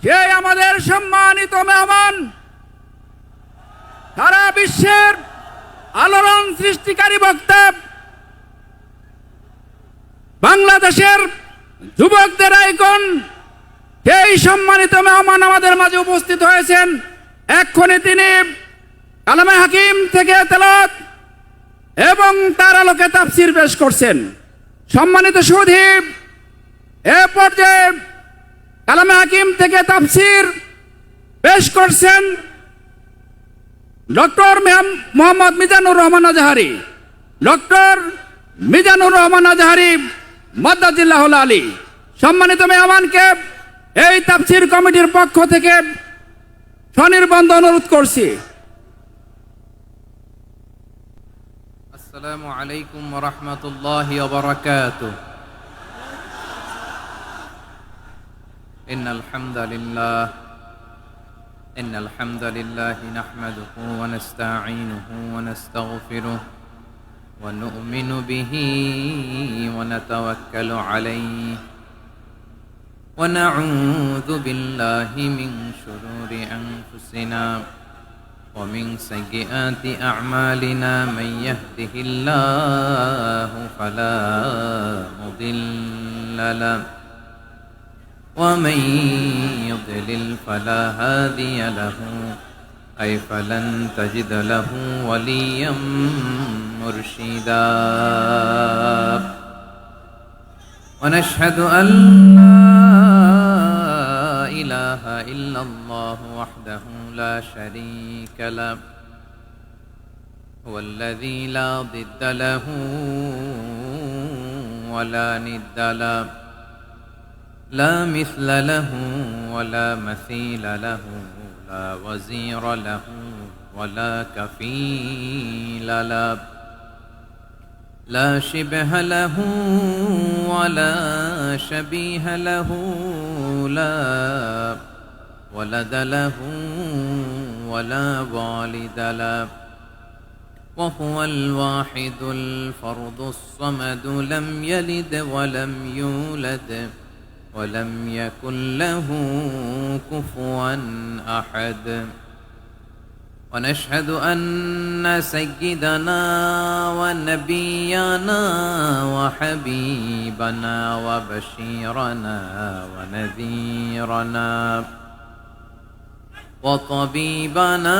সেই আমাদের সম্মানিত মেহমান, সারা বিশ্বের আলোড়ন সৃষ্টিকারী বক্তা, বাংলাদেশের যুবকদের আইকন, সেই সম্মানিত মেহমান আমাদের মাঝে উপস্থিত হয়েছেন। এক্ষুনি তিনি কালামে হাকিম থেকে তেলাওয়াত এবং তার আলোকে তাফসীর পেশ করছেন। সম্মানিত সুধী, এ পর্যায়ে কালামে হাকিম থেকে তাফসীর পেশ করছেন ডক্টর মোহাম্মদ মিজানুর রহমান আজহারি। ডক্টর মিজানুর রহমান আজহারি মাদ্দাজিল্লাহুল আলী। সম্মানিত মেহমানকে এই তাফসীর কমিটির পক্ষ থেকে স্বনির্বন্ধ অনুরোধ করছি। আসসালামু আলাইকুম ওয়া রাহমাতুল্লাহি ওয়া বারাকাতুহু। ইন্নাল হামদালিল্লাহি নাহমাদুহু ওয়া নাস্তাঈনুহু ওয়া নাস্তাগফিরুহু ওয়া নু'মিনু বিহি ওয়া নাতাওয়াক্কালু আলাইহি ওয়া না'উযু বিল্লাহি মিন শুরুরি আনফুসিনা ومن سيئات أعمالنا من يهده الله فلا مضل له ومن يضلل فلا هادي له أي فلن تجد له وليا مرشدا ونشهد أن لا إله إلا الله وحده لا شريك له هو الذي لا ضد له ولا ند له لا مثل له ولا مثيل له لا وزير له ولا كفيل له لا شبه له ولا شبيه له لا ولد له ولا والد له وهو الواحد الفرد الصمد لم يلد ولم يولد ولم يكن له كفوا أحد ونشهد أن سيدنا ونبينا وحبيبنا وبشيرنا ونذيرنا وطبيبنا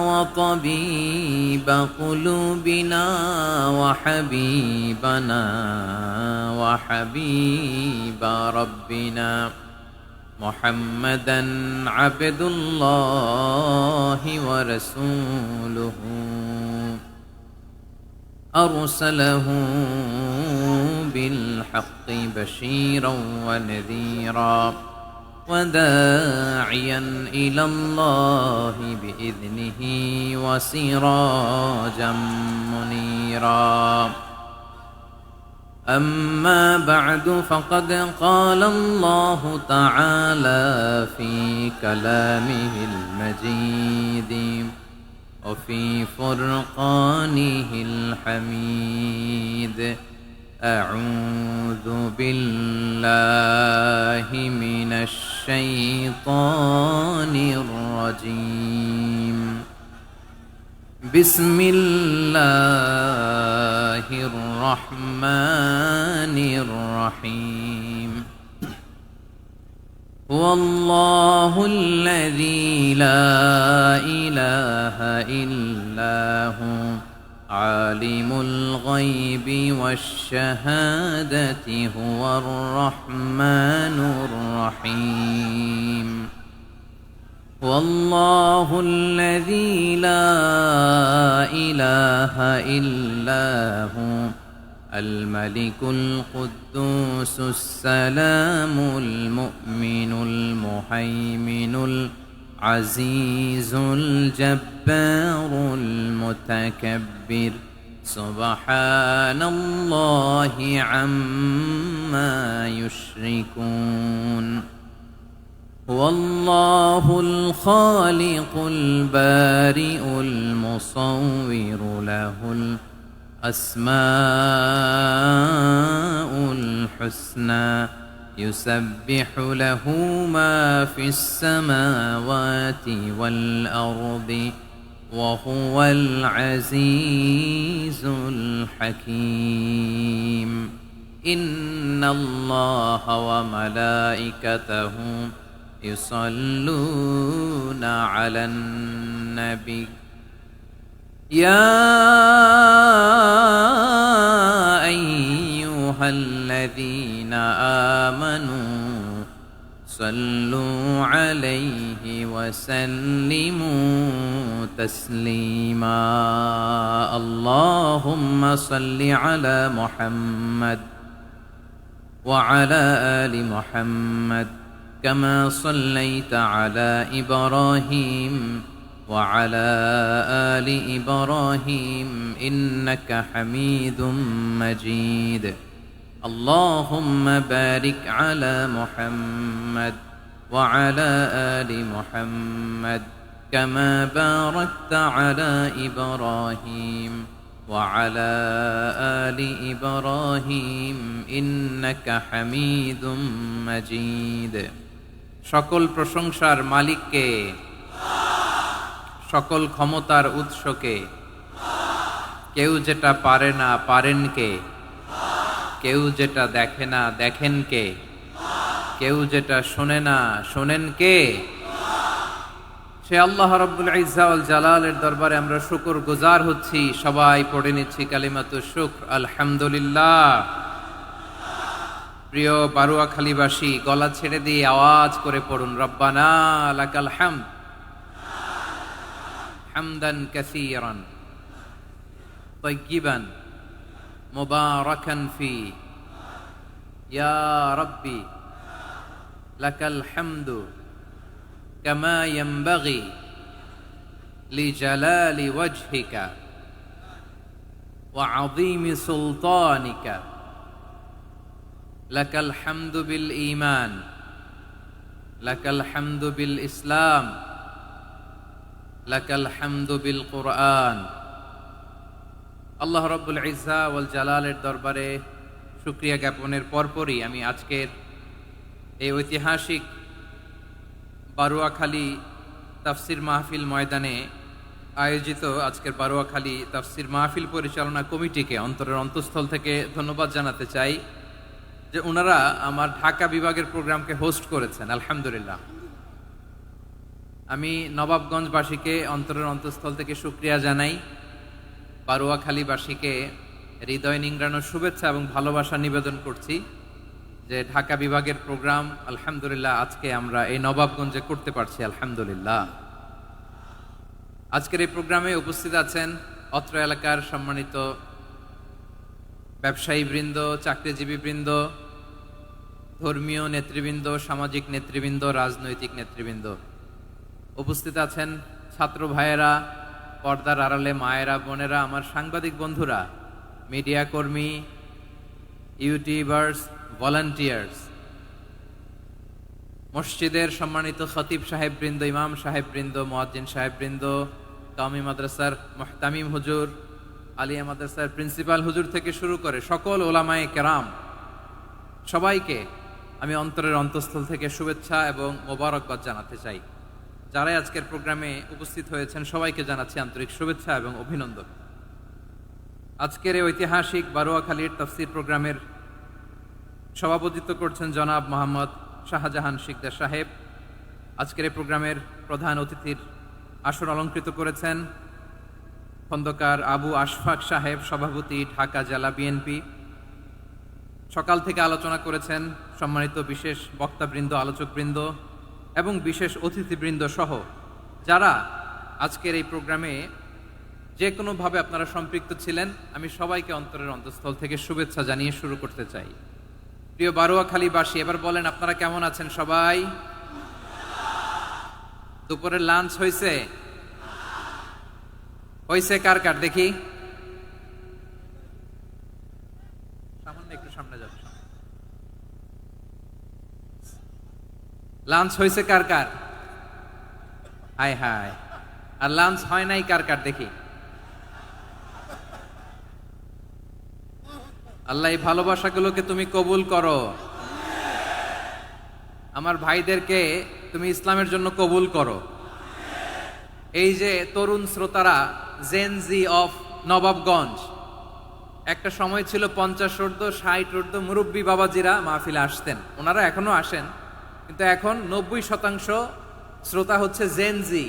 وطبيب قلوبنا وحبيبنا وحبيب ربنا محمدا عبد الله ورسوله أرسله بالحق بشيرا ونذيرا وداعيا إلى الله بإذنه وسراجا منيرا أما بعد فقد قال الله تعالى في كلامه المجيد وفي فرقانه الحميد أعوذ بالله من الشيطان الرجيم بسم الله الرحمن الرحيم هو الله الذي لا إله إلا هو عالم الغيب والشهادة هو الرحمن الرحيم والله الذي لا إله إلا هو الملك القدوس السلام المؤمن المهيمن العزيز الجبار المتكبر سبحان الله عما يشركون هو الله الخالق البارئ المصور له الأسماء الحسنى يسبح له ما في السماوات والأرض وهو العزيز الحكيم إن الله وملائكته يصلون على النبي يا أيها الذين آمنوا صلوا عليه وسلموا تسليما اللهم صل على محمد وعلى آل محمد كما صليت على إبراهيم وعلى آل إبراهيم إنك حميد مجيد اللهم بارك على محمد وعلى آل محمد كما باركت على إبراهيم وعلى آل إبراهيم إنك حميد مجيد সকল প্রশংসার মালিককে সকল ক্ষমতার উৎসকে কেউ যেটা পারে না পারেন কে কেউ যেটা দেখে না দেখেন কে কেউ যেটা শোনে না শোনেন কে সে আল্লাহ রাব্বুল ইজ্জা ওয়াল জালালের দরবারে আমরা শুকর গুজার হচ্ছি সবাই পড়ে নিচ্ছি কালিমাতুশ শুকর আলহামদুলিল্লাহ প্রিয় বারুয়াখালীবাসী গলা ছেড়ে দিয়ে আওয়াজ করে পড়ুন রব্বানা লাকাল হামদ হামদান কাসীরান طيبا مباركا فيه يا ربي لك الحمد كما ينبغي لجلال وجهك وعظيم سلطانك لك الحمد بالإيمان لك الحمد بالإسلام لك الحمد بالقرآن আল্লাহ রাব্বুল ইজ্জা ওয়াল জালালের দরবারে শুকরিয়া জ্ঞাপনের পরপরই আমি আজকের এই ঐতিহাসিক বারুয়াখালী তাফসির মাহফিল ময়দানে আয়োজিত আজকের বারুয়াখালী তাফসির মাহফিল পরিচালনা কমিটিকে অন্তরের অন্তঃস্থল থেকে ধন্যবাদ জানাতে চাই যে ওনারা আমার ঢাকা বিভাগের প্রোগ্রামকে হোস্ট করেছেন আলহামদুলিল্লাহ আমি নবাবগঞ্জবাসীকে অন্তরের অন্তঃস্থল থেকে শুকরিয়া জানাই বারুয়াখালীবাসীকে হৃদয় নিংড়ানোর শুভেচ্ছা এবং ভালোবাসা নিবেদন করছি যে ঢাকা বিভাগের প্রোগ্রাম আলহামদুলিল্লাহ আজকে আমরা এই নবাবগঞ্জে করতে পারছি আলহামদুলিল্লাহ আজকের এই প্রোগ্রামে উপস্থিত আছেন অত্র এলাকার সম্মানিত ব্যবসায়ী বৃন্দ চাকরিজীবী বৃন্দ ধর্মীয় নেতৃবৃন্দ সামাজিক নেতৃবৃন্দ রাজনৈতিক নেতৃবৃন্দ উপস্থিত আছেন ছাত্র ভাইয়েরা পর্দার আড়ালে মায়েরা বোনেরা আমার সাংবাদিক বন্ধুরা মিডিয়া কর্মী ইউটিউবার্স ভলান্টিয়ার্স মসজিদের সম্মানিত খতিব সাহেববৃন্দ ইমাম সাহেববৃন্দ মুয়াজ্জিন সাহেববৃন্দ কাওমি মাদ্রাসার মুহতামিম হুজুর আলিয়া মাদ্রাসার প্রিন্সিপাল হুজুর থেকে শুরু করে সকল ওলামায়ে কেরাম সবাইকে আমি অন্তরের অন্তঃস্থল থেকে শুভেচ্ছা এবং মোবারকবাদ জানাতে চাই যারাই আজকের প্রোগ্রামে উপস্থিত হয়েছেন সবাইকে জানাচ্ছি আন্তরিক শুভেচ্ছা এবং অভিনন্দন আজকের এই ঐতিহাসিক বারুয়াখালীর তাফসির প্রোগ্রামের সভাপতিত্ব করছেন জনাব মোহাম্মদ শাহজাহান শিকদার সাহেব আজকের এই প্রোগ্রামের প্রধান অতিথির আসন অলঙ্কৃত করেছেন খন্দকার আবু আশফাক সাহেব সভাপতি ঢাকা জেলা বিএনপি সকাল থেকে আলোচনা করেছেন সম্মানিত বিশেষ বক্তাবৃন্দ আলোচকবৃন্দ এবং বিশেষ অতিথিবৃন্দ সহ যারা আজকের এই প্রোগ্রামে যে কোনোভাবে আপনারা সম্পৃক্ত ছিলেন আমি সবাইকে অন্তরের অন্তঃস্থল থেকে শুভেচ্ছা জানিয়ে শুরু করতে চাই প্রিয় বারুয়াখালীবাসী এবার বলেন আপনারা কেমন আছেন সবাই দুপুরের লাঞ্চ হয়েছে হয়েছে কার কার দেখি সামান্য একটু সামনে যাচ্ছে লাঞ্চ হয়েছে কার কার হাই হাই আর লাঞ্চ হয় নাই কার কার দেখি আল্লাহ এই ভালোবাসাগুলোকে তুমি কবুল করো আমার ভাইদেরকে তুমি ইসলামের জন্য কবুল করো। এই যে তরুণ শ্রোতারা, জেনজি অফ নবাবগঞ্জ, একটা সময় ছিল 50 ঊর্ধ্ব 60 ঊর্ধ্ব মুরব্বী বাবাজিরা মাহফিলে আসতেন, ওনারা এখনো আসেন, কিন্তু এখন 90% শ্রোতা হচ্ছে Gen Z,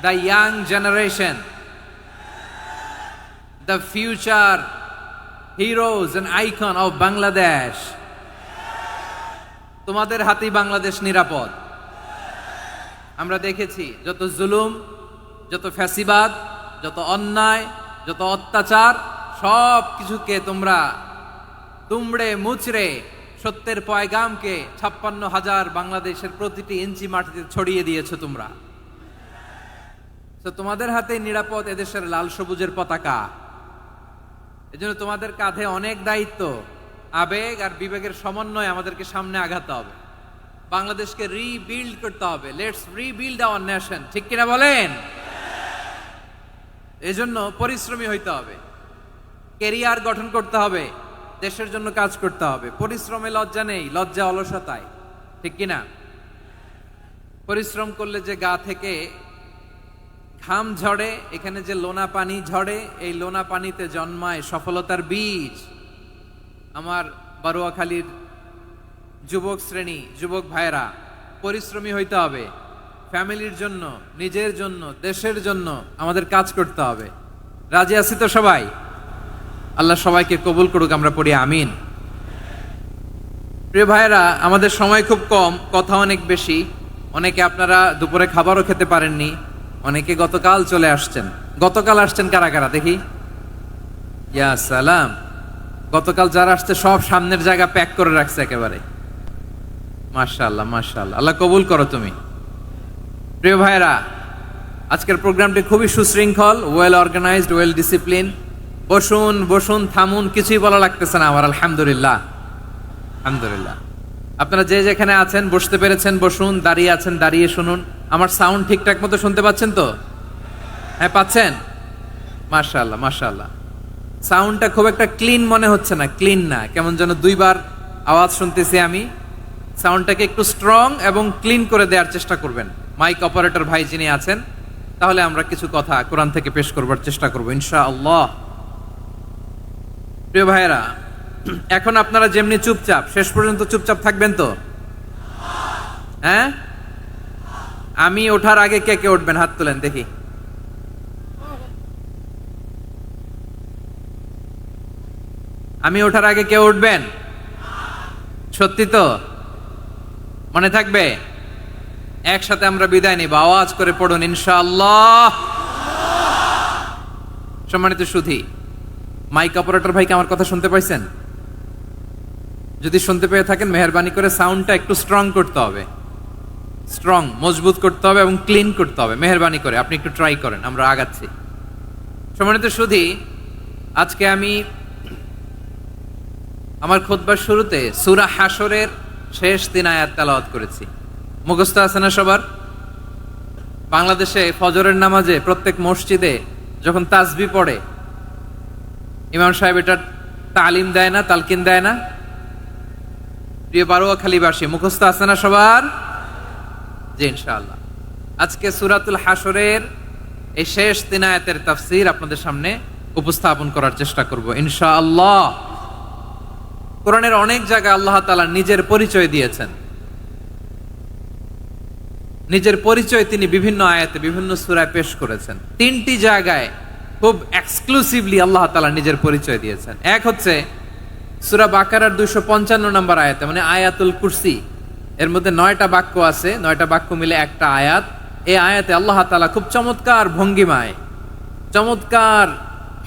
the young generation, the future heroes and icon of Bangladesh. তোমাদের হাতেই বাংলাদেশ নিরাপদ। আমরা দেখেছি যত জুলুম, যত ফ্যাসিবাদ, যত অন্যায়, যত অত্যাচার, সব কিছুকে তোমরা দুমড়ে মুচড়ে সত্যের পয়গামকে 56,000 বাংলাদেশের প্রতিটি ইঞ্চি মাটিতে ছড়িয়ে দিয়েছো তোমরা। তো তোমাদের হাতে নিরাপদ এদেশের লাল সবুজের পতাকা। এজন্য তোমাদের কাঁধে অনেক দায়িত্ব। আবেগ আর বিবেকের সমন্বয়ে আমাদেরকে সামনে আগাতে হবে, বাংলাদেশকে রিবিল্ড করতে হবে। লেটস রিবিল্ড আওয়ার নেশন, ঠিক কিনা বলেন? এজন্য পরিশ্রমী হইতে হবে, কেরিয়ার গঠন করতে হবে, দেশের জন্য কাজ করতে হবে। পরিশ্রমে লজ্জা নেই, লজ্জা অলসতায়, ঠিক কিনা? পরিশ্রম করলে যে গা থেকে ঘাম ঝরে, এখানে যে লোনা পানি ঝরে, এই লোনা পানিতে জন্মায় সফলতার বীজ। আমার বারুয়াখালীর যুবক শ্রেণী, যুবক ভাইরা, পরিশ্রমী হইতে হবে। ফ্যামিলির জন্য, নিজের জন্য, দেশের জন্য আমাদের কাজ করতে হবে। রাজি আছি তো সবাই? আল্লাহ সবাইকে কবুল করুক, আমরা পড়ি আমিন। প্রিয় ভাইরা, আমাদের সময় খুব কম, কথা অনেক বেশি। অনেকে আপনারা দুপুরে খাবারও খেতে পারেননি, অনেকে গতকাল চলে আসছেন। গতকাল আসছেন কারা কারা দেখি? ইয়া সালাম। গতকাল যারা আসছে সব সামনের জায়গা প্যাক করে রাখছে একেবারে। মাশাআল্লাহ, মাশাআল্লাহ, আল্লাহ কবুল করো তুমি। প্রিয় ভাইরা, আজকের প্রোগ্রামটি খুবই সুশৃঙ্খল, ওয়েল অর্গানাইজড, ওয়েল ডিসিপ্লিন। বসুন বসুন, থামুন, কিছুই বলা লাগতেছে না আমার। আলহামদুলিল্লাহ, আলহামদুলিল্লাহ। আপনারা যে যেখানে আছেন বসতে পেরেছেন বসুন, দাঁড়িয়ে আছেন দাঁড়িয়ে শুনুন। আমার সাউন্ড ঠিকঠাক মতো শুনতে পাচ্ছেন তো? হ্যাঁ, পাচ্ছেন? মাশাআল্লাহ, মাশাআল্লাহ। সাউন্ডটা খুব একটা ক্লিন মনে হচ্ছে না, ক্লিন না, কেমন যেন দুইবার আওয়াজ শুনতেছি আমি। সাউন্ডটাকে একটু স্ট্রং এবং ক্লিন করে দেওয়ার চেষ্টা করবেন মাইক অপারেটর ভাই যিনি আছেন। তাহলে আমরা কিছু কথা কোরআন থেকে পেশ করবার চেষ্টা করবো ইনশাআল্লাহ। প্রিয় ভাইয়েরা, এখন আপনারা যেমনি চুপচাপ, শেষ পর্যন্ত চুপচাপ থাকবেন তো? হ্যাঁ, আমি ওঠার আগে কে কে উঠবেন? হাত তোলেন দেখি। আমি ওঠার আগে কেউ উঠবেন? সত্যি তো? মনে থাকবে? একসাথে আমরা বিদায় নিব, আওয়াজ করে পড়ুন ইনশাআল্লাহ। সম্মানিত সুধী, মাইক অপারেটর ভাইকে আমার কথা শুনতে পাইছেন? যদি শুনতে পেয়ে থাকেন, মেহেরবানি করে সাউন্ডটা একটু স্ট্রং করতে হবে, স্ট্রং, মজবুত করতে হবে এবং ক্লিন করতে হবে। মেহেরবানি করে আপনি একটু ট্রাই করেন, আমরা আগাচ্ছি। সম্মানিত সুধী, আজকে আমি আমার খুতবার শুরুতে সূরা হাশরের শেষ 3 আয়াত তেলাওয়াত করেছি। মুখস্থ আছে না সবার? বাংলাদেশে ফজরের নামাজে প্রত্যেক মসজিদে যখন তাসবিহ পড়ে, ইমাম সাহেব এটার তালিম দেয় না, তালকিন দেয় না? প্রিয় বারুয়াখালীবাসী, মুখস্থ আছে না সবার? জি, ইনশাআল্লাহ। আজকে সূরাতুল হাশরের এই শেষ 3 আয়াতের তাফসীর আপনাদের সামনে উপস্থাপন করার চেষ্টা করব ইনশাআল্লাহ। কোরআনের অনেক জায়গায় আল্লাহ তাআলা নিজের পরিচয় দিয়েছেন। নিজের পরিচয় তিনি বিভিন্ন আয়াতে, বিভিন্ন সূরায় পেশ করেছেন। 3টি জায়গায় খুব এক্সক্লুসিভলি আল্লাহ তাআলা নিজের পরিচয় দিয়েছেন। এক হচ্ছে সূরা বাকারার 255 নম্বর আয়াতে, মানে আয়াতুল কুরসি। এর মধ্যে 9টা বাক্য আছে, 9টা বাক্য মিলে একটা আয়াত। এই আয়াতে আল্লাহ তাআলা খুব চমৎকার ভঙ্গিমায়, চমৎকার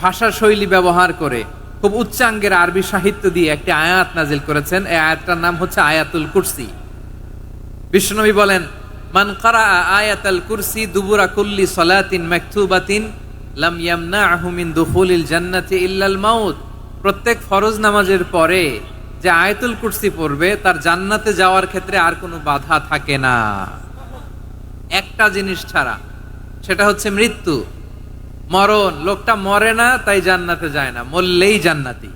ভাষা শৈলী ব্যবহার করে, খুব উচ্চাঙ্গের আরবি সাহিত্য দিয়ে একটি আয়াত নাজিল করেছেন। এই আয়াতটার নাম হচ্ছে আয়াতুল কুরসি। বিশ্বনবী বলেন, মান কারাআ আয়াতাল কুরসি দুবুরা কুল্লি সালাতিন মাকতুবাতিন লাম ইয়ামনাহু মিন দুখুলিল জান্নাতি ইল্লাল মাউত। প্রত্যেক ফরজ নামাজের পরে যে আয়াতুল কুরসি পড়বে তার জান্নাতে যাওয়ার ক্ষেত্রে আর কোনো বাধা থাকে না, একটা জিনিস ছাড়া, সেটা হচ্ছে মৃত্যু, মরণ। লোকটা মরে না তাই জান্নাতে যায় না, মরলেই জান্নাতি।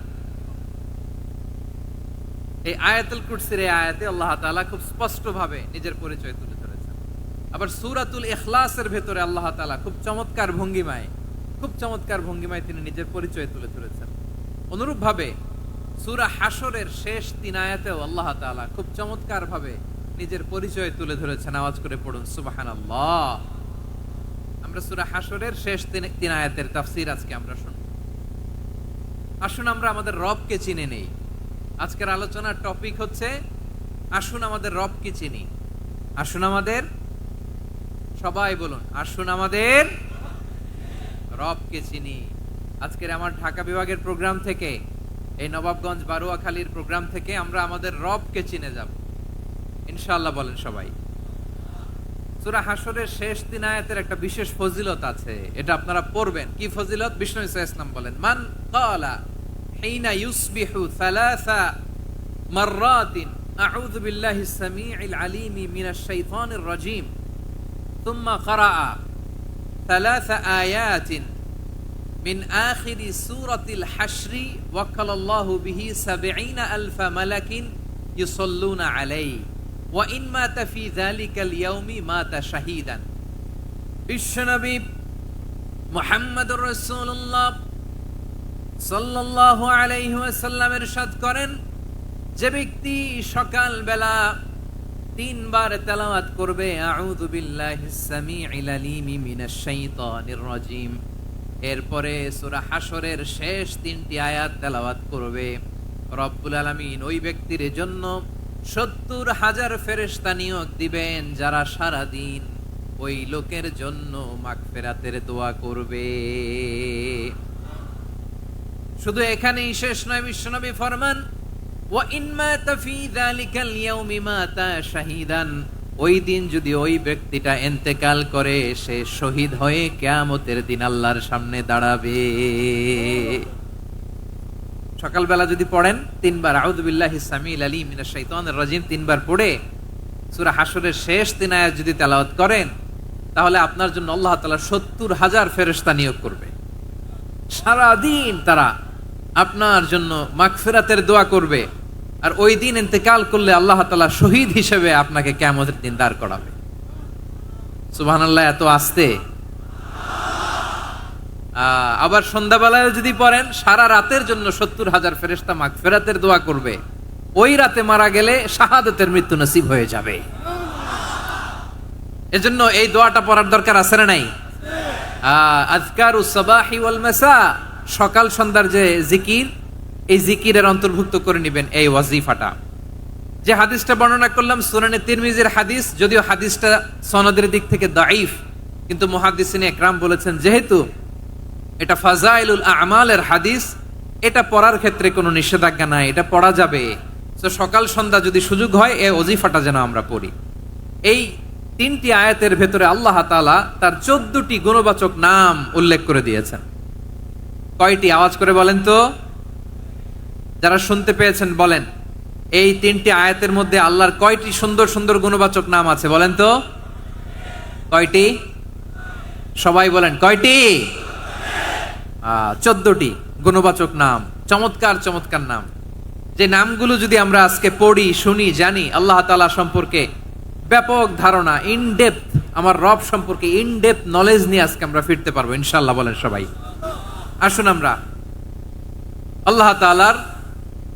এই আয়াতুল কুরসির এই আয়াতে আল্লাহ তাআলা খুব স্পষ্টভাবে নিজের পরিচয় তুলে ধরেছেন। আবার সূরাতুল ইখলাসের ভেতরে আল্লাহ তাআলা খুব চমৎকার ভঙ্গিমায় তিনি নিজের পরিচয় তুলে ধরেছেন। অনুরূপভাবে সূরা হাশরের শেষ 3 আয়াতেও আল্লাহ তাআলা খুব চমৎকার ভাবে নিজের পরিচয় তুলে ধরেছেন। আওয়াজ করে পড়ুন সুবহানাল্লাহ। আমরা সূরা হাশরের শেষ 3 আয়াতের তাফসীর আজকে আমরা শুনব। আসুন আমরা আমাদের রবকে চিনে নেই। আজকের আলোচনার টপিক হচ্ছে আসুন আমাদের রবকে চিনি। আসুন আমাদের, সবাই বলুন, আসুন আমাদের রবকে চিনি। আজকের আমার ঢাকা বিভাগের প্রোগ্রাম থেকে, এই নবাবগঞ্জ বারুয়াখালীর প্রোগ্রাম থেকে আমরা আমাদের রবকে চিনে যাব ইনশাআল্লাহ। বলেন সবাই। সূরা হাশরের শেষ 3 আয়াতের একটা বিশেষ ফজিলত আছে, এটা আপনারা পড়বেন। কি ফজিলত? বিষ্ণু ইসা ইসলাম বলেন, মান ক্বালা হিনা ইউসবিহু সালাসা মাররাতিন আউযু বিল্লাহিস সামিউল আলিম মিনাশ শাইতানির রাজীম সুম্মা ক্বারাআ সালাসা আয়াতিন মিন আখিরি সূরাতিল হাশরি ওয়াক্কালাল্লাহু বিহি ৭০,০০০ মালাকিন ইউসাল্লুনা আলাইহি ওয়া ইন মাতা ফি যালিকাল ইয়াউমি মাতা শাহীদান। বিশ্বনবী মুহাম্মদুর রাসূলুল্লাহ সাল্লাল্লাহু আলাইহি ওয়াসাল্লাম ইরশাদ করেন, যে ব্যক্তি সকাল বেলা 3 বার তেলাওয়াত করবে আউযু বিল্লাহিস সামিউল আলিম মিনাশ শাইতানির রাজীম, এরপরে সূরা হাশরের শেষ 3টি আয়াত তেলাওয়াত করবে, রব্বুল আলামিন ওই ব্যক্তির জন্য ৭০,০০০ ফেরেশতা নিয়োগ দিবেন যারা সারা দিন ওই লোকের জন্য মাগফিরাতের দোয়া করবে। শুধু এখানেই শেষ নয়, বিশ্বনবী ফরমান, ওয়া ইন মাতা ফি যালিকাল ইয়াউমি মাতা শাহীদান, ওই দিন যদি ওই ব্যক্তিটা ইন্তেকাল করে সে শহীদ হয়ে কিয়ামতের দিন আল্লাহর সামনে দাঁড়াবে। সকালবেলা যদি পড়েন 3 বার আউযু বিল্লাহিস সামিউল আলিম মিনাশ শাইতানির রাজীম 3 বার পড়ে সূরা হাশরের শেষ 3 আয়াত যদি তেলাওয়াত করেন, তাহলে আপনার জন্য আল্লাহ তাআলা ৭০,০০০ ফেরেশতা নিয়োগ করবে। সারা দিন তারা আপনার জন্য মাগফিরাতের দোয়া করবে, আর ওই দিন ইন্তেকাল করলে আল্লাহ তাআলা শহীদ হিসেবে আপনাকে কিয়ামতের দিন দাঁড় করাবে। সুবহানাল্লাহ। এত আস্তে। আবার সন্ধ্যাবেলায় যদি পড়েন, সারা রাতের জন্য ৭০,০০০ ফেরেশতা মাগফিরাতের দোয়া করবে। ওই রাতে মারা গেলে শাহাদাতের মৃত্যু নসিব হয়ে যাবে। এজন্য এই দোয়াটা পড়ার দরকার আছে না নাই? আযকারুস সাবাহি ওয়াল মাসা, সকাল সন্ধ্যার যে জিকির, এই জিকিরের অন্তর্ভুক্ত করে নেবেন এই ওয়াজিফাটা। যে হাদিসটা বর্ণনা করলাম সুনানে তিরমিজির হাদিস, যদিও হাদিসটা সনদের দিক থেকে দাঈফ, কিন্তু মুহাদ্দিসিনে ইকরাম বলেছেন যেহেতু এটা ফাজাইলুল আমালের হাদিস, এটা পড়ার ক্ষেত্রে কোনো নিষেধাজ্ঞা নাই, এটা পড়া যাবে। তো সকাল সন্ধ্যা যদি সুযোগ হয় এই ওয়াজিফাটা যেন আমরা পড়ি। এই 3টি আয়াতের ভেতরে আল্লাহ তাআলা তার 14টি গুণবাচক নাম উল্লেখ করে দিয়েছেন। কয়টি? আওয়াজ করে বলেন তো, যারা শুনতে পেয়েছেন বলেন। এই 3টি আয়াতের মধ্যে আল্লাহর কয়টি সুন্দর সুন্দর গুণবাচক নাম আছে বলেন তো? কয়টি? সবাই বলেন কয়টি? 14টি গুণবাচক নাম, চমৎকার চমৎকার নাম। যে নামগুলো যদি আমরা আজকে পড়ি, শুনি, জানি, আল্লাহ তাআলা সম্পর্কে ব্যাপক ধারণা, ইনডেপথ, আমার রব সম্পর্কে ইনডেপথ নলেজ নিয়ে আজকে আমরা ফিরতে পারবো ইনশাআল্লাহ। বলেন সবাই। আসুন আমরা আল্লাহ তাআলার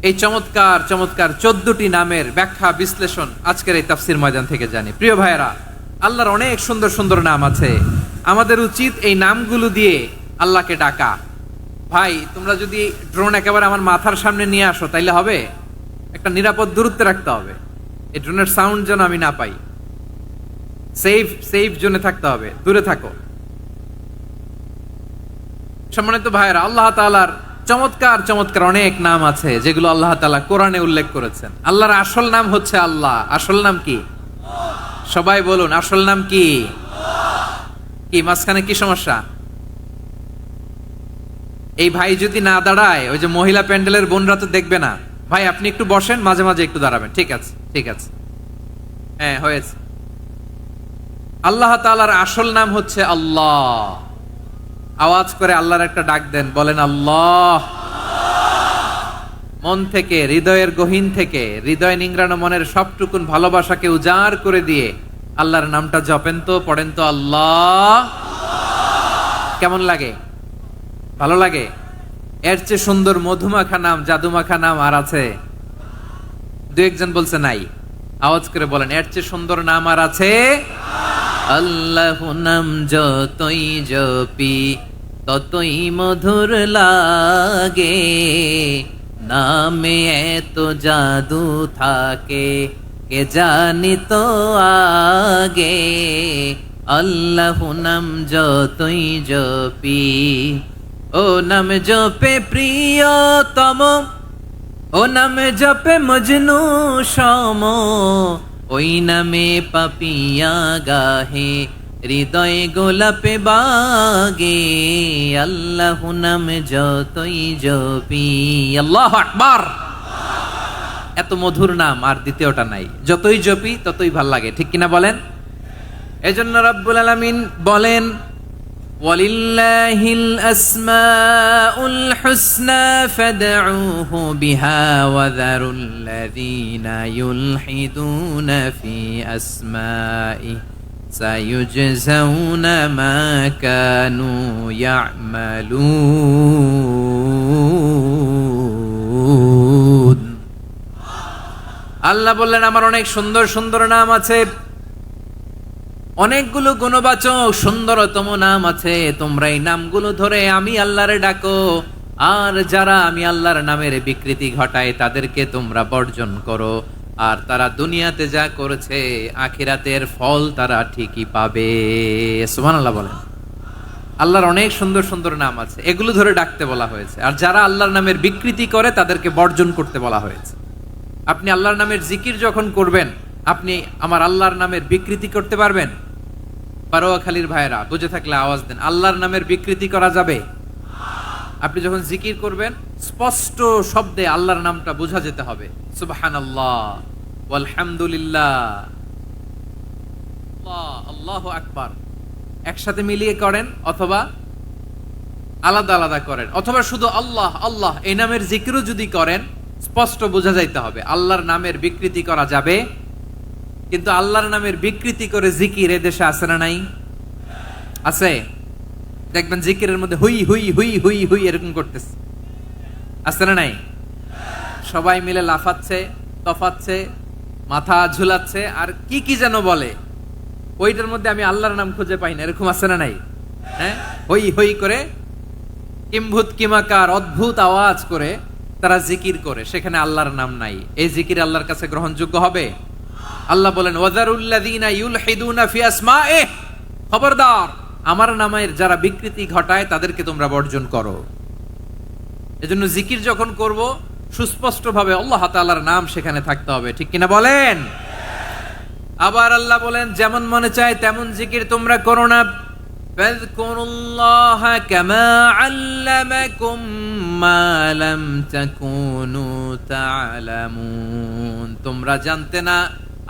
এই চমৎকার চমৎকার 14টি নামের ব্যাখ্যা বিশ্লেষণ আজকের এই তাফসীর ময়দান থেকে জানি। প্রিয় ভাইয়েরা, আল্লাহর অনেক সুন্দর সুন্দর নাম আছে। আমাদের উচিত এই নামগুলো দিয়ে আল্লাহকে ডাকা। ভাই, তোমরা যদি ড্রোন একেবারে আমার মাথার সামনে নিয়ে আসো তাইলে হবে? একটা নিরাপদ দূরত্বে রাখতে হবে, এই ড্রোনের সাউন্ড যেন আমি না পাই। সেফ জোনে থাকতে হবে, দূরে থাকো। সম্মানিত ভাইয়েরা, আল্লাহ তাআলার চমৎকার চমৎকার অনেক নাম আছে যেগুলো আল্লাহ তাআলা কোরআনে উল্লেখ করেছেন। আল্লাহর আসল নাম হচ্ছে আল্লাহ। আসল নাম কি? সবাই বলুন, আসল নাম কি? কি মাঝখানে কি সমস্যা? এই ভাই যদি না দাঁড়ায়, ওই যে মহিলা প্যান্ডেলের বোনরা তো দেখবে না। ভাই আপনি একটু বসেন, মাঝে মাঝে একটু দাঁড়াবেন। ঠিক আছে, ঠিক আছে, হ্যাঁ হয়েছে। আল্লাহ তাআলার আসল নাম হচ্ছে আল্লাহ। আওয়াজ করে আল্লাহর একটা ডাক দেন, বলেন আল্লাহ। মন থেকে, হৃদয়ের গহীন থেকে, হৃদয় নিংড়ানো মনের সবটুকুন ভালোবাসাকে উজাড় করে দিয়ে আল্লাহর নামটা জপেন তো, পড়েন তো আল্লাহ। কেমন লাগে? ভালো লাগে? এর চেয়ে সুন্দর মধুমাখা নাম, জাদুমাখা নাম আর আছে? দু একজন বলছে নাই। আওয়াজ করে বলেন, এর চেয়ে সুন্দর নাম আর আছে? আল্লাহ নাম যতই জপি ততই মধুর লাগে, নামে এত জাদু থাকে কে জানি তো আগে। আল্লাহ নাম যতই জপি, ও নাম জপে প্রিয়তম, ও নামে জপে মজনু সম, ওই নামে পাপিয়া গাহে হৃদয় গোলাপে বাগে। আল্লাহ নাম যতই জপি, আল্লাহু আকবার। এত মধুর নাম আর দ্বিতীয়টা নাই, যতই জপি ততই ভাল লাগে, ঠিক কিনা বলেন? এজন্য রব্বুল আলামিন বলেন, ওয়ালিল্লাহিল আসমাউল হুসনা ফাদউহু বিহা ওয়া যারুল্লাযীনা ইউলহিদুনা ফি আসমাইহি সায়ুজজাউনা মা কানু ইয়ামালুন। আল্লাহ বললেন, আমার অনেক সুন্দর সুন্দর নাম আছে, অনেকগুলো গুণবাচক সুন্দরতম নাম আছে। তোমরা এই নামগুলো ধরে আমি আল্লাহরে ডাকো, আর যারা আমি আল্লাহর নামের বিকৃতি ঘটায় তাদেরকে তোমরা বর্জন করো। আর তারা দুনিয়াতে যা করেছে আখিরাতের ফল তারা ঠিকই পাবে। সুবহানাল্লাহ বলেন। আল্লাহর অনেক সুন্দর সুন্দর নাম আছে, এগুলো ধরে ডাকতে বলা হয়েছে। আর যারা আল্লাহর নামের বিকৃতি করে তাদেরকে বর্জন করতে বলা হয়েছে। আপনি আল্লাহর নামের জিকির যখন করবেন, আপনি আমার আল্লাহর নামের বিকৃতি করতে পারবেন? পারোয়াখালীর ভাইরা বুঝে থাকলে আওয়াজ দেন, আল্লাহর নামের বিকৃতি করা যাবে? আপনি যখন জিকির করবেন স্পষ্ট শব্দে আল্লাহর নামটা বোঝা যেতে হবে। সুবহানাল্লাহ, আলহামদুলিল্লাহ, আল্লাহু আকবার একসাথে মিলিয়ে করেন, অথবা আলাদা আলাদা করেন, অথবা শুধু আল্লাহ আল্লাহ এই নামের জিকিরও যদি করেন স্পষ্ট বোঝা যাইতে হবে। আল্লাহর নামের বিকৃতি করা যাবে, কিন্তু আল্লাহর নামের বিকৃতি করে জিকির এদেশে আছে না নাই? আছে। দেখবেন জিকিরের মধ্যে হুই হুই হুই হুই হুই এরকম করতেছে, আছে না নাই? সবাই মিলে লাফাচ্ছে, তফাচ্ছে, মাথা ঝুলাচ্ছে, আর কি কি যেন বলে, ওইটার মধ্যে আমি আল্লাহর নাম খুঁজে পাই না, এরকম আছে না নাই? হ্যাঁ, হই হই করে কিম্ভূত কিমাকার অদ্ভুত আওয়াজ করে তারা জিকির করে, সেখানে আল্লাহর নাম নাই। এই জিকির আল্লাহর কাছে গ্রহণযোগ্য হবে? আল্লাহ বলেন, ওয়াযারুল্লাযীনা ইউলহিদুনা ফি আসমাইহি, খবরদার আমার নামের যারা বিকৃতি ঘটায় তাদেরকে তোমরা বর্জন করো। এজন্য জিকির যখন করব সুস্পষ্ট ভাবে আল্লাহ তাআলার নাম সেখানে থাকতে হবে, ঠিক কিনা বলেন? আবার আল্লাহ বলেন, যেমন মনে চায় তেমন জিকির তোমরা করো না। ফাযকুরুল্লাহা কামা আল্লামাকুম মা লাম তাকুনু তা'লামুন। তোমরা জানতে না,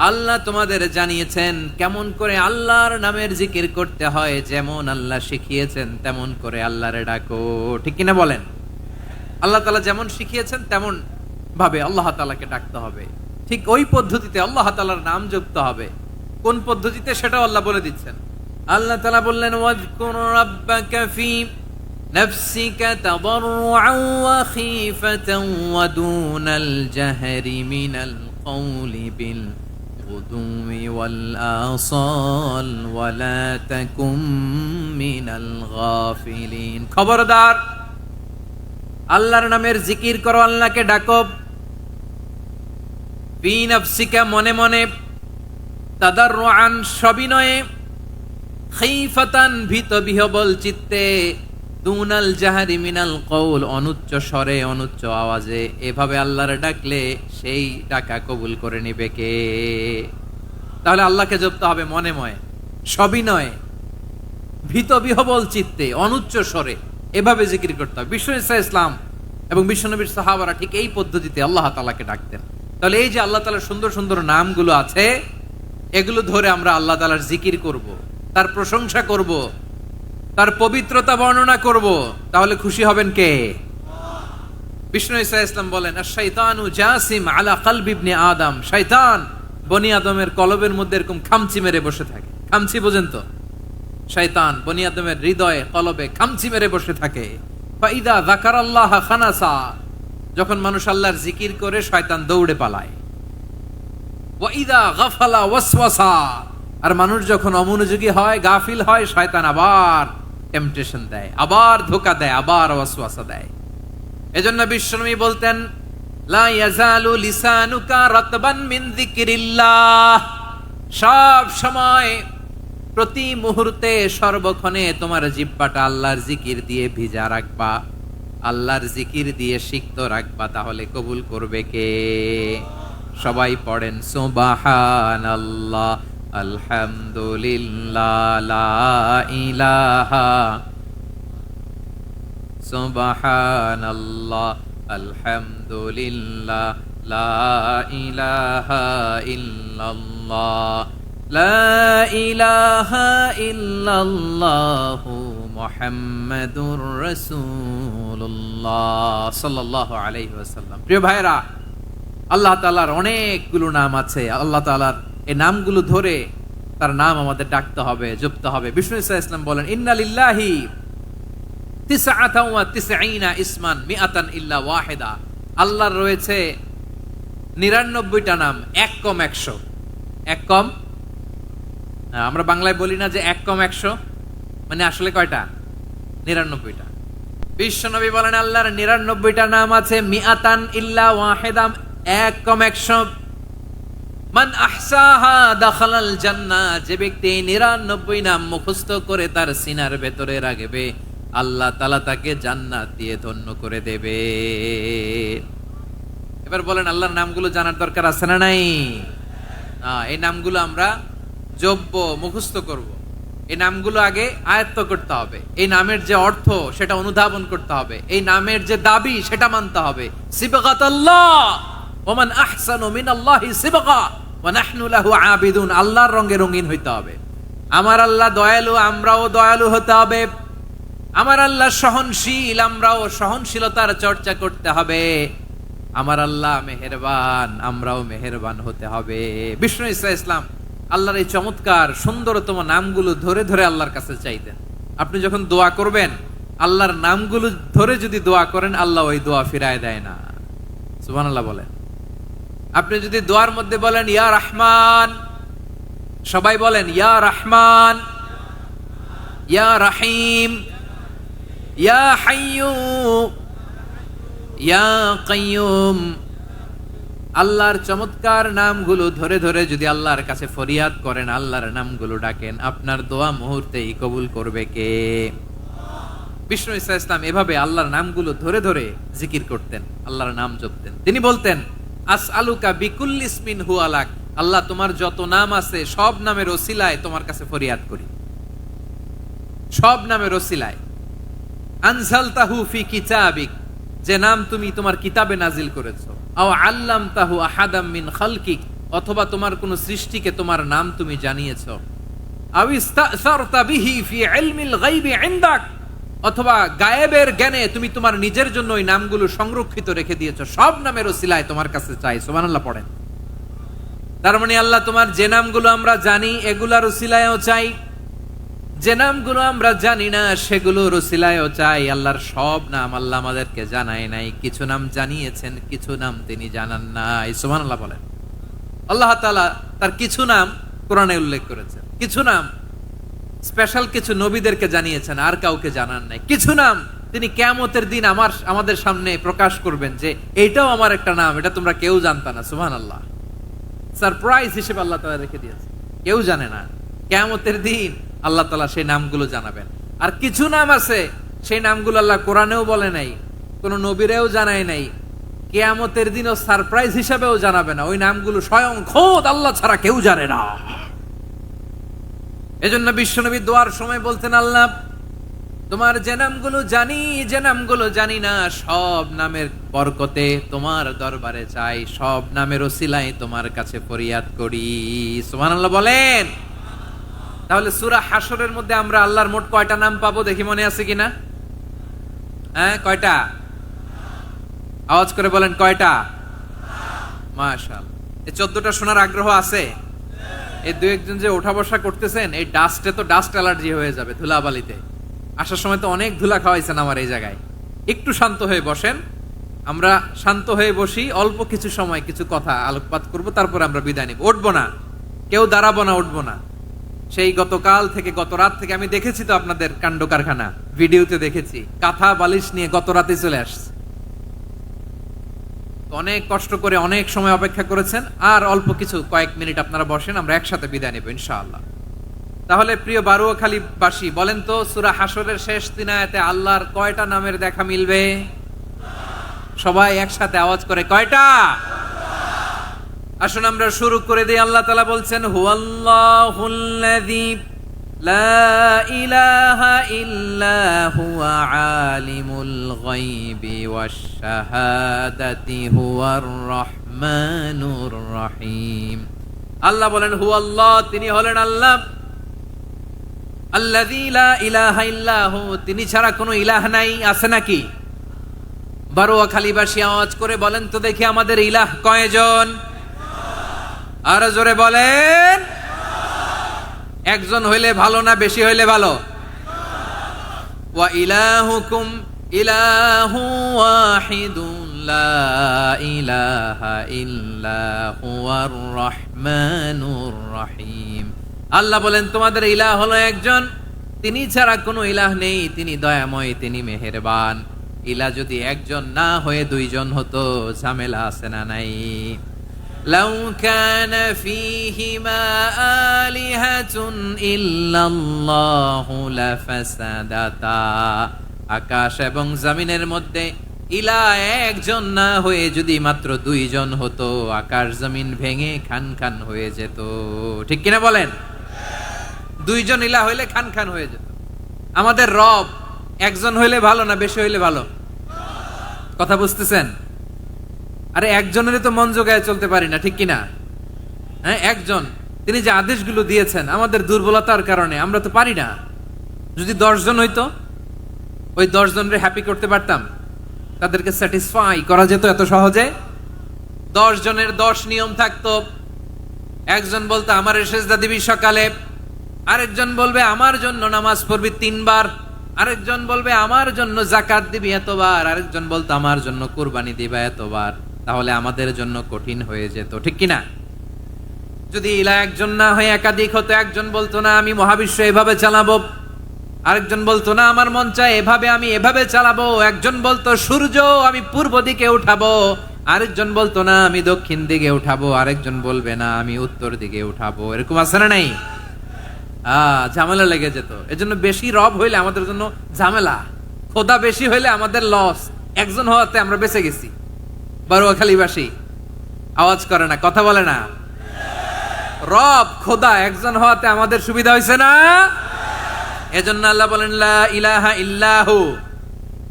আল্লাহ তোমাদের জানিয়েছেন কেমন করে আল্লাহর নামের জিকির করতে হয়। যেমন আল্লাহ শিখিয়েছেন তেমন করে আল্লাহরে ডাকো, ঠিক কিনা বলেন? আল্লাহ তাআলা যেমন শিখিয়েছেন তেমন ভাবে আল্লাহ তাআলাকে ডাকতে হবে, ঠিক ওই পদ্ধতিতে আল্লাহ তাআলার নাম জপতে হবে। কোন পদ্ধতিতে সেটাও আল্লাহ বলে দিচ্ছেন। আল্লাহ তাআলা বললেন, ওয়াযকুর রাব্বাকা ফি নাফসিকা তাদাররুআন ওয়া খীফাতান ওয়া দুনাল জাহরি মিনাল কওলি বিল গুদুই ওয়াল আসাল ওয়া লা তাকুম মিনাল গাফিলিন। খবরদার আল্লাহর নামের জিকির করো, আল্লাহকে ডাকো। ফি নাফসিকা মনে মনে, তাদাররুআন সবিনয়ে, খীফাতান ভীত বিহবল চিত্তে, দুনাল জাহারি মিনাল কওল অনুচ্চ স্বরে অনুচ্চ আওয়াজে। এভাবে আল্লাহরে ডাকলে সেই ডাকা কবুল করে নিবে কে? তাহলে আল্লাহকে জপতে হবে মনে মনে, সবিনয়ে, ভীত বিহবল চিত্তে, অনুচ্চ স্বরে, এভাবে জিকির করতে হবে। বিশ্ব ইসলাম এবং বিশ্বনবীর সাহাবারা ঠিক এই পদ্ধতিতে আল্লাহ তাআলাকে ডাকতেন। তাহলে এই যে আল্লাহ তাআলার সুন্দর সুন্দর নামগুলো আছে, এগুলো ধরে আমরা আল্লাহ তাআলার জিকির করব, তার প্রশংসা করব, তার পবিত্রতা বর্ণনা করব, তাহলে খুশি হবেন কে? বিষ্ণু ঈসা ইসলাম বলেন আশ-শাইতানু জাসিম আলা কলবি ইবনে আদম, শয়তান বনি আদমের কলবের মধ্যে এরকম খামচি মেরে বসে থাকে। খামচি বোঝেন তো? শয়তান বনি আদমের হৃদয়ে কলবে খামচি মেরে বসে থাকে। ফাইদা যাকারাল্লাহ খানাসা, যখন মানুষ আল্লাহর জিকির করে শয়তান দৌড়ে পালায়। ওয়াইদা গাফালা ওয়াসওয়াসা, আর মানুষ যখন অমনোযোগী হয়, গাফিল হয়, শয়তান আবার টেম্পটেশন দেয়, আবার ধোঁকা দেয়, আবার ওয়াসওয়াসা দেয়। এজন্য বিশ্বনবী বলতেন লা ইয়াজালু লিসানুকা রাতবান মিন যিকরিল্লাহ, সব সময় প্রতি মুহূর্তে সর্বক্ষণে তোমার জিহ্বাটা আল্লাহর জিকির দিয়ে ভিজা রাখবা, আল্লাহর জিকির দিয়ে সিক্ত রাখবা, তাহলে কবুল করবে কে? সবাই পড়েন সুবহানাল্লাহ আলহামদুলিল্লাহ লা ইলাহা, সুবহানাল্লাহ আলহামদুলিল্লাহ লা ইলাহা ইল্লাল্লাহ লা ইলাহা ইল্লাল্লাহু মুহাম্মাদুর রাসূলুল্লাহ সাল্লাল্লাহু আলাইহি ওয়াসাল্লাম। প্রিয় ভাইরা, আল্লাহ তাআলার অনেকগুলো নাম আছে। আল্লাহ তাআলার এই নামগুলো ধরে তার নাম আমাদের ডাকতে হবে, জপতে হবে। বিষ্ণু ঈসা ইসলাম বলেন ইন্না লিল্লাহি 99 ইসমান মিআতান ইল্লা ওয়াহিদা, আল্লাহর রয়েছে 99টা নাম, এক কম 100। এক কম, আমরা বাংলায় বলি না যে এক কম 100, মানে আসলে কয়টা? 99টা। বিশ্বনবী বলেন আল্লাহর 99টা নাম আছে, মিআতান ইল্লা ওয়াহিদা, এক কম 100। মান আহসাহা দাখালাল জান্নাহ, যে ব্যক্তি 99 নাম মুখস্থ করে তার সিনার ভেতরে রাখবে, আল্লাহ তাআলা তাকে জান্নাত দিয়ে ধন্য করে দেবে। এবার বলেন আল্লাহর নামগুলো জানার দরকার আছে না নাই? এই নামগুলো আমরা জপব, মুখস্থ করব। এই নামগুলো আগে আয়ত্ত করতে হবে। এই নামের যে অর্থ সেটা অনুধাবন করতে হবে। এই নামের যে দাবি সেটা মানতে হবে। সিবগাতাল্লাহ ওয়া মান আহসানু মিনাল্লাহি সিবগা ওয়া নাহনু লাহু আবিদুন, আল্লাহর রঙে রঙিন হইতে হবে। আমার আল্লাহ দয়ালু, আমরাও দয়ালু হতে হবে। আমার আল্লাহ সহনশীল, আমরাও সহনশীলতার চর্চা করতে হবে। আমার আল্লাহ মেহেরবান, আমরাও মেহেরবান হতে হবে। বিষ্ণু ঈসা ইসলাম আল্লাহর এই চমৎকার সুন্দরতম নামগুলো ধরে ধরে আল্লাহর কাছে চাইতেন। আপনি যখন দোয়া করবেন, আল্লাহর নামগুলো ধরে যদি দোয়া করেন, আল্লাহ ওই দোয়া ফিরায় দেয় না। সুবহানাল্লাহ বলেন। আপনি যদি দোয়ার মধ্যে বলেন ইয়া রহমান, সবাই বলেন ইয়া রহমান, ইয়া রহিম, ইয়া হাইয়্যু, ইয়া কাইয়্যুম, আল্লাহর চমৎকার নামগুলো ধরে ধরে যদি আল্লাহর কাছে ফরিয়াদ করেন, আল্লাহর নামগুলো ডাকেন, আপনার দোয়া মুহূর্তেই কবুল করবে কে? বিষ্ণু ঈসা ইসলাম এভাবে আল্লাহর নামগুলো ধরে ধরে জিকির করতেন, আল্লাহর নাম জপতেন। তিনি বলতেন আসআলুকা বিকুল্লি ইসমিন হুয়া লাক, আল্লাহ তোমার যত নাম আছে সব নামের ওসিলায় তোমার কাছে ফরিয়াদ করি, সব নামের ওসিলায়। আনজালতাহু ফি কিতাবিক, যে নাম তুমি তোমার কিতাবে নাজিল করেছো। আও আল্লামতাহু আহাদাম মিন খালকিক, অথবা তোমার কোন সৃষ্টিকে তোমার নাম তুমি জানিয়েছো। আও ইস্তাসারতা বিহি ফি ইলমিল গায়বি ইনদাক, অথবা গায়েবের জ্ঞানে তুমি তোমার নিজের জন্য ওই নামগুলো সংরক্ষিত রেখে দিয়েছো। সব নামের ওসিলায় তোমার কাছে চাই। সুবহানাল্লাহ পড়েন। তার মানে আল্লাহ তোমার যে নামগুলো আমরা জানি এগুলার ওসিলায়ও চাই, যে নামগুলো আমরা জানি না সেগুলোর ওসিলায়ও চাই। আল্লাহর সব নাম আল্লাহ আমাদেরকে জানায় নাই, কিছু নাম জানিয়েছেন, কিছু নাম তিনি জানান নাই। সুবহানাল্লাহ বলেন। আল্লাহ তাআলা তার কিছু নাম কোরআনে উল্লেখ করেছেন, কিছু নাম স্পেশাল কিছু নবীদেরকে জানিয়েছেন, আর কাউকে জানান নাই। কিছু নাম তিনি কিয়ামতের দিন আমাদের সামনে প্রকাশ করবেন যে এইটাও আমার একটা নাম, এটা তোমরা কেউ জানতা না। সুবহানাল্লাহ, সারপ্রাইজ হিসেবে আল্লাহ তাআলা রেখে দিয়েছেন, কেউ জানে না। কিয়ামতের দিন আল্লাহ তাআলা সেই নামগুলো জানাবেন। আর কিছু নাম আছে সেই নামগুলো আল্লাহ কোরআনেও বলে নাই, কোন নবীরেও জানায় নাই, কিয়ামতের দিনও সারপ্রাইজ হিসেবেও জানাবে না। ওই নামগুলো স্বয়ং খোদ আল্লাহ ছাড়া কেউ জানে না। এজন্য বিশ্বনবী দোয়ার সময় বলতেন আল্লাহ তোমার যে নামগুলো জানি, যে নামগুলো জানি না, সব নামের বরকতে তোমার দরবারে চাই, সব নামের ওসিলায় তোমার কাছে ফরিয়াদ করি। সুবহানাল্লাহ বলেন। তাহলে সূরা হাশরের মধ্যে আমরা আল্লাহর মোট কয়টা নাম পাবো দেখি, মনে আছে কিনা? হ্যাঁ, কয়টা? আওয়াজ করে বলেন কয়টা? মাশাআল্লাহ। এই 14টা শোনার আগ্রহ আছে? এই দু একজন যে ওঠা বসা করতেছেন, এই ডাস্টে তো ডাস্ট অ্যালার্জি হয়ে যাবে, ধুলাবালিতে। আসার সময় তো অনেক ধুলা খাওয়াইছেন আমার এই জায়গায়। একটু শান্ত হয়ে বসেন, আমরা শান্ত হয়ে বসি, অল্প কিছু সময় কিছু কথা আলোকপাত করব, তারপর আমরা বিদায় নিব। উঠবো না, কেউ দাঁড়াবো না, উঠবো না। সেই গতকাল থেকে, গত রাত থেকে আমি দেখেছি তো আপনাদের কাণ্ড কারখানা, ভিডিওতে দেখেছি, কাঁথা বালিশ নিয়ে গত রাতে চলে আসছে। অনেক কষ্ট করে অনেক সময় অপেক্ষা করেছেন, আর অল্প কিছু কয়েক মিনিট আপনারা বসেন, আমরা একসাথে বিদায় নেব ইনশাআল্লাহ। তাহলে প্রিয় বারুয়াখালীবাসী, বলেন তো সূরা হাসরের শেষ 3 আয়াতে আল্লাহর কয়টা নামের দেখা মিলবে? সবাই একসাথে আওয়াজ করে কয়টা? আসুন আমরা শুরু করে দিই। আল্লাহ তাআলা বলছেন, হুয়াল্লাহুল্লাযী লা ইলাহা ইল্লা হুয়া আলিমুল গায়বি ওয়াশ শাহাদাতি হুয়ার রহমানুর রহিম। আল্লাহ বলেন হুয়াল্লাহ, তিনি হলেন আল্লাহ, আল্লাযী লা ইলাহা ইল্লা হু, তিনি ছাড়া কোনো ইলাহ নাই। আছে নাকি? বারুয়াখালীবাসী আওয়াজ করে বলেন তো দেখি, আমাদের ইলাহ কয়জন? আর জোরে বলেন। একজন হইলে ভালো না বেশি হইলে ভালো? ওয়া ইলাহুকুম ইলাহু ওয়াহিদুন লা ইলাহা ইল্লা হুয়ার রহমানুর রহিম। আল্লাহ বলেন তোমাদের ইলাহ হলো একজন, তিনি ছাড়া কোনো ইলাহ নেই, তিনি দয়াময়, তিনি মেহেরবান। ইলাহ যদি একজন না হয়ে দুইজন হতো, ঝামেলা আছে না নাই? লাউ কানা ফীহিমা আলিহাতুন ইল্লাল্লাহু লাফাসাদাতা। আকাশ এবং জমিনের মধ্যে ইলাহ একজন না হয়ে যদি মাত্র দুইজন হতো, আকাশ জমিন ভেঙে খান খান হয়ে যেত। ঠিক কিনা বলেন? দুইজন ইলাহ হইলে খান খান হয়ে যেত। আমাদের রব একজন হইলে ভালো না বেশি হইলে ভালো? কথা বুঝতেছেন? আরে একজনেরই তো মন জোগায় চলতে পারি না, ঠিক কিনা? হ্যাঁ, একজন, তিনি যে আদেশগুলো দিয়েছেন আমাদের দুর্বলতার কারণে আমরা তো পারি না। যদি 10 জন হইতো, ওই 10 জনরে হ্যাপি করতে পারতাম, তাদেরকে স্যাটিসফাই করা যেত এত সহজে। 10 জনের 10 নিয়ম থাকতো। একজন বলতো আমার সেজদা দিবি সকালে, আরেকজন বলবে আমার জন্য নামাজ পড়বি 3 বার, আরেকজন বলবে আমার জন্য যাকাত দিবি এতবার, আরেকজন বলতো আমার জন্য কুরবানি দিবা এতবার। তাহলে আমাদের জন্য কঠিন হয়ে যেত, ঠিক কিনা? যদি ইলাহ একজন না হয়ে একাধিক হতো, একজন বলতো না আমি মহাবিশ্ব এভাবে চালাবো, আরেকজন বলতো না আমার মন চায় এভাবে, আমি এভাবে চালাবো, একজন বলতো সূর্য আমি পূর্ব দিকে উঠাবো, আরেকজন বলতো না আমি দক্ষিণ দিকে উঠাবো, আরেকজন বলবে না আমি উত্তর দিকে উঠাবো। এরকম আছে না নাই? ঝামেলা লেগে যেত। এজন্য বেশি রব হইলে আমাদের জন্য ঝামেলা, খোদা বেশি হইলে আমাদের লস। একজন হওয়াতে আমরা বেঁচে গেছি। বারুয়াখালীবাসী আওয়াজ করে না, কথা বলে না। রব খোদা একজন হওয়াতে আমাদের সুবিধা হয়েছে না? এজন্য আল্লাহ বলেন লা ইলাহা ইল্লাহু,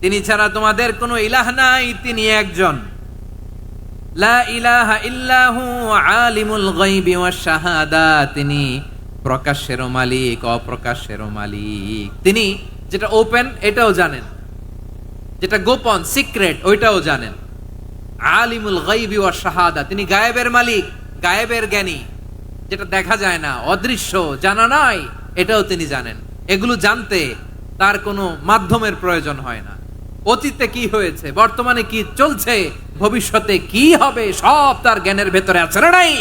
তিনি ছাড়া তোমাদের কোনো ইলাহ নাই, তিনি একজন। লা ইলাহা ইল্লাহু আলিমুল গায়বি ওয়াশ শাহাদা, তিনি প্রকাশেরও মালিক অপ্রকাশেরও মালিক। তিনি যেটা ওপেন এটাও জানেন, যেটা গোপন সিক্রেট ওইটাও জানেন। আলিমুল গায়বি ওয়াশ শাহাদা, তিনি গায়েবের মালিক, গায়েবের জ্ঞানী, যেটা দেখা যায় না, অদৃশ্য, জানা নাই, এটাও তিনি জানেন। এগুলো জানতে তার কোনো মাধ্যমের প্রয়োজন হয় না। অতীতে কি হয়েছে, বর্তমানে কি চলছে, ভবিষ্যতে কি হবে, সব তার জ্ঞানের ভেতরে আছে না নাই?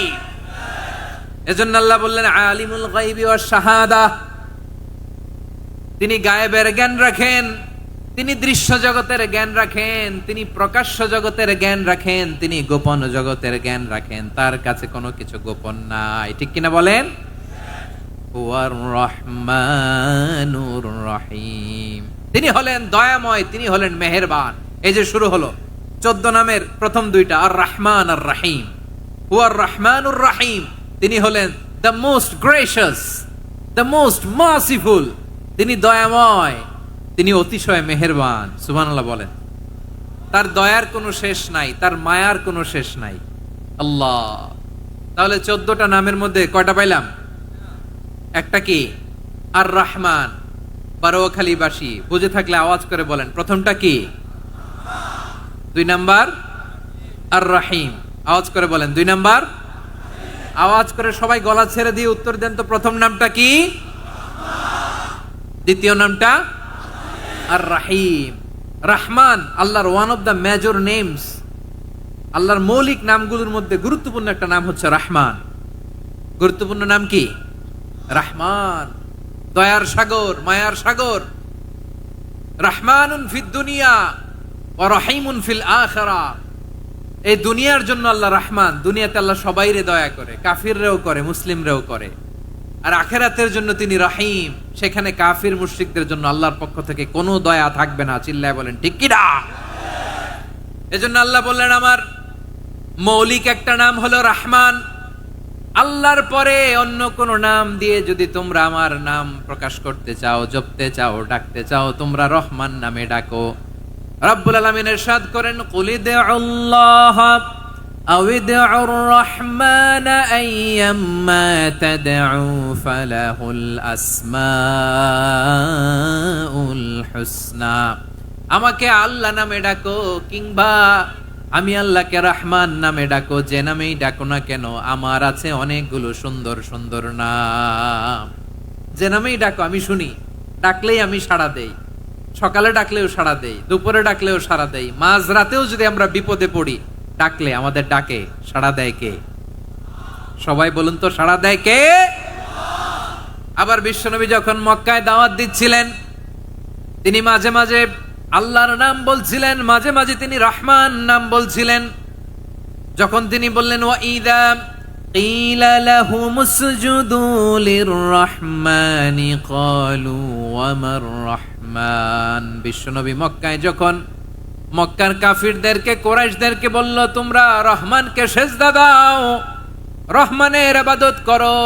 এজন্য আল্লাহ বললেন আলিমুল গায়বি ওয়াশ শাহাদা, তিনি গায়েবের জ্ঞান রাখেন, তিনি দৃশ্য জগতের জ্ঞান রাখেন, তিনি প্রকাশ্য জগতের জ্ঞান রাখেন, তিনি গোপন জগতের জ্ঞান রাখেন। তার কাছে কোনো কিছু গোপন নাই, ঠিক কিনা বলেন? হুয়ার রহমানুর রহিম, তিনি হলেন দয়াময়, তিনি হলেন মেহেরবান। এই যে শুরু হলো 14 নামের প্রথম 2টা, আর রহমান আর রহিম। হুয়ার রহমানুর রহিম, তিনি হলেন the most gracious, the most merciful, তিনি দয়াময়, তিনি অতিশয় মেহেরবান। সুবহানাল্লাহ বলেন। তার দয়ার কোনো শেষ নাই, তার মায়ার কোনো শেষ নাই। আল্লাহ, তাহলে 14টা নামের মধ্যে কয়টা পাইলাম? একটা কি? আর রহমান। বারুয়াখালীবাসী বুঝে থাকলে আওয়াজ করে বলেন, প্রথমটা কি? 2 নাম্বার আর রাহিম। আওয়াজ করে বলেন 2 নাম্বার। আওয়াজ করে সবাই গলা ছেড়ে দিয়ে উত্তর দেন তো, প্রথম নামটা কি? দ্বিতীয় নামটা? আর রাহিম। রহমান আল্লাহর one of the major names, আল্লাহর মৌলিক নামগুলোর মধ্যে গুরুত্বপূর্ণ একটা নাম হচ্ছে রহমান। গুরুত্বপূর্ণ নাম কি? রহমান, দয়ার সাগর, মায়ার সাগর। রহমানুন ফিদ দুনিয়া ওয়া রহিমুন ফিল আখিরাহ। এই দুনিয়ার জন্য আল্লাহ রহমান, দুনিয়াতে আল্লাহ সবাইরে দয়া করে, কাফিররেও করে, মুসলিমরেও করে। আর আখিরাতের জন্য তিনি রহিম, সেখানে কাফির মুশরিকদের জন্য আল্লাহর পক্ষ থেকে কোনো দয়া থাকবে না। চিল্লায় বলেন ঠিক কি না? এজন্য আল্লাহ বললেন আমার মৌলিক একটা নাম হলো রহমান। আল্লাহর পরে অন্য কোন নাম দিয়ে যদি তোমরা আমার নাম প্রকাশ করতে চাও, জপতে চাও, ডাকতে চাও, তোমরা রহমান নামে ডাকো। রব্বুল আলামিন ইরশাদ করেন, কুলিদুল্লাহ আউইদুর রহমান আইয়াম্মা তাদউ ফালাহুল আসমাউল হুসনা। আমাকে আল্লাহ নামে ডাকো, কিংবা আমি আল্লাহকে রহমান নামে ডাকো, যে নামেই ডাকো না কেন আমার আছে অনেকগুলো সুন্দর সুন্দর নাম। যে নামেই ডাকো আমি শুনি, ডাকলেই আমি সাড়া দেই। সকালে ডাকলেও সাড়া দেই, দুপুরে ডাকলেও সাড়া দেই, মাঝরাতেও যদি আমরা বিপদে পড়ি ডাকলে আমাদের ডাকে সাড়া দেয় কে? সবাই বলুন তো, সাড়া দেয় কে? আবার বিশ্বনবী যখন মক্কায় দাওয়াত দিচ্ছিলেন, তিনি মাঝে মাঝে আল্লাহর নাম বলছিলেন, মাঝে মাঝে তিনি রহমান নাম বলছিলেন। যখন তিনি বললেন ওয়াইদা কিলা লাহুমুসজুদু লিররহমানি ক্বালু ওয়ামার রহমান। বিশ্বনবী মক্কায় যখন মক্কার কাফিরদেরকে, কুরাইশদেরকে বলল তোমরা রহমানকে সেজদা দাও, রহমানের ইবাদত করো,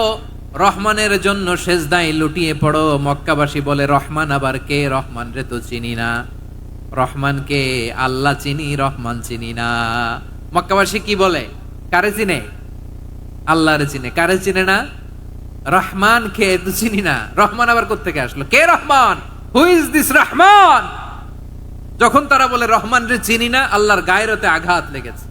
রহমানের জন্য সেজদায় লুটিয়ে পড়ো, মক্কাবাসী বলে রহমান আবার কে? রহমান রে তো চিনি না। রহমানকে আল্লাহ চিনি, রহমান চিনি না। মক্কাবাসী কি বলে? কারে চিনে? আল্লাহরে চিনে। কারে চিনে না? রহমান কে তো চিনি না। রহমান আবার কোত্থেকে আসলো? কে Rahman? Who is this Rahman? যখন তারা বলে রহমান রে চিনি না, আল্লাহর গায়রতে আঘাত লেগেছে।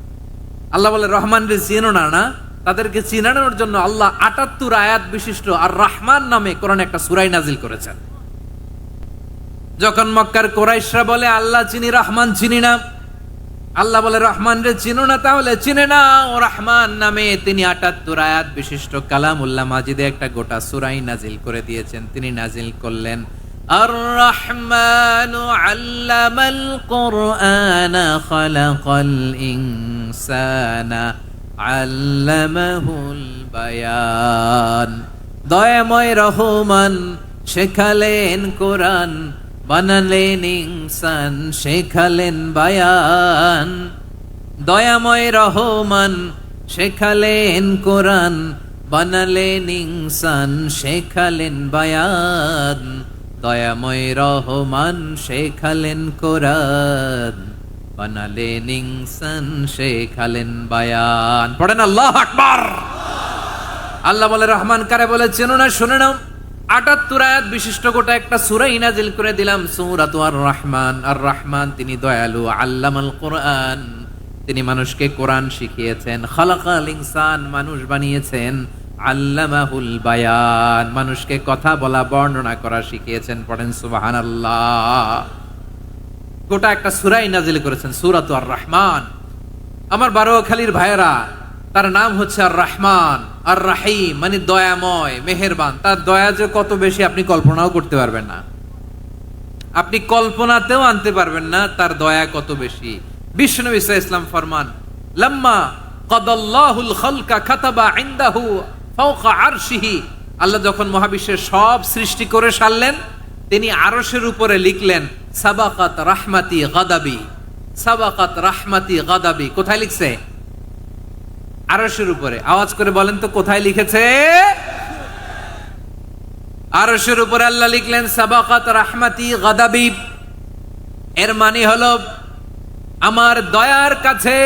আল্লাহ বলে রহমান রে চিনো না, না? তাদেরকে চিনানোর জন্য আল্লাহ ৭৮ আয়াত বিশিষ্ট আর রহমান নামে কোরআনে একটা সূরা নাজিল করেছেন। যখন মক্কার কুরাইশরা বলে আল্লাহ চিনি, রহমান চিনি না, আল্লাহ বলে রহমান রে চিনো না, তাহলে চিনে না ও রহমান নামে তিনি ৭৮ আয়াত বিশিষ্ট কালামুল্লাহ মাজিদে একটা গোটা সূরা নাজিল করে দিয়েছেন। তিনি নাজিল করলেন আর রহমানু আল্লামাল কুরআনা খালাকাল ইনসানা আল্লামাহুল বায়ান। দয়াময় রহমান শেখালেন কোরআন, বানালেন ইনসান, শেখালেন বায়ান। দয়াময় রহমান শেখালেন কোরআন, বানালেন ইনসান, শেখালেন বায়ান। দয়াময় রহমান শেখালেন কোরআন, বানালেন ইনসান, শেখালেন বায়ান। পড়েন আল্লাহু আকবার। আল্লাহ বলে রহমান কারে বলে চেনো না? শুনে নাও, ৭৮ আয়াত বিশিষ্ট গোটা একটা সূরা নাজিল করে দিলাম, সূরাতু আর রহমান। আর রহমান তিনি দয়ালু, আল্লামাল কোরআন, তিনি মানুষকে কোরআন শিখিয়েছেন। খালাকাল ইনসান, মানুষ বানিয়েছেন। আল্লামাহুল বায়ান, মানুষকে কথা বলা, বর্ণনা করা শিখিয়েছেন। পড়েন সুবহানাল্লাহ। গোটা একটা সূরা নাজিল করেছেন, সূরাতু আর রহমান। আমার বারোখালীর ভাইয়েরা, তার নাম হচ্ছে আর রহমান, আর রাহিম মানে দয়াময়, মেহেরবান। তার দয়া যে কত বেশি আপনি কল্পনাও করতে পারবেন না, আপনি কল্পনাতেও আনতে পারবেন না তার দয়া কত বেশি। বিশ্বনবী সাল্লাল্লাহু আলাইহি ওয়াসাল্লাম ফরমান, লাম্মা কাদাল্লাহুল খালকা কাতাবা ইনদাহু ফাওকা আরশিহি। আল্লাহ যখন মহাবিশ্বের সব সৃষ্টি করে সারলেন, তিনি আরশের উপরে লিখলেন সাবাকাত রাহমাতি গাদাবি। সাবাকাত রাহমাতি গাদাবি কোথায় লিখছে? আরশের উপরে। আওয়াজ করে বলেন তো কোথায় লিখেছে? আরশের উপরে আল্লাহ লিখলেন সাবাকাত রাহমাতি গাদাবি। এর মানে হলো আমার দয়ার কাছে,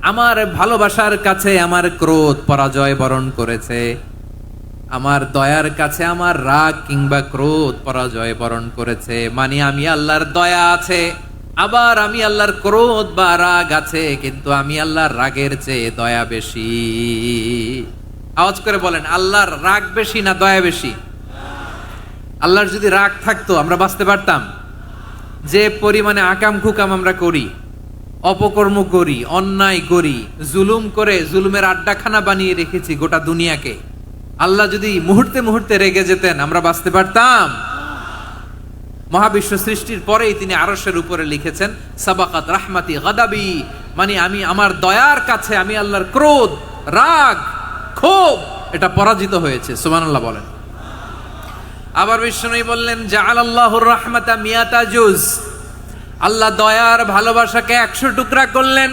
আমার ভালোবাসার কাছে আমার ক্রোধ পরাজয় বরণ করেছে। আমার দয়ার কাছে আমার রাগ কিংবা ক্রোধ পরাজয় বরণ করেছে। মানে আমি আল্লাহর দয়া আছে, আবার আমি আল্লাহর ক্রোধ বা রাগ আছে, কিন্তু আমি আল্লাহর রাগের চেয়ে দয়া বেশি। আওয়াজ করে বলেন, আল্লাহর রাগ বেশি না দয়া বেশি? আল্লাহর যদি রাগ থাকতো আমরা বাঁচতে পারতাম? যে পরিমাণে আকাম কুকাম আমরা করি, অপকর্ম করি, অন্যায় করি, জুলুম করে জুলুমের আড্ডাখানা বানিয়ে রেখেছি গোটা দুনিয়াকে, আল্লাহ যদি মুহূর্তে মুহূর্তে রেগে যেতেন আমরা বাঁচতে পারতাম? মহাবিশ্ব সৃষ্টির পরেই তিনি আরশের উপরে লিখেছেন সাবাকাত রাহমাতি গাদাবি, মানে আমি আমার দয়ার কাছে আমি আল্লাহর ক্রোধ, রাগ, ক্ষোভ এটা পরাজিত হয়েছে। সুবহানাল্লাহ বলেন। আবার বিষ্ণু বললেন জাআলাল্লাহুর রাহমাতা মিয়াতা জুজ, আল্লাহ দয়ার ভালোবাসাকে 100 টুকরা করলেন।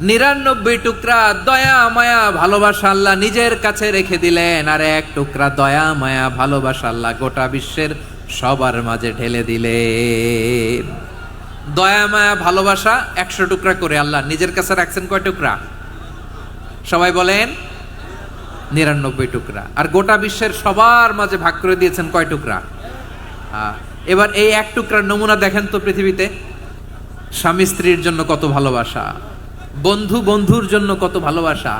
99 টুকরা দয়া মায়া ভালোবাসা আল্লাহ নিজের কাছে রেখে দিলেন, আর 1 টুকরা দয়া মায়া ভালোবাসা আল্লাহ গোটা বিশ্বের সবার মাঝে ঢেলে দিলেন। দয়া মায়া ভালোবাসা 100 টুকরা করে আল্লাহ নিজের কাছে রাখছেন কয় টুকরা? সবাই বলেন 99 টুকরা। আর গোটা বিশ্বের সবার মাঝে ভাগ করে দিয়েছেন কয় টুকরা? এবার এই 1 টুকরার নমুনা দেখেন তো পৃথিবীতে। স্বামী স্ত্রীর জন্য কত ভালোবাসা, বন্ধু বন্ধুর জন্য কত ভালোবাসা,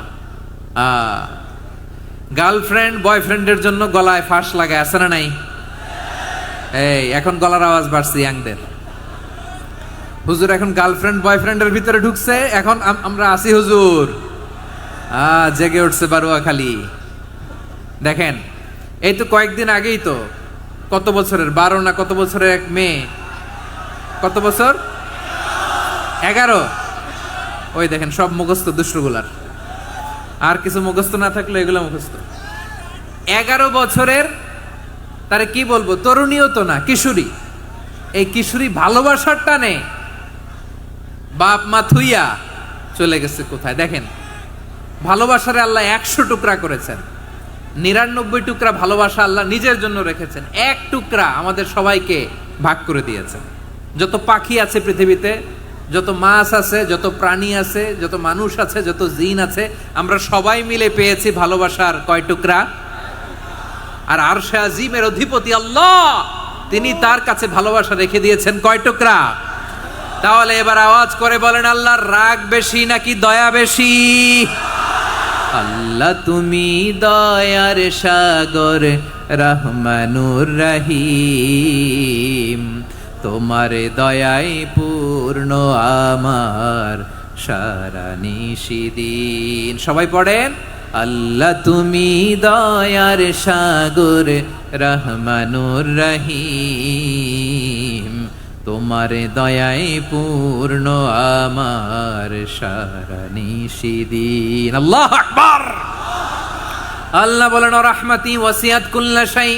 গার্লফ্রেন্ড বয়ফ্রেন্ডের জন্য গলায় ফাঁস লাগায়, আছে না নাই? এই এখন গলার আওয়াজ বাড়ছে ইয়াংদের। হুজুর এখন গার্লফ্রেন্ড বয়ফ্রেন্ডের ভিতরে ঢুকছে, এখন আমরা আসি হুজুর। জেগে উঠছে বারুয়া খালি। দেখেন এই তো কয়েকদিন আগেই তো, কত বছরের 12 না কত বছরের এক মেয়ে, কত বছর 11, ওই দেখেন সব মুখস্থ দুষ্টগুলার, আর কিছু মুখস্থ না থাকলে এগুলো মুখস্থ। 11 বছরের, তারে কি বলবো, তরুণীও তো না, কিশোরী। এই কিশোরী ভালোবাসার টানে বাপ মা থুইয়া চলে গেছে কোথায়? দেখেন ভালোবাসারে আল্লাহ 100 টুকরা করেছেন, 99 টুকরা ভালোবাসা আল্লাহ নিজের জন্য রেখেছেন, 1 টুকরা আমাদের সবাইকে ভাগ করে দিয়েছেন। যত পাখি আছে পৃথিবীতে, যত মাছ আছে, যত প্রাণী আছে, যত মানুষ আছে, যত জিন আছে, আমরা সবাই মিলে পেয়েছি ভালোবাসার কয় টুকরা? আর আরশে আজিমের অধিপতি আল্লাহ, তিনি তার কাছে ভালোবাসা রেখে দিয়েছেন কয় টুকরা? তাহলে এবার আওয়াজ করে বলেন, আল্লাহর রাগ বেশি নাকি দয়া বেশি? আল্লাহ তুমি দয়ার সাগর রহমানুর রহিম, তোমার দয়ায় পূর্ণ আমার সারা নিশিদিন। সবাই পড়েন, আল্লাহ তুমি দয়ার সাগর রহমানুর রহিম, তোমার দয়ায় পূর্ণ আমার সারা নিশিদিন। আল্লাহু আকবার। আল্লাহ বলেন রাহমাতি ওয়াসিয়াত কুল্লা শাই,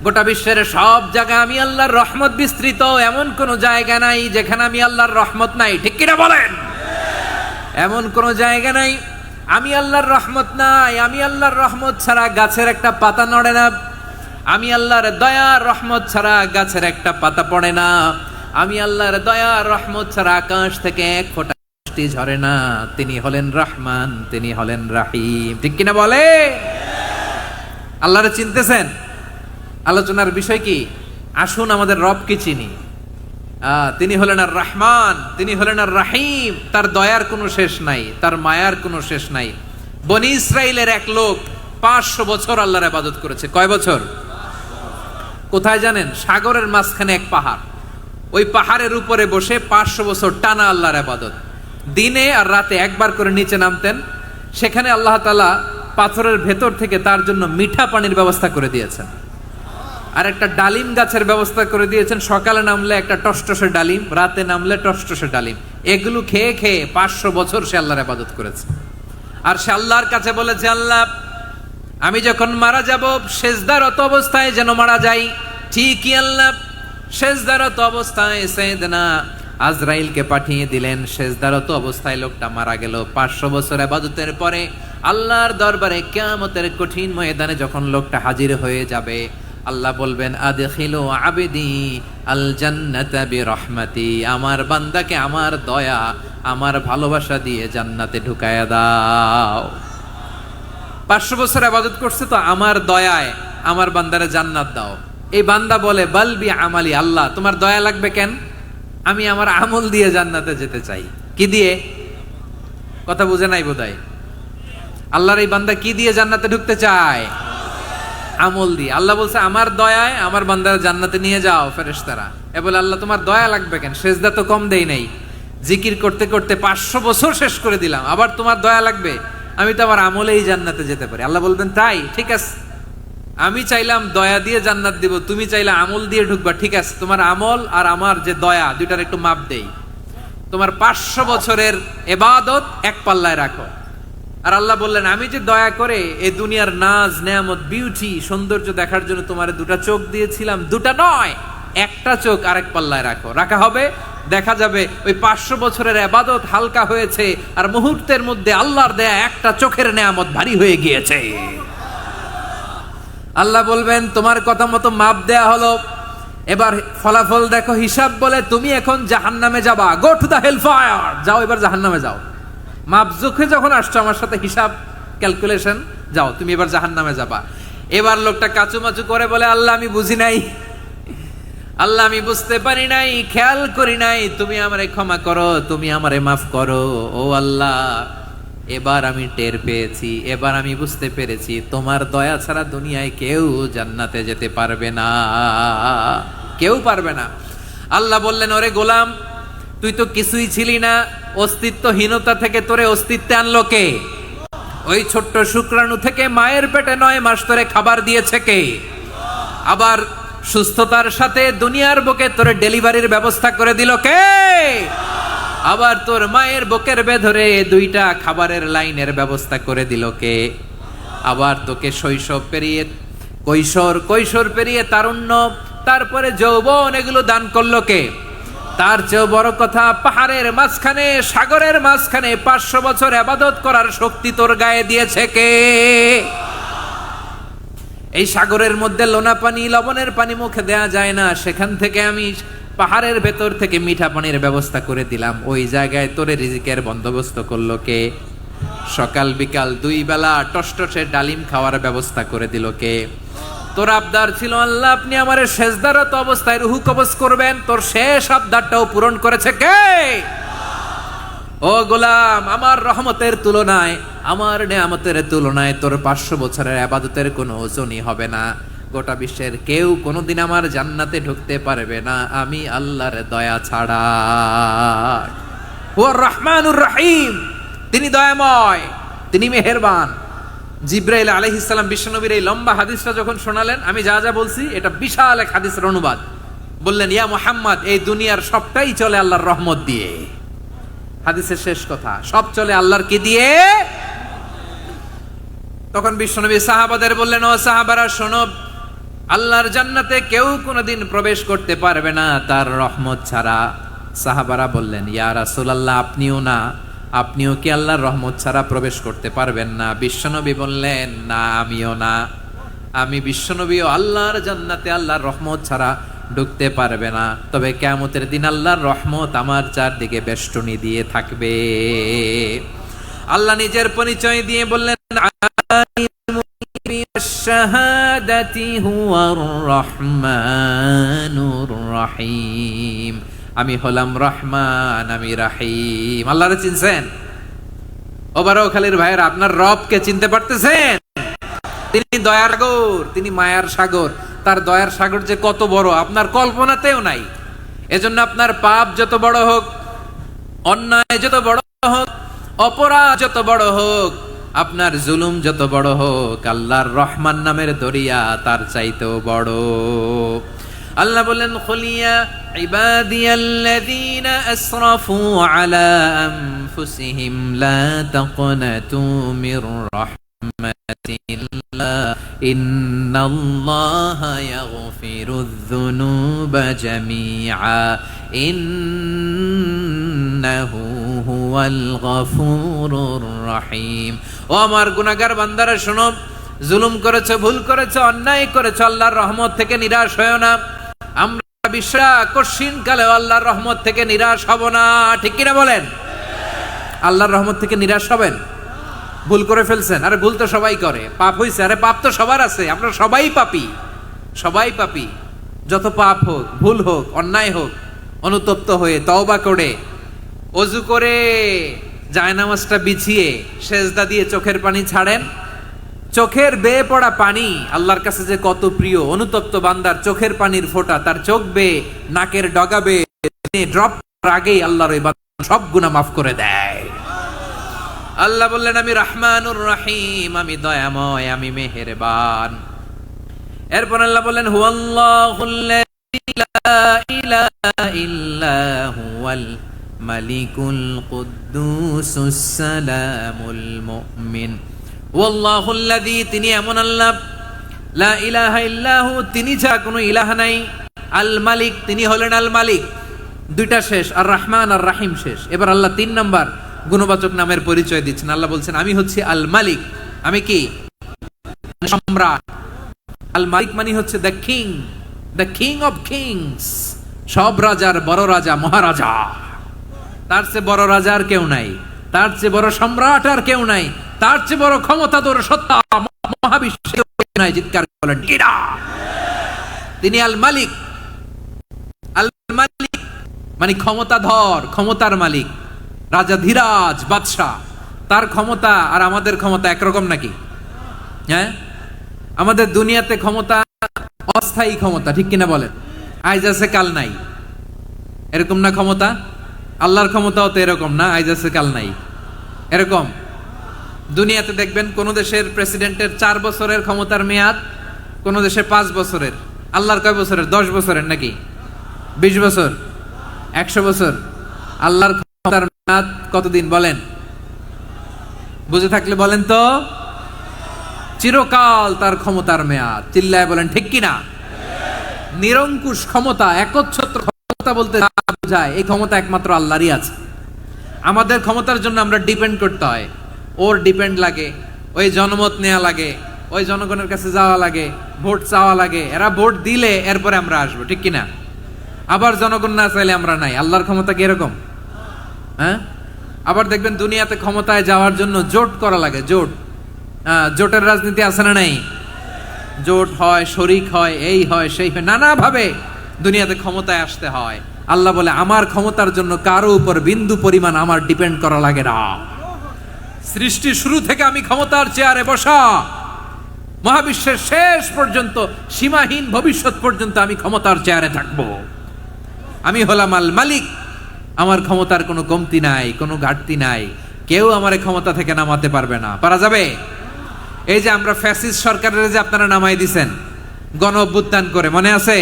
গোটা বিশ্বের সব জায়গায় আমি আল্লাহর রহমত বিস্তৃত, এমন কোন জায়গা নাই যেখানে আমি আল্লাহর রহমত নাই। ঠিক কিনা বলেন? এমন কোন জায়গা নাই আমি আল্লাহর রহমত নাই। আমি আল্লাহর রহমত ছাড়া গাছের একটা পাতা নড়ে না, আমি আল্লাহর দয়ার রহমত ছাড়া গাছের একটা পাতা পড়ে না, আমি আল্লাহর দয়ার রহমত ছাড়া আকাশ থেকে এক ফোঁটা বৃষ্টি ঝরে না। তিনি হলেন রহমান, তিনি হলেন রাহিম। ঠিক কিনা বলে? আল্লাহরে চিনতেছেন? আলোচনার বিষয় কি? আসুন আমাদের রবকে চিনি। তিনি হলেন আর রহমান, তিনি হলেন আর রাহিম। তার দয়ার কোনো শেষ নাই, তার মায়ার কোনো শেষ নাই। বনি ইসরাইলের এক লোক 500 বছর আল্লাহর ইবাদত করেছে। কয় বছর? কোথায় জানেন? সাগরের মাঝখানে এক পাহাড়, ওই পাহাড়ের উপরে বসে 500 বছর টানা আল্লাহর ইবাদত। দিনে আর রাতে একবার করে নিচে নামতেন। সেখানে আল্লাহ তাআলা পাথরের ভেতর থেকে তার জন্য মিঠা পানির ব্যবস্থা করে দিয়েছেন, আর একটা ডালিম গাছের ব্যবস্থা করে দিয়েছেন। সকালে নামলে একটা টসটসে ডালিম, রাতে নামলে টসটসে ডালিম। এগুলো খেয়ে খেয়ে 500 বছর সে আল্লাহর ইবাদত করেছে। আর সে আল্লাহর কাছে বলেছে, আল্লাহ আমি যখন মারা যাব সেজদারত অবস্থায় যেন মারা যাই। ঠিকই আল্লাহ সেজদারত অবস্থায় সাইয়েদনা আজরাইলকে পাঠিয়ে দিলেন। সেজদারত অবস্থায় লোকটা মারা গেল। 500 বছর ইবাদতের পরে আল্লাহর দরবারে কিয়ামতের কঠিন ময়দানে যখন লোকটা হাজির হয়ে যাবে, আল্লাহ বলবেন আদখিলু আবদি আল জান্নাতা বিরহমাতি, আমার বান্দাকে আমার দয়া আমার ভালোবাসা দিয়ে জান্নাতে ঢুকায়া দাও। 500 বছর ইবাদত করছে তো আমার দয়ায় আমার বান্দারে জান্নাত দাও। এই বান্দা বলে বালবি আমালি, আল্লাহ তোমার দয়া লাগবে কেন? আমি আমার আমল দিয়ে জান্নাতে যেতে চাই। কি দিয়ে? কথা বুঝে নাই বোধহয়। আল্লাহর এই বান্দা কি দিয়ে জান্নাতে ঢুকতে চায়? আমল দিয়ে। আল্লাহ বলছে আমার দয়ায় আমার বান্দার জান্নাতে নিয়ে যাও ফেরেশতারা। এ বলে আল্লাহ তোমার দয়া লাগবে কেন? সেজদা তো কম দেই নাই, জিকির করতে করতে 500 বছর শেষ করে দিলাম, আবার তোমার দয়া লাগবে? আমি তো আমার আমলেই জান্নাতে যেতে পারি। আল্লাহ বলবেন তাই, ঠিক আছে, আমি চাইলাম দয়া দিয়ে জান্নাত দিব, তুমি চাইলে আমল দিয়ে ঢুকবা, ঠিক আছে, তোমার আমল আর আমার যে দয়া দুইটার একটু মাপ দেই। তোমার 500 বছরের ইবাদত এক পাল্লায় রাখো। আর আল্লাহ বললেন আমি যে দয়া করে এই দুনিয়ার নাজ নেয়ামত বিউটি সৌন্দর্য দেখার জন্য তোমার দুটা চোখ দিয়েছিলাম, দুটা নয় একটা চোখ আরেক পাল্লায় রাখো। রাখা হবে, দেখা যাবে ওই 500 বছরের ইবাদত হালকা হয়েছে আর মুহূর্তের মধ্যে আল্লাহর দেয়া একটা চোখের নেয়ামত ভারী হয়ে গিয়েছে। আল্লাহ বলবেন তোমার কথা মতো মাপ দেয়া হলো, এবার ফলাফল দেখো, হিসাব বলে তুমি এখন জাহান্নামে যাবা, go to the hell fire, যাও এবার জাহান্নামে যাও। মাপ চোখে যখন আসছো আমার সাথে হিসাব ক্যালকুলেশন, যাও তুমি এবার জাহান্নামে যাবা। এবার লোকটা কাচুমাচু করে বলে আল্লাহ আমি বুঝি নাই, আল্লাহ আমি বুঝতে পারি নাই, খেয়াল করি নাই, তুমি আমারে ক্ষমা করো, তুমি আমারে মাফ করো। ও আল্লাহ এবার আমি টের পেয়েছি, এবার আমি বুঝতে পেরেছি তোমার দয়া ছাড়া দুনিয়ায় কেউ জান্নাতে যেতে পারবে না, কেউ পারবে না। আল্লাহ বললেন ওরে গোলাম তুই তো কিছুই ছিলি না, অস্তিত্বহীনতা থেকে তোরে অস্তিত্বে আনলো কে? ওই ছোট্ট শুক্রাণু থেকে মায়ের পেটে 9 মাস ধরে খাবার দিয়েছে কে? আবার সুস্থতার সাথে দুনিয়ার বুকে তোরে ডেলিভারির ব্যবস্থা করে দিল কে? আবার তোর মায়ের বুকের ভেতরে 2টা খাবারের লাইনের ব্যবস্থা করে দিল কে? আবার তোকে শৈশব পেরিয়ে কৈশোর পেরিয়ে তারুণ্য, তারপরে যৌবন, এগুলো দান করলো কে? তার চেয়েও বড় কথা, পাহাড়ের মাঝখানে সাগরের মাঝখানে 500 বছর ইবাদত করার শক্তি তোর গায়ে দিয়েছে কে? এই সাগরের মধ্যে লোনা পানি, লবণের পানি মুখে দেয়া যায় না, সেখান থেকে আমি পাহাড়ের ভেতর থেকে মিঠা পানির ব্যবস্থা করে দিলাম, ওই জায়গায় তোরে রিজিকের বন্দোবস্ত করলো কে? সকাল বিকাল 2 বেলা টসটসে ডালিম খাওয়ার ব্যবস্থা করে দিল কে? তোর আবদার ছিল আল্লাহ আপনি আমারে সেজদারত অবস্থায় রুহু কবজ করবেন, তোর শেষ আবদারটাও পূরণ করেছে কে? ও গোলাম আমার রহমতের তুলনায়, আমার নেয়ামতের তুলনায় তোর 500 বছরের ইবাদতের কোনো ওজনই হবে না। গোটা বিশ্বের কেউ কোনোদিন আমার জান্নাতে ঢুকতে পারবে না আমি আল্লাহর দয়া ছাড়া। হুয়ার রহমানুর রহিম, তিনি দয়াময়, তিনি মেহেরবান। জিব্রাইল আলাইহিস সালাম বিশ্বনবীর এই লম্বা হাদিসটা যখন শোনালেন, আমি যা যা বলছি এটা বিশাল এক হাদিসের অনুবাদ, বললেন ইয়া মুহাম্মদ এই দুনিয়ার সবটাই চলে আল্লাহর রহমত দিয়ে। হাদিসের শেষ কথা, সব চলে আল্লাহর কি দিয়ে? তখন বিশ্বনবী সাহাবাদের বললেন ও সাহাবারা শোনো, আল্লাহর জান্নাতে কেউ কোনোদিন প্রবেশ করতে পারবে না তার রহমত ছাড়া। সাহাবারা বললেন ইয়া রাসূলুল্লাহ আপনিও না, আপনিও কি আল্লাহর রহমত ছাড়া প্রবেশ করতে পারবেন না? বিশ্বনবী বললেন না আমিও না, আমি বিশ্বনবীও আল্লাহর জান্নাতে আল্লাহর রহমত ছাড়া ঢুকতে পারবে না, তবে কিয়ামতের দিন আল্লাহর রহমত আমার চারদিকে বেষ্টনী দিয়ে থাকবে। আল্লাহ নিজের পরিচয় দিয়ে বললেন শাহাদাতি হুয়ার রহমানুর রহিম, আমি হলাম রহমান, আমি রাহিম। আল্লাহরে চিনছেন? ওবারও খালির ভাইয়ের আপনার রবকে চিনতে পারতেছেন? তিনি দয়ার সাগর, তিনি মায়ার সাগর। তার দয়ার সাগর যে কত বড় আপনার কল্পনাতেও নাই। এজন্য আপনার পাপ যত বড় হোক, অন্যায় যত বড় হোক, অপরাধ যত বড় হোক, আপনার জুলুম যত বড় হোক, আল্লাহর রহমান নামের দরিয়া তার চাইতেও বড়। আল্লাহ বলেন খুলিয়া ইবাদিয়াল্লাযীনা আসরাফু আলা আনফুসিহিম লা তাকনাতু মির রাহমাতিল্লাহ ইন্নাল্লাহা ইয়াগফিরুয যুনুবা জামিআ ইন্নাহু হুয়াল গফুরুর রহিম। ও আমার গুনাহগার বান্দারা শোনো, জুলুম করেছো, ভুল করেছো, অন্যায় করেছো, আল্লাহর রহমত থেকে নিরাশ হয়ো না। আমরা বিশ্বাস কঠিন কালে আল্লাহর রহমত থেকে নিরাশ হব না, ঠিক কিনা বলেন? আল্লাহর রহমত থেকে নিরাশ হবেন? ভুল করে ফেলছেন, আরে ভুল তো সবাই করে, পাপ হইছে, আরে পাপ তো সবার আছে, আমরা সবাই পাপী, সবাই পাপী। যত পাপ হোক, ভুল হোক, অন্যায় হোক, অনুতপ্ত হয়ে তওবা করে ওযু করে জায়নামাজটা বিছিয়ে সেজদা দিয়ে চোখের পানি ছাড়েন, চোখের বেয়ে পড়া পানি আল্লাহর কাছে যে কত প্রিয়। অনুতপ্ত বান্দার চোখের পানির ফোঁটা তার চোখ বেয়ে নাকের ডগা বেয়ে ড্রপ করার আগেই আল্লাহর ওই বান্দা সব গুনাহ মাফ করে দেয়। আল্লাহ বললেন আমি রহমানুর রহিম, আমি দয়াময়, আমি মেহেরবান। এরপর আল্লাহ বললেন হুয়াল্লাহুল্লাযী লা ইলাহা ইল্লা হুয়াল মালিকুল কুদ্দুসুস সালামুল মুমিন। ওয়াল্লাহুল্লাযী, তিনি এমন আল্লাহ, লা ইলাহা ইল্লাহু, তিনি ছাড়া কোনো ইলাহ নাই, আল মালিক, তিনি হলেন আল মালিক। দুইটা শেষ, আর রহমান আর রাহিম শেষ। এবার আল্লাহ 3 নাম্বার গুণবাচক নামের পরিচয় দিচ্ছেন। আল্লাহ বলছেন আমি হচ্ছি আল মালিক, আমি কি সম্রাট। আল মালিক মানে হচ্ছে the king, the king of kings, সব রাজার বড় রাজা, মহারাজা। তার চেয়ে বড় রাজা আর কেউ নাই, তার চেয়ে বড় সম্রাট আর কেউ নাই, তার চেয়ে বড় ক্ষমতাধর সত্তা মহাবিশ্বে নাই। চিৎকার বলেন কিরা। তিনি আল মালিক। আল মালিক মানে ক্ষমতাধর, ক্ষমতার মালিক, রাজা ধীরাজ বাদশাহ। তার ক্ষমতা আর আমাদের ক্ষমতা একরকম নাকি? হ্যাঁ, আমাদের দুনিয়াতে ক্ষমতা অস্থায়ী ক্ষমতা, ঠিক কিনা বলেন? আইজ আছে কাল নাই, এরকম না ক্ষমতা? আল্লাহর ক্ষমতাও তো এরকম না, আইজ আছে কাল নাই এরকম। দুনিয়াতে দেখবেন কোন দেশের প্রেসিডেন্টের 4 বছরের ক্ষমতার মেয়াদ, কোন দেশে 5 বছরের। আল্লাহর কয় বছরের? 10 বছরের নাকি 20 বছর, 100 বছর। আল্লাহর ক্ষমতার মেয়াদ কতদিন বলেন? বুঝে থাকলে বলেন তো। চিরকাল তার ক্ষমতার মেয়াদ। চিল্লায় বলেন ঠিক কিনা? নিরঙ্কুশ ক্ষমতা, একচ্ছত্র ক্ষমতা বলতে যা বোঝায়, এই ক্ষমতা একমাত্র আল্লাহরই আছে। আমাদের ক্ষমতার জন্য আমরা ডিপেন্ড করতে হয়, ওর ডিপেন্ড লাগে, ওই জনমত নেওয়া লাগে, ওই জনগণের কাছে যাওয়া লাগে, ভোট চাওয়া লাগে। এরা ভোট দিলে এরপরে আমরা আসবো, ঠিক কিনা? আবার জনগণ না চাইলে আমরা নাই। আল্লাহর ক্ষমতা কি এরকম? হ্যাঁ। আবার দেখবেন দুনিয়াতে ক্ষমতায় যাওয়ার জন্য জোট করা লাগে, জোট। জোটের রাজনীতি আছে না নাই? জোট হয়, শরিক হয়, এই হয়, সেই হয়, নানাভাবে দুনিয়াতে ক্ষমতায় আসতে হয়। আল্লাহ বলে আমার ক্ষমতার জন্য কারো উপর বিন্দু পরিমাণ আমার ডিপেন্ড করা লাগে না। সৃষ্টি শুরু থেকে আমি ক্ষমতার চেয়ারে বসা, মহাবিশ্বের শেষ পর্যন্ত, সীমাহীন ভবিষ্যৎ পর্যন্ত আমি ক্ষমতার চেয়ারে থাকবো। আমি হলাম আল মালিক। আমার ক্ষমতার কোনো কমতি নাই, কোনো ঘাটতি নাই। কেউ আমার ক্ষমতা থেকে নামাতে পারবে না। পারা যাবে? এই যে আমরা ফ্যাসিস্ট সরকারের যে আপনারা নামাই দিছেন গণ অভ্যুত্থান করে, মনে আছে?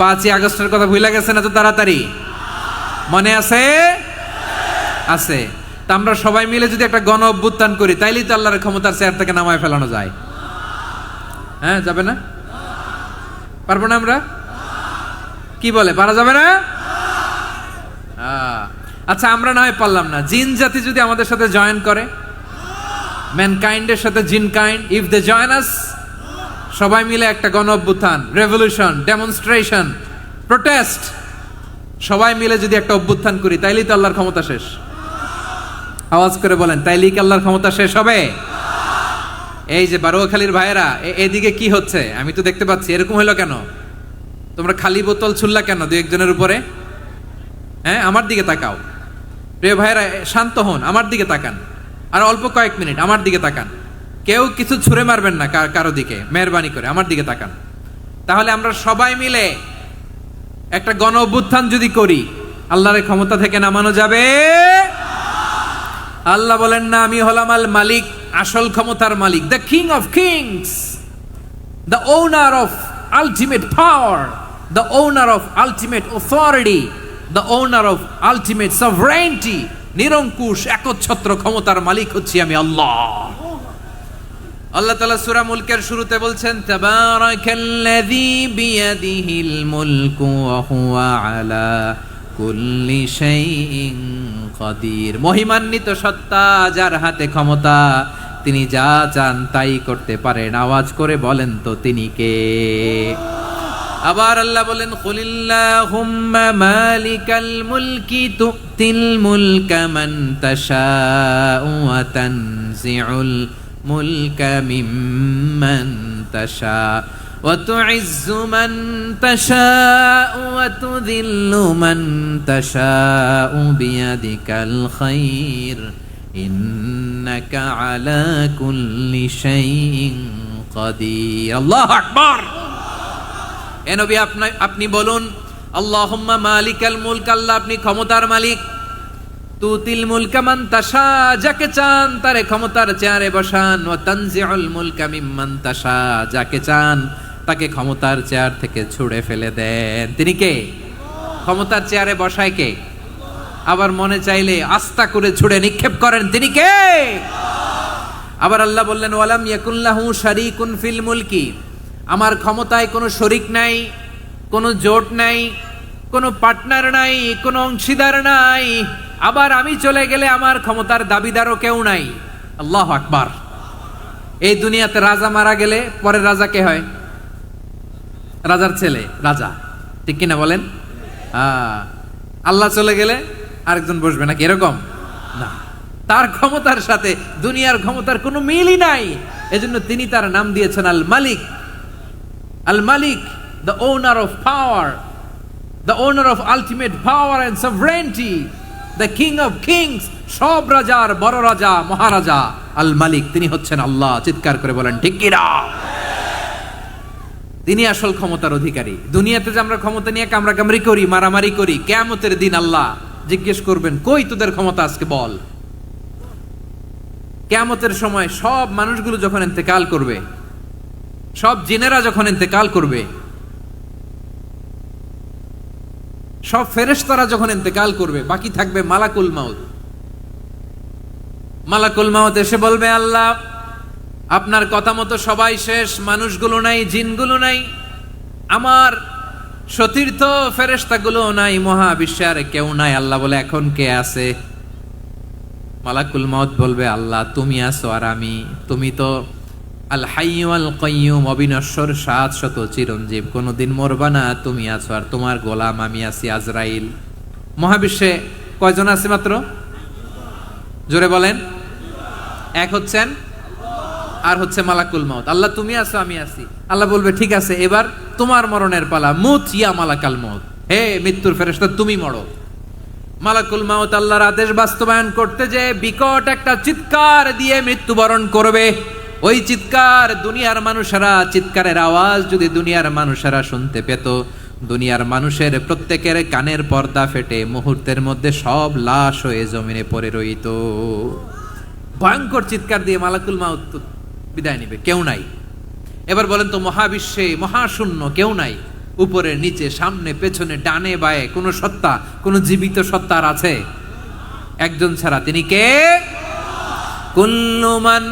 5ই আগস্টের কথা ভুলে গেছেন এত তাড়াতাড়ি? মনে আছে? আছে। তা আমরা সবাই মিলে যদি একটা গণ অভ্যুত্থান করি, তাইলেই তো আল্লাহর ক্ষমতার চেয়ার থেকে নামায় ফেলানো যায়। হ্যাঁ, যাবে না? পারবো না আমরা? কি বলে, পারা যাবে না? আচ্ছা, আমরা না হয় পারলাম না, জিন জাতি যদি আমাদের সাথে জয়েন করে, ম্যানকাইন্ডের সাথে জিনকাইন্ড, ইফ দে জয়েন আস, সবাই মিলে একটা গণ অভ্যুত্থান, রেভলিউশন, ডেমনস্ট্রেশন, প্রোটেস্ট, সবাই মিলে যদি একটা অভ্যুত্থান করি, তাইলেই তো আল্লাহর ক্ষমতা শেষ। আওয়াজ করে বলেন, তাইলেই কি আল্লাহর ক্ষমতা শেষ হবে? এই যে বারোয়াখালীর ভাইয়েরা, এদিকে কি হচ্ছে আমি তো দেখতে পাচ্ছি, এরকম হলো কেন? তোমরা খালি বোতল ছুড়লা কেন 2-1 জনের উপরে? হ্যাঁ, আমার দিকে তাকাও। প্রিয় ভাইয়েরা, শান্ত হন, আমার দিকে তাকান, আর অল্প কয়েক মিনিট আমার দিকে তাকান। কেউ কিছু ছুঁড়ে মারবেন না কারো দিকে, মেহরবানি করে আমার দিকে তাকান। তাহলে আমরা সবাই মিলে একটা গণ অভ্যুত্থান যদি করি, আল্লাহর ক্ষমতা থেকে নামানো যাবে? আল্লাহ বলেন না, আমি হলাম আল মালিক, আসল ক্ষমতার মালিক, the king of kings, the owner of ultimate power, the owner of ultimate authority, the owner of ultimate sovereignty. নিরঙ্কুশ একচ্ছত্র ক্ষমতার মালিক হচ্ছি আমি আল্লাহ। আল্লাহ তাআলা সূরা মুলকের শুরুতে বলছেন, তাবারাকাল্লাযী বিয়াদিহিল মুলকু ওয়া হুয়া আলা কুল্লি শাইইন কাদির। মহিমান্বিত সত্তা, যার হাতে ক্ষমতা, তিনি যা চান তাই করতে পারেন। আওয়াজ করে বলেন তো তিনি কে? আবার আল্লাহ বলেন, কুলিল্লাহুম্মা মালিকাল মুলকি তুতিল মুলকা মান তাশাউ ওয়া তানজিউল মুলকা মিম্মান তাশা وتعز من تشاء وتذل من تشاء بيدك الخير إنك على كل شيء قدير الله أكبر এ নবী আপনি বলুন আল্লাহুম্মা মালিকাল মুলক আল্লাহ আপনি ক্ষমতার মালিক তুতিল মুলকা মান তাশা যাকে চান তারে ক্ষমতার চেয়ারে বসান ওয়া তানজিউল মুলকা মিম্মান তাশা যাকে চান তাকে ক্ষমতার চেয়ার থেকে ছুঁড়ে ফেলে দেন তিনি কে ক্ষমতার চেয়ারে বসায় কে আবার মনে চাইলে আস্থা করে ছুঁড়ে নিক্ষেপ করেন তিনি কে আবার আল্লাহ বললেন ওয়ালাম ইয়াকুল্লাহু শারীকুন ফিল মুলকি আমার ক্ষমতায় কোনো শরীক নাই কোনো জোট নাই কোনো পার্টনার নাই কোনো অংশীদার নাই আবার আমি চলে গেলে আমার ক্ষমতার দাবিদারও কেউ নাই আল্লাহু আকবার এই দুনিয়াতে রাজা মারা গেলে পরে রাজা কে হয় রাজার ছেলে রাজা ঠিক কিনা বলেন আল্লাহ চলে গেলে আরেকজন বসবে নাকি এরকম না তার ক্ষমতার সাথে দুনিয়ার ক্ষমতার কোনো মিলই নাই এজন্য তিনি তার নাম দিয়েছেন আল মালিক the owner of power the owner of ultimate power and sovereignty the king of kings সব রাজার বড় রাজা মহারাজা আল মালিক তিনি হচ্ছেন আল্লাহ চিৎকার করে বলেন ঠিক কি না তিনি আসল ক্ষমতার অধিকারী দুনিয়াতে যে আমরা ক্ষমতা নিয়ে কামড়াকামড়ি করি মারামারি করি কিয়ামতের দিন আল্লাহ জিজ্ঞেস করবেন কই তোদের ক্ষমতা আজকে বল কিয়ামতের সময় সব মানুষগুলো যখন ইন্তেকাল করবে সব জিনেরা যখন ইন্তেকাল করবে সব ফেরেশতারা যখন ইন্তেকাল করবে বাকি থাকবে মালাকুল মাউত মালাকুল মাউত এসে বলবে আল্লাহ আপনার কথা মতো সবাই শেষ মানুষগুলো নাই জিনগুলো নাই আমার সতীর্থ ফেরেশতাগুলো নাই মহাবিশ্বের কেউ নাই আল্লাহ বলে এখন কে আছে মালাকুল মাউত বলবে আল্লাহ তুমি আছো আর আমি তুমি তো আল হাইয়্যু আল কাইয়্যুম অবিনশ্বর শাশ্বত চিরঞ্জীব কোনদিন মরবা না তুমি আছো আর তোমার গোলাম আমি আছি আজরাইল মহাবিশ্বে কয়জন আছে মাত্র জোরে বলেন এক হচ্ছেন আর হচ্ছে মালাকুল মাউত আল্লাহ তুমি আছো আমি আছি আল্লাহ বলবে ঠিক আছে এবার তোমার মরণের পালা মুত ইয়া মালাকাল মাউত হে মৃত্যুর ফেরেশতা তুমি মরো মালাকুল মাউত আল্লাহর আদেশ বাস্তবায়ন করতে যে বিকট একটা চিৎকার দিয়ে মৃত্যুবরণ করবে ওই চিৎকার দুনিয়ার মানুষেরা চিৎকারের আওয়াজ যদি দুনিয়ার মানুষেরা শুনতে পেত দুনিয়ার মানুষের প্রত্যেকের কানের পর্দা ফেটে মুহূর্তের মধ্যে সব লাশ হয়ে জমিনে পড়ে রইত ভয়ঙ্কর চিৎকার দিয়ে মালাকুল মাউত বিদায় নিবে কেউ নাই এবার বলেন তো মহাবিশ্বে মহাশূন্য কেউ নাই উপরে নিচে সামনে পেছনে ডানে বায়ে কোনো সত্তা কোনো জীবিত সত্তার আছে একজন ছাড়া তিনি কে কুল্লু মান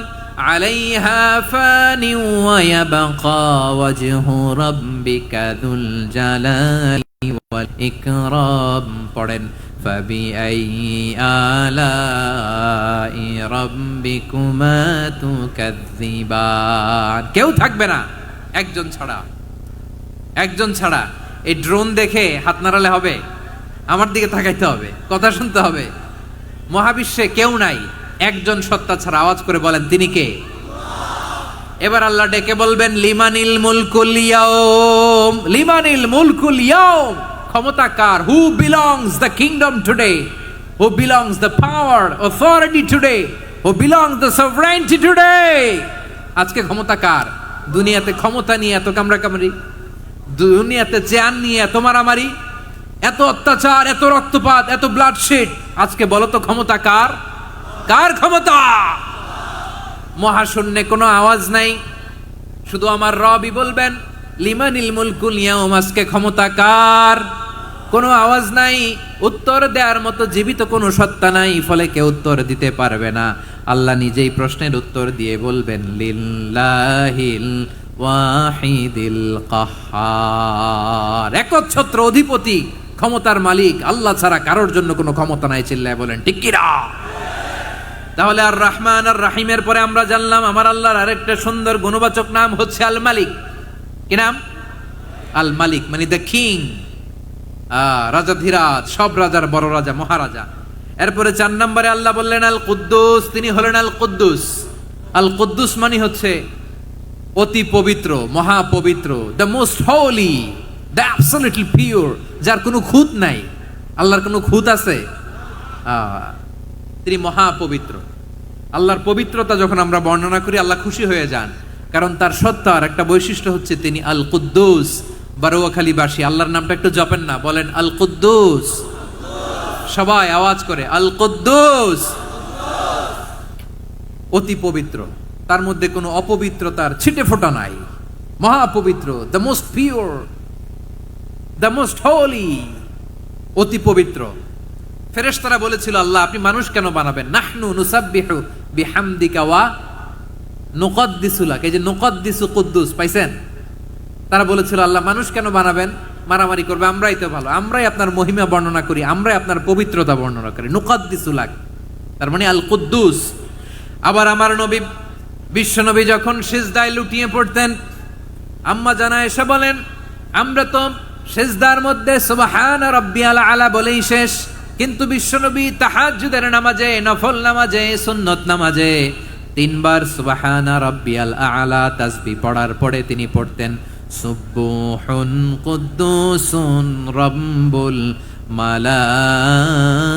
আলাইহা ফানি ওয়া ইয়াবকা ওয়াজহু রাব্বিকা যুল জালালি ওয়াল ইকরাম পড়েন ফাবিআইয়ি আলাই রাব্বিকুমা তুকাযযিবান কেউ থাকবে না একজন ছাড়া এই ড্রোন দেখে হাত নাড়ালে হবে আমার দিকে তাকাইতে হবে কথা শুনতে হবে মহাবিশ্বে কেউ নাই একজন সত্তা ছাড়া আওয়াজ করে বলেন তিনি কে এবার আল্লাহ ডেকে বলবেন লিমানিল মুলকুল ইয়াউম ক্ষমতা কার who belongs the kingdom today who belongs the power authority today who belongs the sovereignty today আজকে ক্ষমতা কার দুনিয়াতে ক্ষমতা নিয়ে এত কামড়াকামড়ি দুনিয়াতে জান নিয়ে এত মারামারি এত অত্যাচার এত রক্তপাত এত ব্লাডশেড আজকে বলো তো ক্ষমতা কার কার ক্ষমতা মহাশূন্যে কোনো আওয়াজ নাই শুধু আমার রবই বলবেন লিমানিল মুলকুল ইয়াউম আজকে ক্ষমতা কার কোনো আওয়াজ নাই উত্তর দেওয়ার মতো জীবিত কোনো সত্তা নাই ফলে কেউ উত্তর দিতে পারবে না আল্লাহ নিজেই প্রশ্নের উত্তর দিয়ে বলবেন লিল্লাহিল ওয়াহিদিল কাহ্হার একচ্ছত্র অধিপতি ক্ষমতার মালিক আল্লাহ ছাড়া কারোর জন্য কোনো ক্ষমতা নাই চিল্লায় বলেন ঠিক কি না তাহলে আর রহমান আর রাহিমের পরে আমরা জানলাম আমার আল্লাহর আরেকটা সুন্দর গুণবাচক নাম হচ্ছে আল মালিক কি নাম আল মালিক মানে দ্য কিং রাজাধিরাজ সব রাজার বড় রাজা মহারাজা এরপরে 4 নম্বরে আল্লাহ বললেন আল কুদ্দুস তিনি হলেন আল কুদ্দুস মানে হচ্ছে অতি পবিত্র, মহাপবিত্র, the most holy, the absolutely pure, যার কোনো খুঁত নাই। আল্লাহর কোনো খুঁত আছে? তিনি মহাপবিত্র। আল্লাহর পবিত্রতা যখন আমরা বর্ণনা করি আল্লাহ খুশি হয়ে যান, কারণ তার সত্তার একটা বৈশিষ্ট্য হচ্ছে তিনি আল কুদ্দুস। বারোয়াখালীবাসী আল্লাহর নামটা একটু জপেন না, বলেন আল কুদ্দুস, সবাই আওয়াজ করে আল কুদ্দুস। অতি পবিত্র, তার মধ্যে কোনো অপবিত্রতার ছিটে ফোঁটা নাই, মহাপবিত্র, the most pure, the most holy, অতি পবিত্র। ফেরেশতারা বলেছিল আল্লাহ আপনি মানুষ কেন বানাবেন? নাহনু নুসাব্বিহু বিহামদিকা ওয়া নুকদ্দিসু লাক। এই যে নুকদ্দিসু কুদ্দুস পাইছেন? তারা বলেছিল আল্লাহ মানুষ কেন বানাবেন, মারামারি করবে, আমরাই তো ভালো, আমরাই আপনার মহিমা বর্ণনা করি, আমরাই আপনার পবিত্রতা বর্ণনা করি। নুকদ্দিসু লাক তার মানে আল কুদ্দুস। আবার আমার নবী বিশ্ব নবী যখন সিজদায় লুটিয়ে পড়তেন, আম্মা জানা এসে বলেন আমরা তো সিজদার মধ্যে সুবহানা রাব্বিয়াল আলা বলেই শেষ, কিন্তু বিশ্বনবী তাহাজ্জুদের নামাজে, নফল নামাজে, সুন্নত নামাজে তিনবার সুবহানা রাব্বিয়াল আলা তাসবিহ পড়ার পরে তিনি পড়তেন সুবহুন কুদ্দুসুন রাব্বুল মালাইকাতি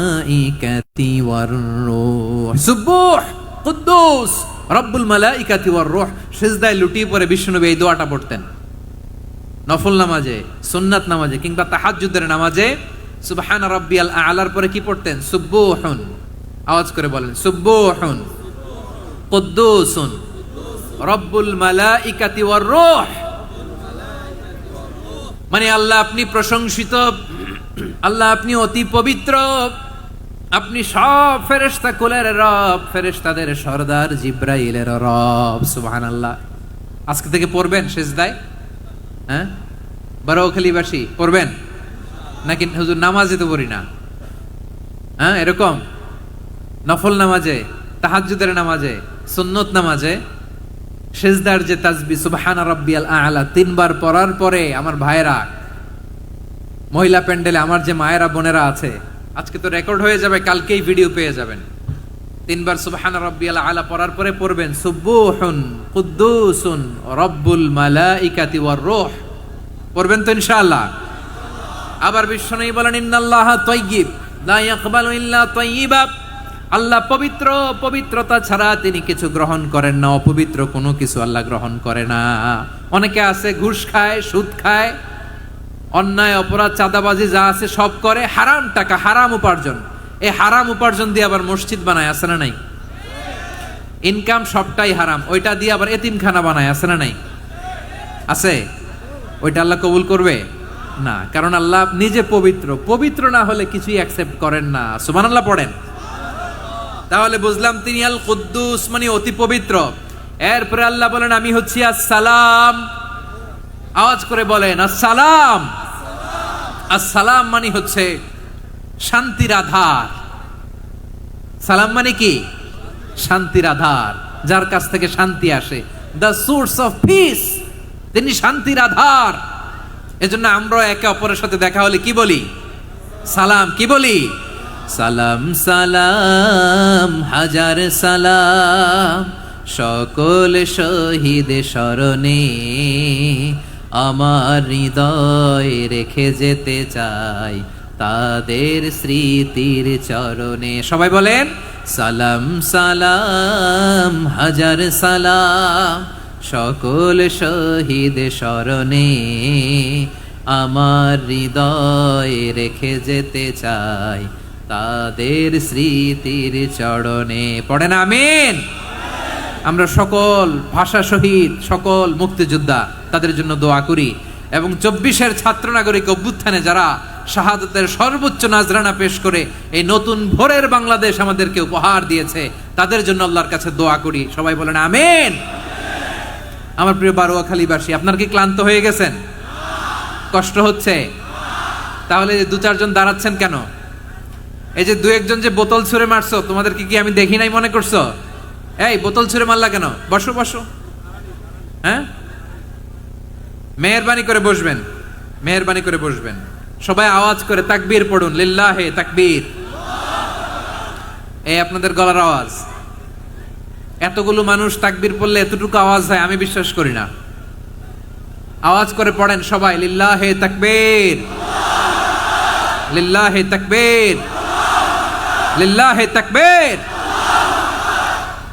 ওয়ার রূহ। সুবহ কুদ্দুস রব্বুল মালাইকাতি ওয়ার রূহ। সিজদায় লুটিয়ে পড়ে বিশ্বনবী এই দোয়াটা পড়তেন নফল নামাজে, সুন্নাত নামাজে কিংবা তাহাজ্জুদের নামাজে। সুবহানা রাব্বিয়াল আলার পরে কি পড়তেন? সুবহুন, আওয়াজ করে বলেন সুবহুন কুদ্দুসুন রব্বুল মালাইকাতি ওয়ার রূহ। মানে আল্লাহ আপনি প্রশংসিত, আল্লাহ আপনি অতি পবিত্র, আপনি সব ফেরেশতা কুলের রব, ফেরেশতাদের সরদার জিব্রাইলের রব। সুবহানাল্লাহ। আজকে থেকে পড়বেন সিজদায়? হ্যাঁ, বারোয়াখালীবাসী পড়বেন নাকি? হুজুর নামাজে তো পড়ি না। হ্যাঁ, এরকম নফল নামাজে, তাহাজ্জুদের নামাজে, সুন্নত নামাজে সিজদার যে তাসবিহ সুবহানা রাব্বিয়াল আলা তিনবার পড়ার পরে আমার ভাইরা, মহিলা প্যান্ডেলে আমার যে মায়েরা বোনেরা আছে, আজকে তো রেকর্ড হয়ে যাবে, কালকেই ভিডিও পেয়ে যাবেন। তিনবার সুবহানা রাব্বিয়াল আলা পড়ার পরে পড়বেন সুবহুন কুদ্দুসুন রব্বুল মালাইকাতি ওয়ার রূহ। পড়বেন তো ইনশাআল্লাহ? আবার বিশ্বনবী বলেন ইন্নাল্লাহা তাইয়্যিব লা ইয়াকবালু ইল্লা তাইয়্যিবা। আল্লাহ পবিত্র, পবিত্রতা ছাড়া তিনি কিছু গ্রহণ করেন না, অপবিত্র কোনো কিছু আল্লাহ গ্রহণ করে না। অনেকে আছে ঘুষ খায়, সুদ খায়, অন্যায় অপরাধ চাঁদাবাজি যা আছে সব করে, হারাম টাকা, হারাম উপার্জন। এই হারাম উপার্জন দিয়ে আবার মসজিদ বানায়, আছে না নাই? ইনকাম সবটাই হারাম, ওইটা দিয়ে আবার এতিমখানা বানায়, আছে না নাই? আছে। ওইটা আল্লাহ কবুল করবে না, কারণ আল্লাহ নিজে পবিত্র। পবিত্র না হলে কিছুই অ্যাকসেপ্ট করেন না। সুবহানাল্লাহ পড়েন। তাহলে বুঝলাম তিনি আল কুদ্দুস মানে অতি পবিত্র। এরপরে আল্লাহ বলেন আমি হচ্ছি আসসালাম। আওয়াজ করে বলেন আসসালাম। আসসালাম মানে হচ্ছে শান্তির আধার। সালাম মানে কি? শান্তির আধার, যার কাছ থেকে শান্তি আসে। দ্য সোর্স অফ পিস, তিনি শান্তির আধার। এজন্য আমরা একে অপরের সাথে দেখা হলে কি বলি? সালাম। কি বলি? সালাম সালাম হাজার সালাম সকল শহীদ স্মরণে আমার হৃদয় রেখে যেতে চাই তাদের স্মৃতির চরণে। সবাই বলেন সালাম সালাম হাজার সালাম সকল শহীদ স্মরণে আমার হৃদয় রেখে যেতে চাই তাদের স্মৃতির চরণে। পড়েন আমিন। আমরা সকল ভাষা শহীদ, সকল মুক্তিযোদ্ধা তাদের জন্য দোয়া করি, এবং 24-এর ছাত্র নাগরিক অভ্যুত্থানে যারা শাহাদাতের সর্বোচ্চ নাজরানা পেশ করে এই নতুন ভোরের বাংলাদেশ আমাদেরকে উপহার দিয়েছে, তাদের জন্য আল্লাহর কাছে দোয়া করি। সবাই বলেন আমিন। আমার প্রিয় বারোয়াখালীবাসী, আপনারা কি ক্লান্ত হয়ে গেছেন? কষ্ট হচ্ছে? তাহলে 2-4 জন দাঁড়াচ্ছেন কেন? এই যে 2-1 জন যে বোতল ছুঁড়ে মারছো, তোমাদেরকে কি আমি দেখি নাই মনে করছো? এই বোতল ছুঁড়ে মারলা কেন? বসো বসো। হ্যাঁ, মেহেরবানি করে বসবেন, মেহেরবানি করে বসবেন। সবাই আওয়াজ করে তাকবীর পড়ুন, লিল্লাহে তাকবীর। এই আপনাদের গলার আওয়াজ। এতগুলো মানুষ তাকবীর পড়লে এতটুকু আওয়াজ হয় আমি বিশ্বাস করি না। আওয়াজ করে পড়েন সবাই, লিল্লাহে তাকবীর, লিল্লাহে তাকবীর, লিল্লাহে তাকবীর।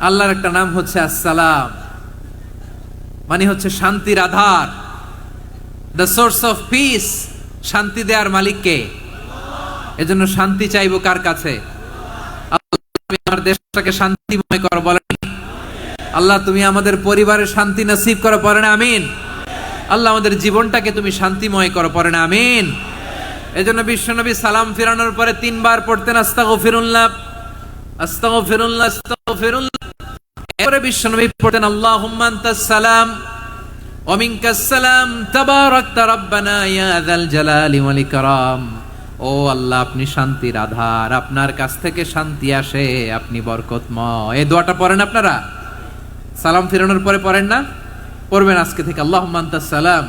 আল্লাহর একটা নাম হচ্ছে আসসালাম, মানে হচ্ছে শান্তির আধার, দ্য সোর্স অফ পিস। শান্তি দেওয়ার মালিক কে? এজন্য শান্তি চাইবো কার কাছে? আল্লাহ তুমি আমার দেশটাকে শান্তিময় করো, বলেন আল্লাহ তুমি আমাদের পরিবারের শান্তি নসিব করো, পড়েন আমিন। আল্লাহ আমাদের জীবনটাকে তুমি শান্তিময় করো, পড়েন আমিন। এজন্য বিশ্বনবী সালাম ফিরানোর পরে 3 বার পড়তেন আস্তাগফিরুল্লাহ, আস্তাগফিরুল্লাহ, আস্তাগফিরুল্লাহ। এরপরে বিশ্বনবী পড়তেন আল্লাহুম্মা আনতাস সালাম ওয়া মিনকাস সালাম তাবারাকতা রাব্বানা ইয়া যাল জালালি ওয়াল ইকরাম। ও আল্লাহ আপনি শান্তির আধার, আপনার কাছ থেকে শান্তি আসে, আপনি বরকতময়। এই দোয়াটা পড়েন আপনারা সালাম ফিরানোর পরে, পড়েন না? পড়বেন আজকে থেকে, আল্লাহুম্মা আনতাস সালাম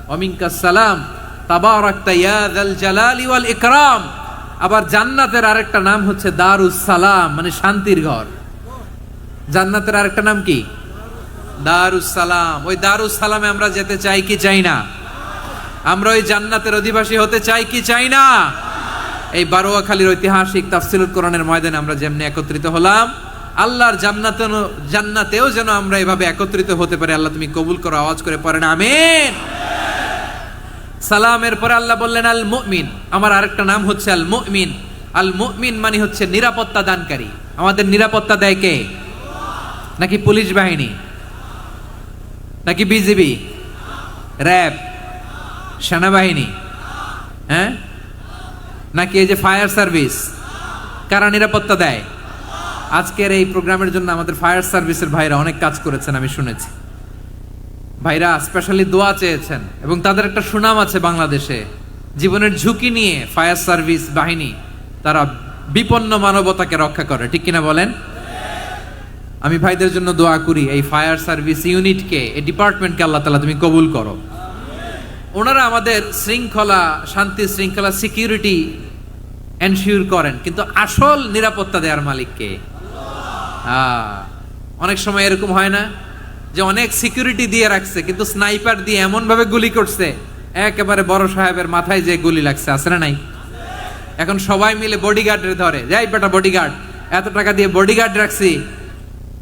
ওয়া মিনকাস সালাম তাবারাকতা ইয়া যাল জালালি ওয়াল ইকরাম। আবার জান্নাতের আরেকটা নাম হচ্ছে দারুস সালাম, মানে শান্তির ঘর। জান্নাতের আরেকটা নাম কি? দারুস সালাম। ওই দারুস সালামে আমরা যেতে চাই কি চাই না? আমরা ওই জান্নাতের অধিবাসী হতে চাই কি চাই না? এই বারোয়াখালীর ঐতিহাসিক তাফসীরুল কোরআনের ময়দানে আমরা যেমনি একত্রিত হলাম, আল্লাহর জান্নাতেও যেন আমরা এভাবে একত্রিত হতে পারি। আল্লাহ তুমি কবুল করো, আওয়াজ করে পড়েন আমিন। সালামের পরে আল্লাহ বললেন আল মুমিন। আমার আরেকটা নাম হচ্ছে আল মুমিন। আল মুমিন মানে হচ্ছে নিরাপত্তা দানকারী। আমাদের নিরাপত্তা দেয় কে? নাকি পুলিশ বাহিনী, নাকি বিজিবি, র্যাব, সেনাবাহিনী, হ্যাঁ, নাকি এই যে ফায়ার সার্ভিস? কারা নিরাপত্তা দেয়? আজকের এই প্রোগ্রামের জন্য আমাদের ফায়ার সার্ভিসের ভাইরা অনেক কাজ করেছেন, আমি শুনেছি। ভাইরা স্পেশালি দোয়া চেয়েছেন এবং তাদের একটা সুনাম আছে বাংলাদেশে। জীবনের ঝুঁকি নিয়ে ফায়ার সার্ভিস বাহিনী তারা বিপন্ন মানবতাকে রক্ষা করে, ঠিক কিনা বলেন? আমি ভাইদের জন্য দোয়া করি, এই ফায়ার সার্ভিস ইউনিটকে, এই ডিপার্টমেন্টকে আল্লাহ তাআলা তুমি কবুল করো। ওনারা আমাদের শৃঙ্খলা, শান্তি শৃঙ্খলা, সিকিউরিটি এনশিওর করেন, কিন্তু আসল নিরাপত্তা দেওয়ার মালিক কে? অনেক সময় এরকম হয় না যে অনেক সিকিউরিটি দিয়ে রাখছে, কিন্তু স্নাইপার দিয়ে এমন ভাবে গুলি করছে একেবারে বড় সাহেবের মাথায় যে গুলি লাগছে, আছে না নাই? এখন সবাই মিলে বডিগার্ডের ধরে, যাই বেটা বডিগার্ড, এত টাকা দিয়ে বডিগার্ড রাখছি,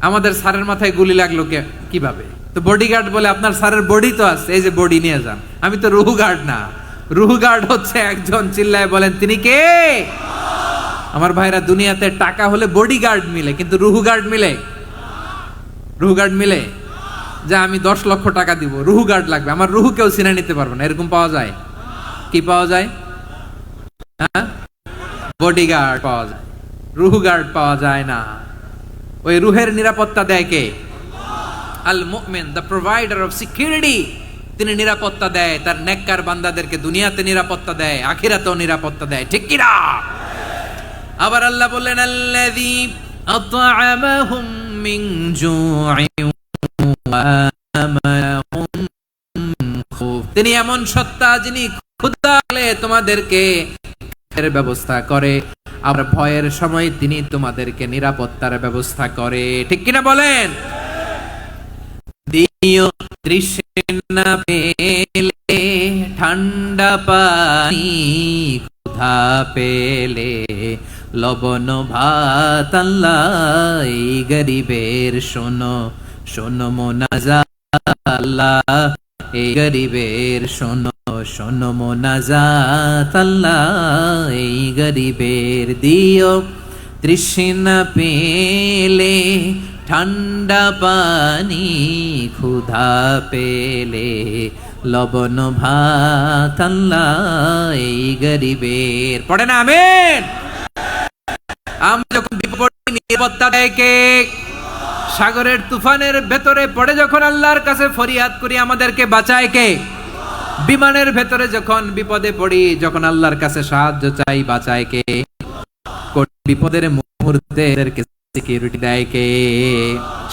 আমাদের স্যারের মাথায় গুলি লাগলো কিভাবে? তো বডিগার্ড বলে আপনার স্যারের বডি তো আছে, এই যে বডি নিয়ে যান। আমি তো রুহু গার্ড না, রুহু গার্ড হচ্ছে একজন, চিল্লায় বলেন তিনি কে? আমার ভাইরা, দুনিয়াতে টাকা হলে বডিগার্ড মিলে, কিন্তু রুহু গার্ড মিলে? রুহু গার্ড মিলে? যে আমি 10 লক্ষ টাকা দিব, রুহু গার্ড লাগবে, আমার রুহু কেউ চিনে নিতে পারবে না, এরকম পাওয়া যায়? কি পাওয়া যায়? হ্যাঁ, বডিগার্ড পাওয়া যায়, রুহু গার্ড পাওয়া যায় না। ওই রুহের নিরাপত্তা দেয় কে? আল মুমিন, দ্য প্রোভাইডার অফ সিকিউরিটি। তিনি নিরাপত্তা দেয় তার নেককার বান্দাদেরকে, দুনিয়াতে নিরাপত্তা দেয়, আখিরাতেও নিরাপত্তা দেয়, ঠিক কি না? আবার আল্লাহ বললেন আল্লাযী আত'আমাহুম মিন জু'ইন ওয়া আমানাহুম মিন খাউফ। তিনি এমন সত্তা যিনি ক্ষুধা লাগলে তোমাদেরকে এর ব্যবস্থা করে, আবার ভয়ের সময় তিনি তোমাদেরকে নিরাপত্তার ব্যবস্থা করে, ঠিক কিনা বলেন? দিও তৃষ্ণা পেলে ঠান্ডা পানি, ক্ষুধা পেলে লবণ ভাত, আল্লাহ এই গরিবের শোনো শোনো মোনাজাত, আল্লাহ এই গরিবের শোনো শোনো মোনাজাত, আল্লাহ এই গরিবের। দিও তৃষ্ণা পেলে ঠান্ডা পানি, ক্ষুধা পেলে লবণ ভাত, আল্লাহ এই গরিবের। পড়ে না আমিন? আমরা যখন বিপদে নিরাপত্তা দেয় কে? সাগরের তুফানের ভেতরে পড়ে যখন আল্লাহর কাছে ফরিয়াদ করি, আমাদেরকে বাঁচায় কে? বিমানের ভেতরে যখন বিপদে পড়ি, যখন আল্লাহর কাছে সাহায্য চাই, বাঁচায় কে? বিপদের মুহূর্তে সিকিউরিটি দেয় কে?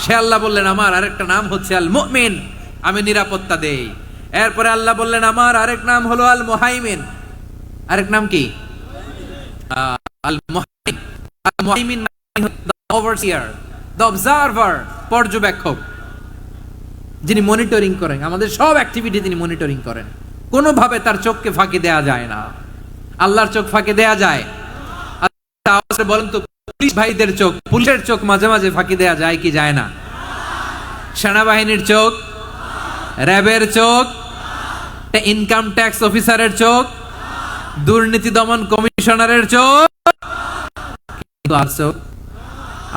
সে আল্লাহ বললেন আমার আরেকটা নাম হচ্ছে আল মুমিন, আমি নিরাপত্তা দেই। এরপরে আল্লাহ বললেন আমার আরেক নাম হলো আল মুহাইমিন। আরেক নাম কি? আল মুহাইমিন। আল মুহাইমিন মানে দ্য ওভারসিয়ার, দ্য অবজারভার, পর্যবেক্ষক, যিনি মনিটরিং করেন আমাদের সব অ্যাক্টিভিটি, তিনি মনিটরিং করেন। কোনোভাবে তার চোখকে ফাঁকি দেয়া যায় না। আল্লাহর চোখ ফাঁকি দেয়া যায়? আচ্ছা বলেন তো, পুলিশ ভাইদের চোখ, পুলিশের চোখ মাঝে মাঝে ফাঁকি দেয়া যায় কি যায় না? সেনাবাহিনীর চোখ, র্যাবের চোখ, ইনকাম ট্যাক্স অফিসারের চোখ, দুর্নীতি দমন কমিশনারের চোখ, আর চোখ,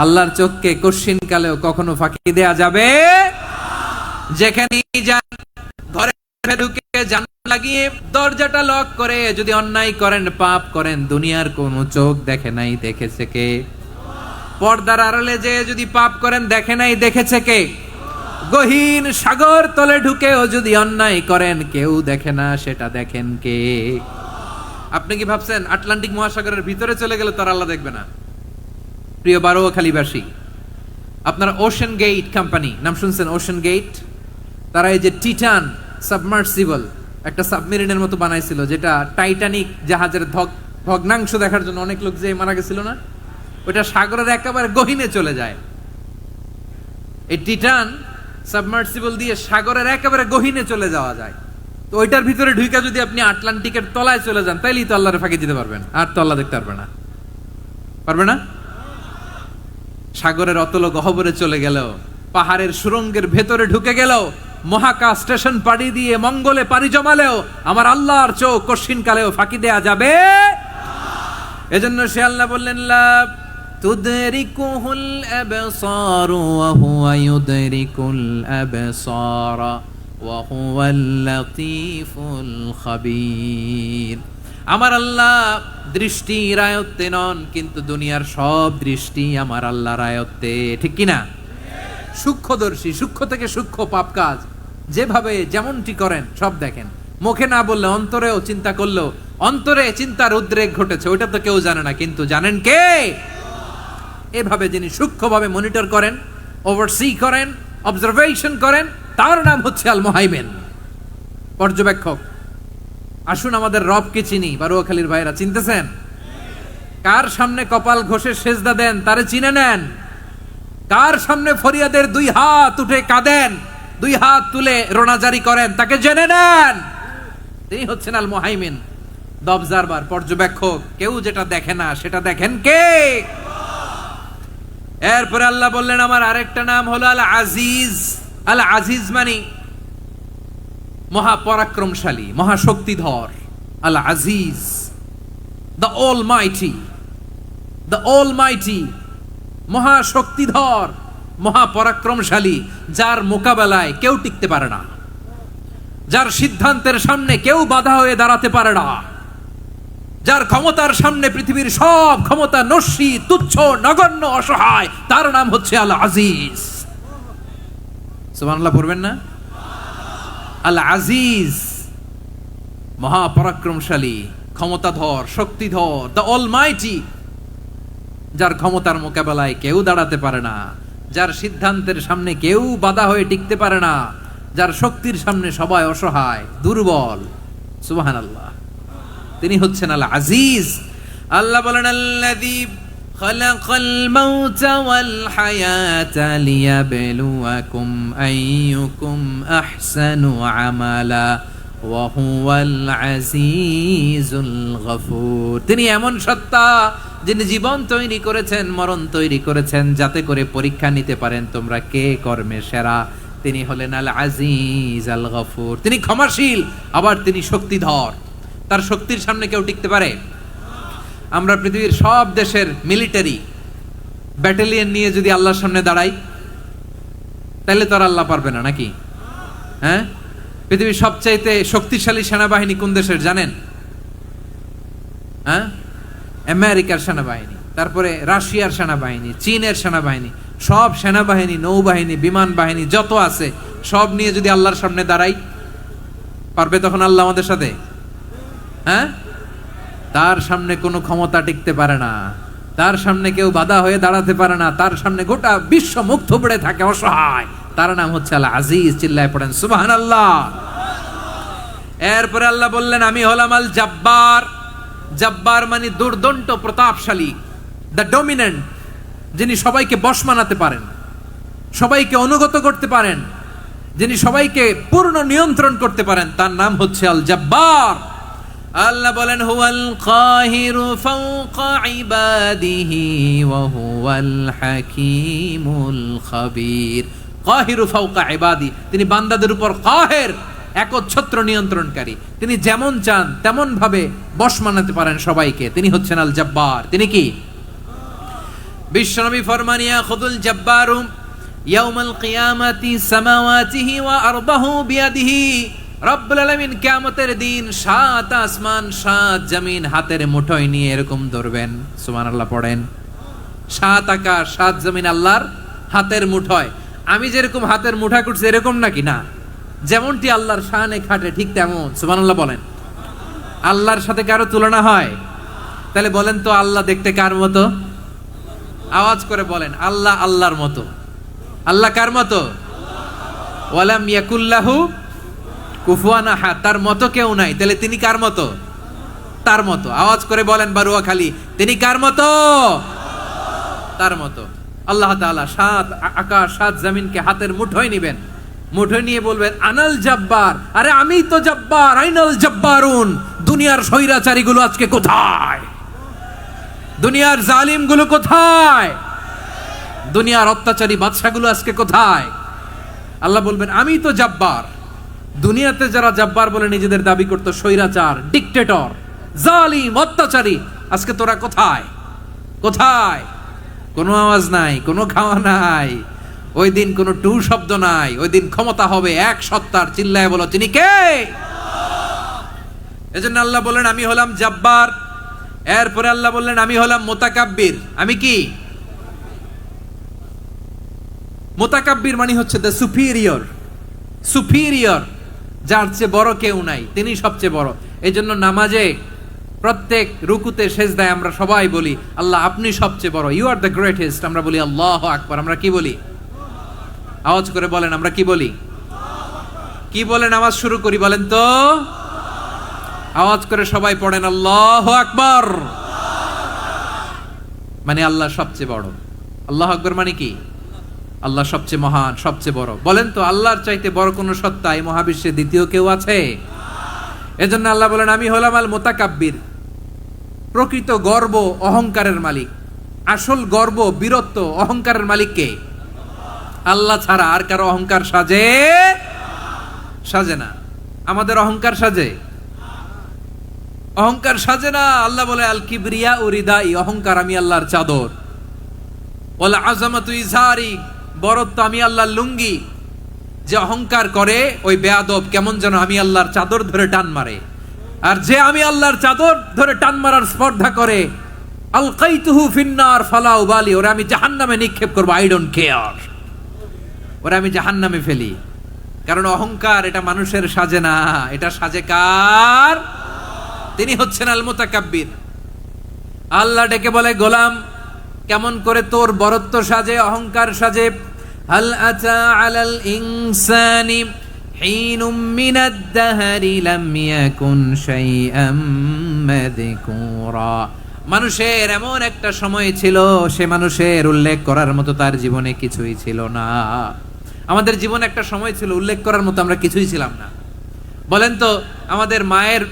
আল্লাহর চোখকে কশ্চিন কালেও কখনো ফাঁকি দেয়া যাবে? যেখানে যান, ঘরে ঢুকে জানালা লাগিয়ে দরজাটা লক করে যদি অন্যায় করেন, পাপ করেন, দুনিয়ার কোন চোখ দেখে নাই, দেখেছে কে? পর্দার আড়ালে যে যদি পাপ করেন, দেখে নাই, দেখেছে কে? গহীন সাগর তলে ঢুকেও যদি অন্যায় করেন, কেউ দেখে না, সেটা দেখেন কে? আপনি কি ভাবছেন আটলান্টিক মহাসাগরের ভিতরে চলে গেলে তার আল্লাহ দেখবে না? প্রিয় বারোয়াখালীবাসী, আপনারা ওশেন গেট কোম্পানি নাম শুনছেন? ওশেন গেট, তারা এই যে টিটান সাবমার্সিবল একটা সাবমেরিনের মতো বানাইছিল, যেটা টাইটানিক জাহাজের ভগ্নাংশ দেখার জন্য অনেক লোক যে মারা গেছিল না, ওটা সাগরের একেবারে গহীনে চলে যায়। এই টিটান সাবমার্সিবল দিয়ে সাগরের একেবারে গহীনে চলে যাওয়া যায়। তো ওইটার ভিতরে ঢুইকা যদি আপনি আটলান্টিকের তলায় চলে যান, তাইলেই তো আল্লাহরে ফাঁকি দিতে পারবেন, আর তো আল্লাহ দেখতে পারবে না। পারবে না? সাগরের অতল গহ্বরে চলে গেলেও, পাহাড়ের সুরঙ্গের ভেতরে ঢুকে গেলেও, মহাকাশ স্টেশন পাড়ি দিয়ে মঙ্গলে পাড়ি জমালেও আমার আল্লাহর চোখ কশ্চিন কালেও ফাঁকি দেয়া যাবে? এজন্য সে আল্লাহ বললেন, লা তুদরিকুহুল আবসার ওয়া হুয়া ইউদরিকুল আবসার ওয়া হুয়াল লাতীফুল খাবীর। আমার আল্লাহ দৃষ্টির আয়ত্তে নন, কিন্তু দুনিয়ার সব দৃষ্টি আমার আল্লাহর আয়ত্তে, ঠিক কিনা? সূক্ষ্মদর্শী, সূক্ষ্ম থেকে সূক্ষ্ম পাপ কাজ যেভাবে যেমনটি করেন সব দেখেন। মুখে না বললে অন্তরেও চিন্তা করলেও, অন্তরে চিন্তার উদ্রেক ঘটেছে, ওইটা তো কেউ জানে না, কিন্তু জানেন কে? এভাবে যিনি সূক্ষ্মভাবে মনিটর করেন, ওভারসি করেন, অবজারভেশন করেন, তার নাম হচ্ছে আল মুহাইমিন, পর্যবেক্ষক। আসুন আমাদের রবকে চিনি। বারোয়াখালীর ভাইরা চিনতেছেন? কার সামনে কপাল ঘষে সেজদা দেন তারে চিনে নেন। কার সামনে ফরিয়াদের দুই হাত উঠে কাঁদেন, দুই হাত তুলে রোনাজারি করেন, তাকে জেনে নেন। তিনি হচ্ছেন আল মুহাইমিন, দ্য অবজারভার, পর্যবেক্ষক। কেউ যেটা দেখে না সেটা দেখেন কে? এরপরে আল্লাহ বললেন আমার আরেকটা নাম হলো আল আজিজ। আল আজিজ মানে মহাপরাক্রমশালী, মহাশক্তিধর। আল আজিজ, দ্য অলমাইটি, দ্য অলমাইটি, মহাশক্তিধর, মহাপরাক্রমশালী, যার মোকাবেলায় কেউ টিকতে পারে না, যার সিদ্ধান্তের সামনে কেউ বাধা হয়ে দাঁড়াতে পারে না, যার ক্ষমতার সামনে পৃথিবীর সব ক্ষমতা নস্যি, তুচ্ছ, নগণ্য, অসহায়, তার নাম হচ্ছে আল আজিজ। সুবহানাল্লাহ পড়বেন না? আল আজিজ, মহাপরাক্রমশালী, ক্ষমতাধর, শক্তিধর, দ্য অলমাইটি, যার ক্ষমতার মোকাবেলায় কেউ দাঁড়াতে পারে না, যার সিদ্ধান্তের সামনে কেউ বাধা হয়ে টিকতে পারে না, যার শক্তির সামনে সবাই অসহায়, দুর্বল। সুবহানাল্লাহ, তিনি হচ্ছেন আল আজিজ। আল্লাহ বলেন আল্লাযী খালাকাল মাউতা ওয়াল হায়াতা লিয়াবলুয়াকুম আইয়ুকুম আহসানু আমালা ওয়া হুয়াল আজিজুল গফুর। তিনি এমন সত্তা যিনি জীবন তৈরি করেছেন, মরণ তৈরি করেছেন, যাতে করে পরীক্ষা নিতে পারেন তোমরা কে কর্মে সেরা। তিনি হলেন আল আজিজ আল গফুর। তিনি ক্ষমাশীল, আবার তিনি শক্তিধর। তার শক্তির সামনে কেউ টিকতে পারে? আমরা পৃথিবীর সব দেশের মিলিটারি ব্যাটালিয়ন নিয়ে যদি আল্লাহর সামনে দাঁড়াই, তাহলে তো আর আল্লাহ পারবে না, নাকি? হ্যাঁ, পৃথিবীর সবচাইতে শক্তিশালী সেনাবাহিনী কোন দেশের জানেন? হ্যাঁ, আমেরিকার সেনাবাহিনী, তারপরে রাশিয়ার সেনাবাহিনী, চীনের সেনাবাহিনী, সব সেনাবাহিনী, নৌবাহিনী, বিমান বাহিনী যত আছে সব নিয়ে যদি আল্লাহর সামনে দাঁড়াই, পারবে তখন আল্লাহ আমাদের সাথে? হ্যাঁ, তার সামনে কোনো ক্ষমতা টিকতে পারে না, তার সামনে কেউ বাধা হয়ে দাঁড়াতে পারে না, তার সামনে গোটা বিশ্ব মুখ থুবড়ে থাকে, অসহায়। তার নাম হচ্ছে আল আজিজ। চিল্লায় পড়েন সুবহানাল্লাহ। এরপরে আল্লাহ বললেন আমি হলাম আল জাব্বার। জাব্বার মানে দুর্দন্ত, প্রতাপশালী, দ্য ডমিনেন্ট, যিনি সবাইকে বশ মানাতে পারেন, সবাইকে অনুগত করতে পারেন, যিনি সবাইকে পূর্ণ নিয়ন্ত্রণ করতে পারেন, তার নাম হচ্ছে আল জব্বার। আল্লাহ বলেন হুয়াল কাহিরু ফাওকা ইবাদিহি ওয়া হুয়াল হাকীমুল খাবীর। কাহিরু ফাওকা ইবাদি, তিনি বান্দাদের উপর কাহের, একচ্ছত্র নিয়ন্ত্রণকারী। তিনি যেমন চান তেমন ভাবে বশ মানাতে পারেন সবাইকে। তিনি হচ্ছেন আল জব্বার। তিনি কি? বিশ্বনবী ফরমান ইয়াখুদুল জব্বারু ইয়াউমাল কিয়ামাতি সামাওয়াতিহি ওয়া আরদাহু বিয়াদিহি। রব্বুল আলামিন কিয়ামতের দিন 7 আসমান 7 জমিন হাতের মুঠোয় নিয়ে এরকম ধরবেন। সুবহানাল্লাহ পড়েন। 7 আকাশ 7 জমিন আল্লাহর হাতের মুঠোয়। আমি যেরকম হাতের মুঠা করছি এরকম নাকি? না, যেমনটি আল্লাহর শানে খাটে ঠিক তেমন। সুবহানাল্লাহ বলেন। আল্লাহর সাথে কারো তুলনা হয়? তাহলে বলেন তো আল্লাহ দেখতে কার মতো? আওয়াজ করে বলেন, আল্লাহ আল্লাহর মতো। আল্লাহ কার মতো? ওয়ালাম ইয়াকুল্লাহু কুফুয়ান আহাদ, তার মতো কেউ নাই। তাহলে তিনি কার মতো? তার মতো। আওয়াজ করে বলেন বারুয়াখালী, তিনি কার মতো? তার মতো। আল্লাহ তাআলা 7 আকাশ 7 জমিনকে হাতের মুঠোয় নিবেন, মুঠোয় নিয়ে বলবেন আনাল জব্বার। আরে আমি তো জব্বার, আইনাল জব্বারুন। দুনিয়ার স্বৈরাচারীগুলো আজকে কোথায়? দুনিয়ার জালিমগুলো কোথায়? দুনিয়ার অত্যাচারী বাদশাগুলো আজকে কোথায়? আল্লাহ বলবেন আমি তো জব্বার। দুনিয়াতে যারা জব্বার বলে নিজেদের দাবি করত, স্বৈরাচার, ডিক্টেটর, জালিম, অত্যাচারী, আজকে তোরা কোথায়? কোথায়? কোনো আওয়াজ নাই, কোনো খাওয়া নাই, ওই দিন কোনো টু শব্দ নাই। ওই দিন ক্ষমতা হবে এক সত্তার। চিল্লায় বলো তিনি কে? এজন্য আল্লাহ বললেন আমি হলাম জব্বার। এরপরে আল্লাহ বললেন আমি হলাম মুতাকাব্বির। আমি কি? মুতাকাব্বির মানে হচ্ছে দ্য সুপিরিয়র। সুপিরিয়র, যার চেয়ে বড় কেউ নাই, তিনি সবচেয়ে বড়। এই জন্য নামাজে প্রত্যেক রুকুতে সেজদায় আমরা সবাই বলি আল্লাহ আপনি সবচেয়ে বড়, ইউ আর দ্য গ্রেটেস্ট। আমরা বলি আল্লাহু আকবার। আমরা কি বলি? আওয়াজ করে বলেন, আমরা কি বলি? কি বলে নামাজ শুরু করি বলেন তো? আওয়াজ করে সবাই পড়েন আল্লাহু আকবার। মানে আল্লাহ সবচেয়ে বড়। আল্লাহু আকবার মানে কি? আল্লাহ সবচেয়ে মহান, সবচেয়ে বড়। বলেন তো আল্লাহর চাইতে বড় কোন সত্তা এই মহাবিশ্বে দ্বিতীয় কেউ আছে? এজন্য আল্লাহ বলেন আমি হলাম আল মুতাকাব্বির। প্রকৃত গর্ব অহংকারের মালিক। আসল গর্ব, বীরত্ব, অহংকারের মালিক কে? আল্লাহ ছাড়া আর কারো অহংকার সাজে? সাজে না। আমাদের অহংকার সাজে? অহংকার সাজে না। আল্লাহ বলে আল কিবরিয়া উরিদাই, অহংকার আমি আল্লাহর চাদর। ওয়াল আযামাতু ইজারি, বড়ত্ব আমি আল্লাহর লুঙ্গি। যে অহংকার করে ওই বেয়াদব কেমন যেন আমি আল্লাহর চাদর ধরে টান মারে। আর যে আমি আল্লাহর চাদর ধরে টান মারার স্পর্ধা করে, আলকাইতুহু ফিন্নার ফালা উবালি, ওরে আমি জাহান্নামে নিক্ষেপ করব, আই ডোন্ট কেয়ার। ওরে আমি জাহান্নামে ফেলি। কারণ অহংকার এটা মানুষের সাজে না, এটা সাজে কার? তিনি হচ্ছেন আল মুতাকাব্বির। আল্লাহ ডেকে বলে গোলাম কেমন করে তোর বরত্ব সাজে, অহংকার সাজে? হাল আতা আলাল ইনসানি হিনুম মিনাদ দাহরি লাম ইয়াকুন শাইআম মাযকুরা। মানুষের এমন একটা সময় ছিল, সে মানুষের উল্লেখ করার মতো তার জীবনে কিছুই ছিল না। আমাদের জীবনে একটা সময় ছিল উল্লেখ করার মতো আমরা কিছুই ছিলাম না। বলেন তো আমাদের মায়ের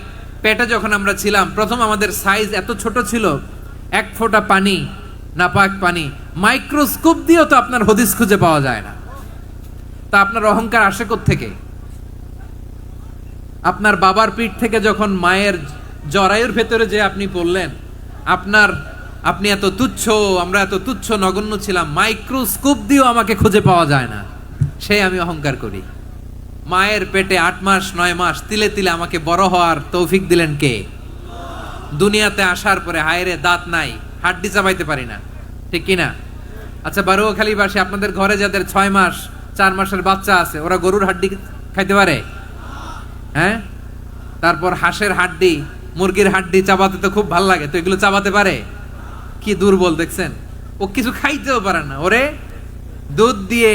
পেটে যখন আমরা ছিলাম, প্রথম আমাদের সাইজ এত ছোট ছিল, 1 ফোঁটা পানি, নাপাক পানি, মাইক্রোস্কোপ দিয়েও তো আপনার হদিস খুঁজে পাওয়া যায় না। তা আপনার অহংকার আসে কোত্থেকে? আপনার বাবার পিঠ থেকে যখন মায়ের জরায়ুর ভেতরে যে আপনি পড়লেন, আপনি এত তুচ্ছ, আমরা এত তুচ্ছ নগণ্য ছিলাম, মাইক্রোস্কোপ দিয়েও আমাকে খুঁজে পাওয়া যায় না, সেই আমি অহংকার করি। মায়ের পেটে 8 মাস 9 মাস তিলে তিলে আমাকে বড় হওয়ার তৌফিক দিলেন কে? দুনিয়াতে আসার পরে হায়রে দাঁত নাই, হাড্ডি চাবাইতে পারি না, ঠিক কিনা? আচ্ছা বারুয়াখালীবাসী, আপনাদের ঘরে যাদের 6 মাস 4 মাসের বাচ্চা আছে, ওরা গরুর হাড্ডি খাইতে পারে? হ্যাঁ। তারপর হাঁসের হাড্ডি, মুরগির হাড্ডি চাবাতে তো খুব ভাল লাগে, তো এগুলো চাবাতে পারে? কি দুর্বল দেখছেন, ও কিছু খাইতেও পারে না। ওরে দুধ দিয়ে,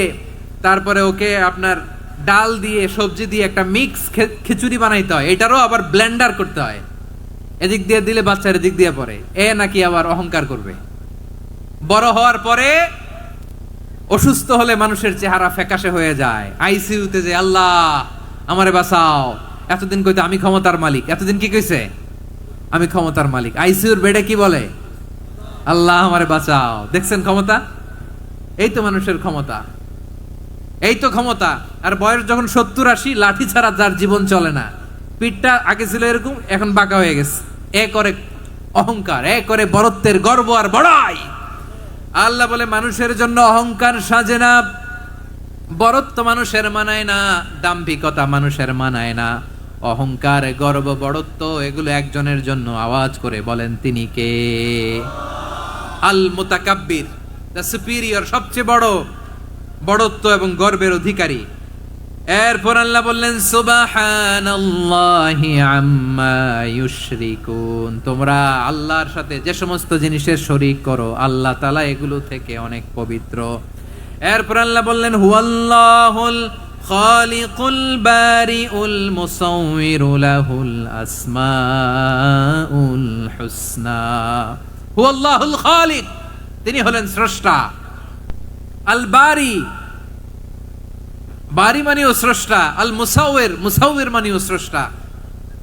তারপরে ওকে আপনার ডাল দিয়ে, সবজি দিয়ে একটা মিক্স খিচুড়ি বানাইতে হয়, এটারও আবার ব্লেন্ডার করতে হয়। এদিক দিয়ে দিলে বাচ্চার এদিক দিয়ে পড়ে, এ নাকি আবার অহংকার করবে। বড় হওয়ার পরে অসুস্থ হলে মানুষের চেহারা ফ্যাকাশে হয়ে যায়, আইসিইউতে যে আল্লাহ আমারে বাঁচাও, এতদিন কইতে আমি ক্ষমতার মালিক, এতদিন কি কইছে আমি ক্ষমতার মালিক, আইসিইউর বেডে কি বলে আল্লাহ আমারে বাঁচাও। দেখছেন ক্ষমতা, এই তো মানুষের ক্ষমতা, এই তো ক্ষমতা। আর বয়স যখন 70-80, লাঠি ছাড়া যার জীবন চলে না, পিঠটা আগে ছিল এরকম, এখন বাঁকা হয়ে গেছে, এ করে অহংকার, এ করে বড়ত্বের গর্ব আর বড়াই। আল্লাহ বলে মানুষের জন্য অহংকার সাজে না, বড়ত্ব মানুষের মানায় না, দাম্ভিকতা মানুষের মানায় না, অহংকার গর্ব বড়ত্ব এগুলো একজনের জন্য। আওয়াজ করে বলেন তিনি কে? আল মুতাকাব্বির, দ্য সুপিরিয়র, সবচেয়ে বড় বড়ত্ব এবং গর্বের অধিকারী। এরপর আল্লাহ বললেন সুবহানাল্লাহি আম্মা ইউশরিকুন, তোমরা আল্লাহর সাথে যে সমস্ত জিনিসের শরীক করো আল্লাহ তাআলা এগুলো থেকে অনেক পবিত্র। এরপর আল্লাহ বললেন হুয়াল্লাহুল খালিকুল বারিউল মুসাউবিরু লাহুল আসমাউল হুসনা। হুয়াল্লাহুল খালিক, তিনি হলেন স্রষ্টা। আল বারি, বারি মানেও স্রষ্টা। আল মুসাউবির, মুসাউবির মানেও স্রষ্টা।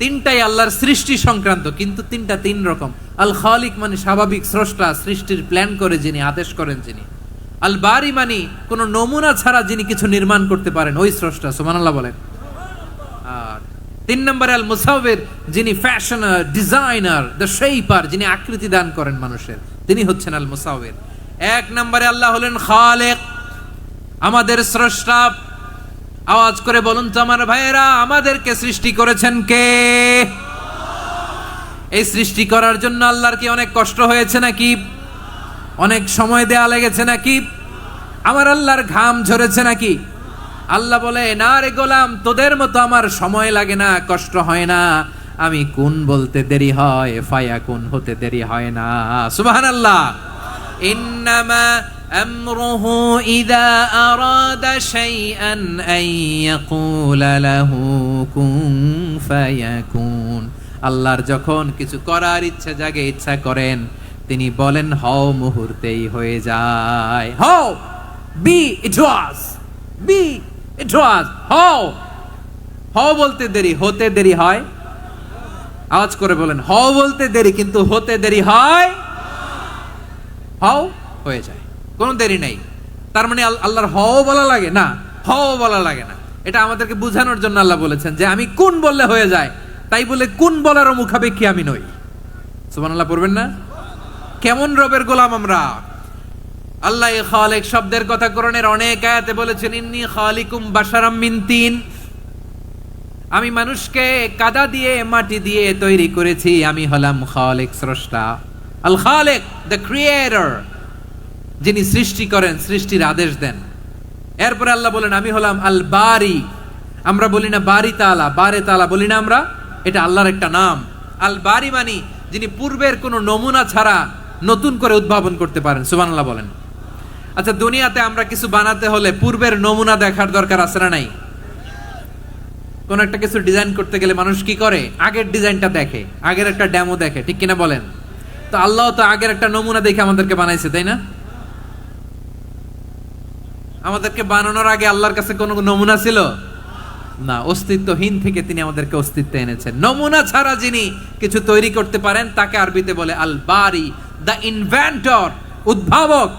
তিনটাই আল্লাহর সৃষ্টি সংক্রান্ত, কিন্তু তিনটা তিন রকম। আল খালিক মানে স্বাভাবিক স্রষ্টা, সৃষ্টির প্ল্যান করে যিনি, আদেশ করেন যিনি। আল বারি মানে কোন নমুনা ছাড়া যিনি কিছু নির্মাণ করতে পারেন, ওই স্রষ্টা। সুবহানাল্লাহ বলেন। আর তিন নম্বরে আল মুসাউবির, যিনি ফ্যাশনার, ডিজাইনার, দ্য শেপার, যিনি আকৃতি দান করেন মানুষের, তিনি হচ্ছেন আল মুসাউবির। এক নম্বরে আল্লাহ হলেন খালেক, আমাদের স্রষ্টা। আওয়াজ করে বলুন তো আমার ভাইয়েরা, আমাদেরকে সৃষ্টি করেছেন কে? এই সৃষ্টি করার জন্য আল্লাহর কি অনেক কষ্ট হয়েছে নাকি? অনেক সময় দেয়া লেগেছে নাকি? আমার আল্লাহর ঘাম ঝরেছে নাকি? আল্লাহ বলে না রে গোলাম, তোদের মতো আমার সময় লাগে না, কষ্ট হয় না। আমি কুন বলতে দেরি হয়, ফায়াকুন হতে দেরি হয় না। সুবহানাল্লাহ। ইন্নামা আমরুহু ইযা আরাদা শাইআন আন ইয়াকুলা লাহু কুন ফায়াকুন। আল্লাহর যখন কিছু করার ইচ্ছা জাগে, ইচ্ছা করেন, তিনি বলেন হও, মুহূর্তেই হয়ে যায়। হও, বি ইট ওয়াজ, বি ইট ওয়াজ। হও, হও বলতে দেরি, হতে দেরি হয়। আওয়াজ করে বলেন, হও বলতে দেরি কিন্তু হতে দেরি হয়। হও হয়ে যায়, কোনো দেরি নাই। তার মানে আল্লাহর হও বলা লাগে না, হও বলা লাগে না। এটা আমাদেরকে বোঝানোর জন্য আল্লাহ বলেছেন যে আমি কোন বললে হয়ে যায়, তাই বলে কোন বলারও মুখাপেক্ষী আমি নই। সুবহানাল্লাহ পড়বেন না? কেমন রবের গোলাম আমরা। আল্লাহ খালিক শব্দের কথা কোরআনের অনেক আয়াতে বলেছেন, ইন্নী খালিকুম বাশারাম মিন তিন, আমি মানুষকে কাদা দিয়ে মাটি দিয়ে তৈরি করেছি, আমি হলাম খালিক স্রষ্টা। আল খালিক, দ্য ক্রিয়েটর, যিনি সৃষ্টি করেন, সৃষ্টির আদেশ দেন। এরপরে আল্লাহ বলেন আমি হলাম আল বারি। আমরা বলি না বারি তাআলা, বারে তাআলা বলি না আমরা, এটা আল্লাহর একটা নাম। আল বারি মানে যিনি পূর্বের কোনো নমুনা ছাড়া নতুন করে উদ্ভাবন করতে পারেন। সুবহানাল্লাহ বলেন। আচ্ছা, দুনিয়াতে আমরা কিছু বানাতে হলে পূর্বের নমুনা দেখার দরকার আছে না নাই? কোন একটা কিছু ডিজাইন করতে গেলে মানুষ কি করে? আগের ডিজাইনটা দেখে, আগের একটা ডেমো দেখে, ঠিক কিনা বলেন? তো আল্লাহ তো আগের একটা নমুনা দেখে আমাদেরকে বানাইছে, তাই না? আমাদেরকে বানানোর আগে আল্লাহর কাছে কোনো নমুনা ছিল না, অস্তিত্বহীন থেকে তিনি আমাদেরকে অস্তিত্বে এনেছেন। নমুনা ছাড়া যিনি কিছু তৈরি করতে পারেন তাকে আরবিতে বলে আল বারি, দ্য ইনভেন্টর, উদ্ভাবক।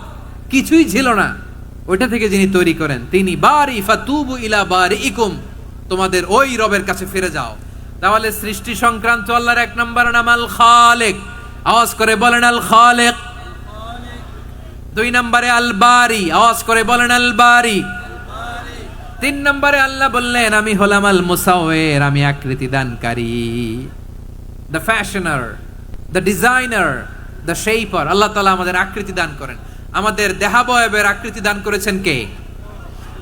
কিছুই ছিল না, ওইটা থেকে যিনি তৈরি করেন তিনি বারি। ফাতুবু ইলা বারিইকুম, তোমাদের ওই রবের কাছে ফিরে যাও। তাহলে সৃষ্টি সংক্রান্ত আল্লাহর এক নম্বর নাম আল খালিক। আওয়াজ করে বলেন আল খালিক। দুই নম্বরে আল বারি। আওয়াজ করে বলেন আল বারি। তিন নম্বরে আল্লাহ বললেন আমি হলাম আল মুসাউবির, আমি আকৃতি দানকারী, the fashioner, the designer, the shaper. Allah তাআলা আমাদের আকৃতি দান করেন। আমাদের দেহাবয়বের আকৃতি দান করেছেন কে?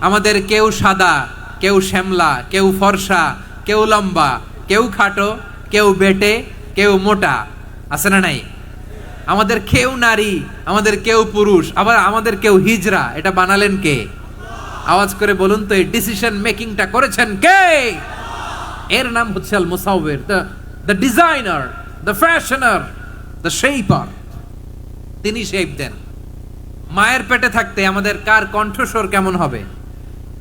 আমাদের কেউ সাদা, কেউ শ্যামলা, কেউ ফর্সা, কেউ লম্বা, কেউ খাটো, কেউ বেটে, কেউ মোটা, আছে না নাই? আমাদের কেউ নারী, আমাদের কেউ পুরুষ, আবার আমাদের কেউ হিজড়া। এটা বানালেন কে? আওয়াজ করে বলুন তো, এই ডিসিশন মেকিংটা করেছেন কে? এর নাম হচ্ছে আল মুসাউবির, the designer, the fashioner, the shaper. তিনি শেপ দেন। মায়ের পেটে থাকতে আমাদের কার কণ্ঠস্বর কেমন হবে,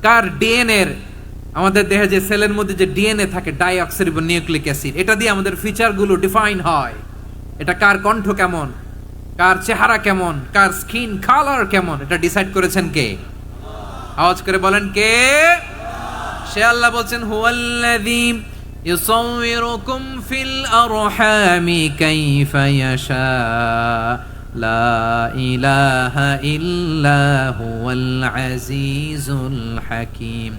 কার ডিএনএ, আমাদের দেহে যে সেলের মধ্যে যে ডিএনএ থাকে ডাইঅক্সিরিবো নিউক্লিক অ্যাসিড, এটা দিয়ে আমাদের ফিচারগুলো ডিফাইন হয়। এটা কার কণ্ঠ কেমন, কার চেহারা কেমন, কার স্কিন কালার কেমন, এটা ডিসাইড করেছেন কে? আওয়াজ করে বলেন কে? সে আল্লাহ বলছেন হুয়াল্লাযী ইউসাউবিরুকুম ফিল আরহামি কাইফা ইয়াশা লা ইলাহা ইল্লা হুয়াল আজিজুল হাকীম।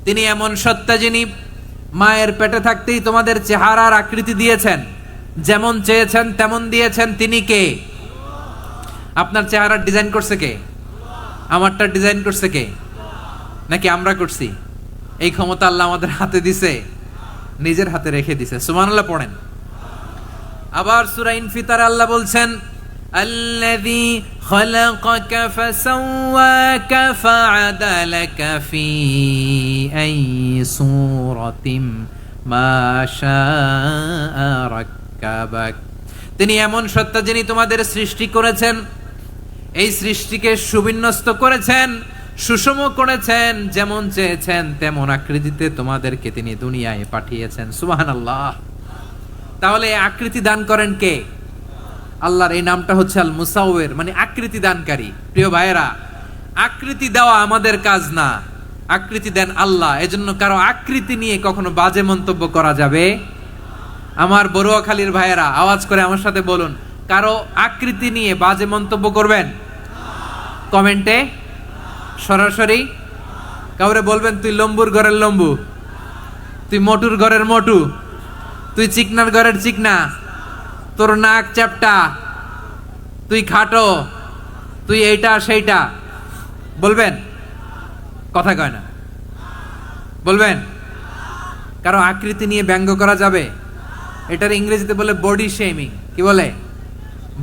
তিনি এমন সত্তা যিনি মায়ের পেটে থাকতেই তোমাদের চেহারার আকৃতি দিয়েছেন, যেমন চেয়েছেন তেমন দিয়েছেন। তিনি কে? আপনার চেহারার ডিজাইন করছে কে? আমারটা ডিজাইন করছে কে? নাকি আমরা করছি? এই ক্ষমতা আল্লাহ আমাদের হাতে দিছে, নিজের হাতে রেখে দিছে। সুবহানাল্লাহ পড়েন। আবার সূরা ইনফিতারে আল্লাহ বলছেন আল্লাযী খালাকাকা ফাসাওয়াকা ফাআদালাকা ফি আইয়ি সূরাতিন মা শাআ রাক্কাবাক। তিনি এমন সত্তা যিনি তোমাদের সৃষ্টি করেছেন, এই সৃষ্টিকে সুবিন্যস্ত করেছেন, সুষম করেছেন, যেমন চেয়েছেন তেমন আকৃতিতে তোমাদেরকে তিনি দুনিয়ায় পাঠিয়েছেন। সুবহানাল্লাহ। তাহলে আকৃতি দান করেন কে? আল্লাহর এই নামটা হচ্ছে আল মুসাউবির, মানে আকৃতি দানকারী। প্রিয় ভাইয়েরা, আকৃতি দেওয়া আমাদের কাজ না, আকৃতি দেন আল্লাহ। এজন্য কারো আকৃতি নিয়ে কখনো বাজে মন্তব্য করা যাবে? আমার বড়ুয়াখালীর ভাইয়েরা আওয়াজ করে আমার সাথে বলুন, কারো আকৃতি নিয়ে বাজে মন্তব্য করবেন? কমেন্টে সরাসরি কাউরে বলবেন তুই লম্বুর ঘরের লম্বু, তুই মোটুর ঘরের মোটু, তুই চিকনার ঘরের চিকনা, তোর নাক চ্যাপটা, তুই খাটো, তুই এইটা সেইটা বলবেন? কথা কয় না, বলবেন? কারো আকৃতি নিয়ে ব্যঙ্গ করা যাবে? এটার ইংরেজিতে বলে বডি শেমিং। কি বলে?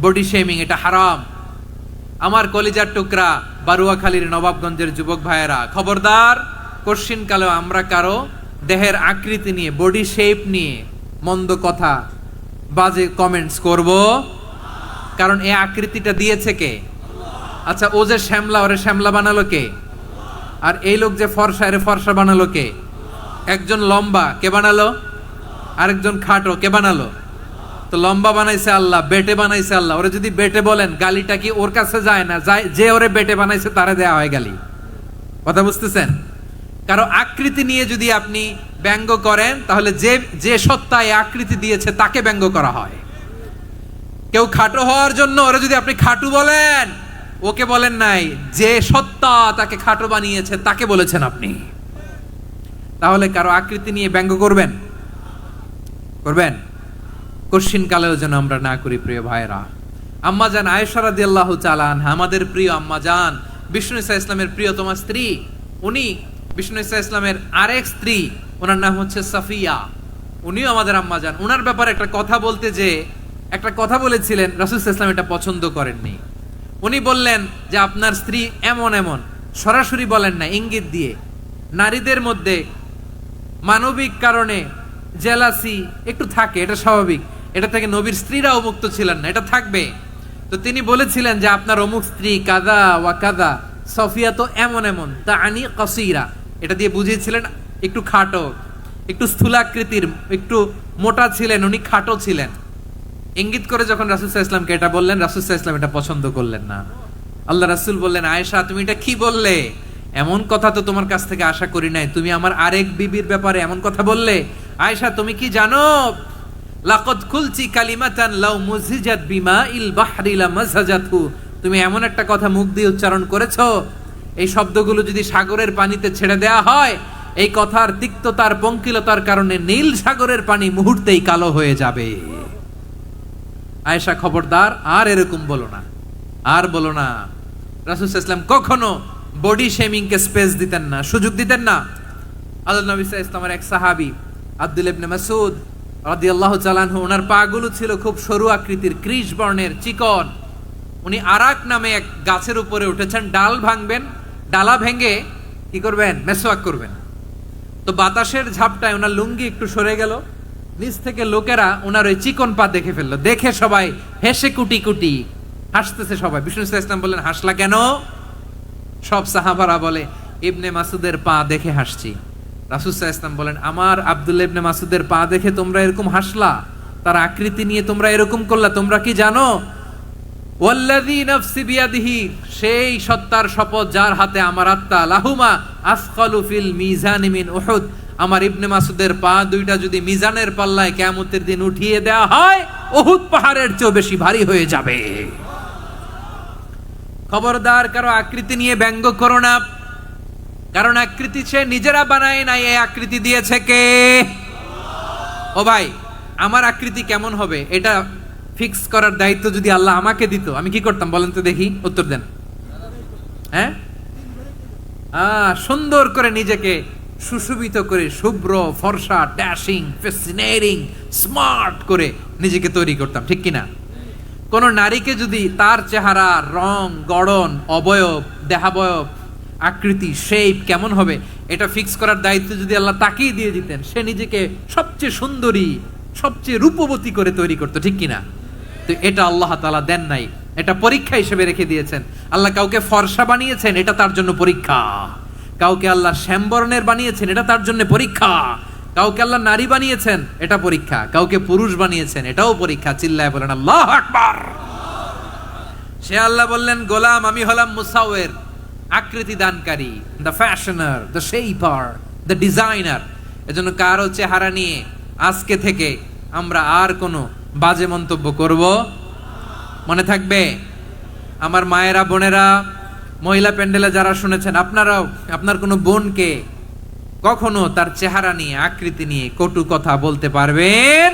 Body shaming. এটা হারাম। আমার কলিজার টুকরা বারুয়াখালীর নবাবগঞ্জের যুবক ভাইয়েরা, খবরদার, কোশ্চিন কালেও আমরা কারো দেহের আকৃতি নিয়ে, বডি শেপ নিয়ে মন্দ কথা, বাজে কমেন্টস করব। কারণ এই আকৃতিটা দিয়েছে কে? আচ্ছা, ও যে শ্যামলা, ওরে শ্যামলা বানালো কে? আর এই লোক যে ফর্সা, এরে ফর্সা বানালো কে? একজন লম্বা, কে বানালো? আরেকজন খাটো, কে বানালো? তো লম্বা বানাইছে আল্লাহ, বেটে বানাইছে আল্লাহ। ওরে যদি বেটে বলেন, গালিটা কি ওর কাছে যায় না? যায়। যে ওরে বেটে বানাইছে তারে দেয়া হয় গালি। কথা বুঝতেছেন? কারো আকৃতি নিয়ে যদি আপনি ব্যঙ্গ করেন, তাহলে যে যে সত্তা এই আকৃতি দিয়েছে তাকে ব্যঙ্গ করা হয়। কেউ খাটো হওয়ার জন্য ওরে যদি আপনি খাটু বলেন, ওকে বলেন নাই, যে সত্তা তাকে খাটো বানিয়েছে তাকে বলেছেন আপনি। তাহলে কারো আকৃতি নিয়ে ব্যঙ্গ করবেন? করবেন? কোশ্চিন কালেও যেন আমরা না করি। প্রিয় ভাইরা, আম্মাজান আয়েশা রাদিয়াল্লাহু তাআলা আনহা, আমাদের প্রিয় আম্মাজান, বিষ্ণু ইসা ইসলামের প্রিয়তমা স্ত্রী, উনি বিষ্ণু ইসা ইসলামের আরেক স্ত্রী, ওনার নাম হচ্ছে সাফিয়া, উনিও আমাদের আম্মাজান। ওনার ব্যাপারে একটা কথা বলতে যে একটা কথা বলেছিলেন, রাসূল সাল্লাল্লাহু আলাইহি ওয়াসাল্লাম এটা পছন্দ করেননি। উনি বললেন যে আপনার স্ত্রী এমন এমন, সরাসরি বলেন না, ইঙ্গিত দিয়ে। নারীদের মধ্যে মানবিক কারণে জেলাসি একটু থাকে, এটা স্বাভাবিক। এটা থেকে নবীর স্ত্রীরাও মুক্ত ছিলেন না, এটা থাকবে। তো তিনি বলেছিলেন যে আপনার অমুক স্ত্রী কাদা ওয়া কাদা, সফিয়া তো এমন এমন, তা আনি কাসীরা, এটা দিয়ে বুঝিয়েছিলেন একটু খাটো, একটু স্থূলাকৃতির, একটু মোটা ছিলেন, উনি খাটো ছিলেন। ইঙ্গিত করে যখন রাসূল সাল্লাল্লাহু আলাইহি ওয়াসাল্লামকে এটা বললেন, রাসূল সাল্লাল্লাহু আলাইহি ওয়াসাল্লাম এটা পছন্দ করলেন না। আল্লাহ রাসূল বললেন, আয়েশা তুমি এটা কি বললে? এমন কথা তো তোমার কাছ থেকে আশা করি নাই। তুমি আমার আরেক বিবির ব্যাপারে এমন কথা বললে। আয়েশা তুমি কি জানো, লাকাদ কুলতি কালিমাতান লাউ মুযিজাত বিমাইল বাহরি লামাযাজাতহু, তুমি এমন একটা কথা মুখ দিয়ে উচ্চারণ করেছো, এই শব্দগুলো যদি সাগরের পানিতে ছেড়ে দেয়া হয়, এই কথার তিক্ততার, পঙ্কিলতার কারণে নীল সাগরের পানি মুহূর্তেই কালো হয়ে যাবে। আয়েশা খবরদার, আর এরকম বলো না, আর বলো না। রাসূল সাল্লাল্লাহু আলাইহি ওয়াসাল্লাম কখনো বডি শেমিং কে স্পেস দিতেন না, সুযোগ দিতেন না। আল্লাহ নবী সাল্লাল্লাহু আলাইহি ওয়াসাল্লামের এক সাহাবী আব্দুল্লাহ ইবনে মাসউদ রাদিয়াল্লাহু তাআলা আনহু, ওনার পাগুলো ছিল খুব সরু আকৃতির, কৃশ বর্ণের, চিকন। উনি আরাক নামে এক গাছের উপরে উঠেছেন, ডাল ভাঙবেন, ডালা ভেঙে কি করবেন? মেসওয়াক করবেন। তো বাতাসের ঝাপটায় ওনার লুঙ্গি একটু সরে গেল, নিচ থেকে লোকেরা ওনার ওই চিকন পা দেখে ফেললো। দেখে সবাই হেসে কুটি কুটি হাসতেছে সবাই। বিষ্ণু ইসলাম বললেন, হাসলা কেন? সব সাহাবারা বলে, ইবনে মাসুদের পা দেখে হাসছি। রাসূল সাল্লাল্লাহু আলাইহি ওয়াসাল্লাম বলেন, আমার আব্দুল্লাহ ইবনে মাসুদের পা দেখে তোমরা এরকম হাসলা, তার আকৃতি নিয়ে তোমরা এরকম করলা, তোমরা কি জানো? ওয়াল্লাযী নাফসি বিয়াদিহি, সেই সত্তার শপথ যার হাতে আমার আত্মা, লাহুমা আসকালু ফিল মিজানি মিন উহুদ, আমার ইবনে মাসুদের পা দুইটা যদি মিজানের পাল্লায় কিয়ামতের দিন উঠিয়ে দেওয়া হয়, উহুদ পাহাড়ের চেয়ে বেশি ভারী হয়ে যাবে। খবরদার কারো আকৃতি নিয়ে ব্যঙ্গ করো না, কারণ আকৃতি সে নিজেরা বানায় নাই, এই আকৃতি দিয়েছে কে? ও ভাই, আমার আকৃতি কেমন হবে এটা ফিক্স করার দায়িত্ব যদি আল্লাহ আমাকে দিত, আমি কি করতাম বলেন তো দেখি, উত্তর দেন। হ্যাঁ, সুন্দর করে নিজেকে সুশোভিত করে, শুভ্র ফর্সা, ড্যাশিং, ফ্যাসিনেটিং, স্মার্ট করে নিজেকে তৈরি করতাম, ঠিক কিনা? কোন নারীকে যদি তার চেহারা, রং, গড়ন, অবয়ব, দেহাবয়ব, আকৃতি, শেপ কেমন হবে এটা ফিক্স করার দায়িত্ব যদি আল্লাহ তাকেই দিয়ে দিতেন, সে নিজেকে সবচেয়ে সুন্দরী, সবচেয়ে রূপবতী করে তৈরি করতো, ঠিক কিনা? তো এটা আল্লাহ তাআলা দেন নাই, এটা পরীক্ষা হিসেবে রেখে দিয়েছেন। আল্লাহ কাউকে ফর্সা বানিয়েছেন, এটা তার জন্য পরীক্ষা। কাউকে আল্লাহ শ্যামবর্ণের বানিয়েছেন, এটা তার জন্য পরীক্ষা। কাউকে আল্লাহ নারী বানিয়েছেন, এটা পরীক্ষা। কাউকে পুরুষ বানিয়েছেন, এটাও পরীক্ষা। চিল্লায় বলেন আল্লাহু আকবার। সে আল্লাহ বললেন, গোলাম আমি হলাম মুসাওয়ির, আকৃতি দানকারী, the fashioner, the shaper, the designer. এজন্য কারো চেহারা নিয়ে আজকে থেকে আমরা আর কোনো বাজে মন্তব্য করব, মনে থাকবে? আমার মায়েরা, বোনেরা, মহিলা প্যান্ডেলে যারা শুনেছেন, আপনারাও আপনার কোনো বোনকে কখনো তার চেহারা নিয়ে, আকৃতি নিয়ে কটু কথা বলতে পারবেন?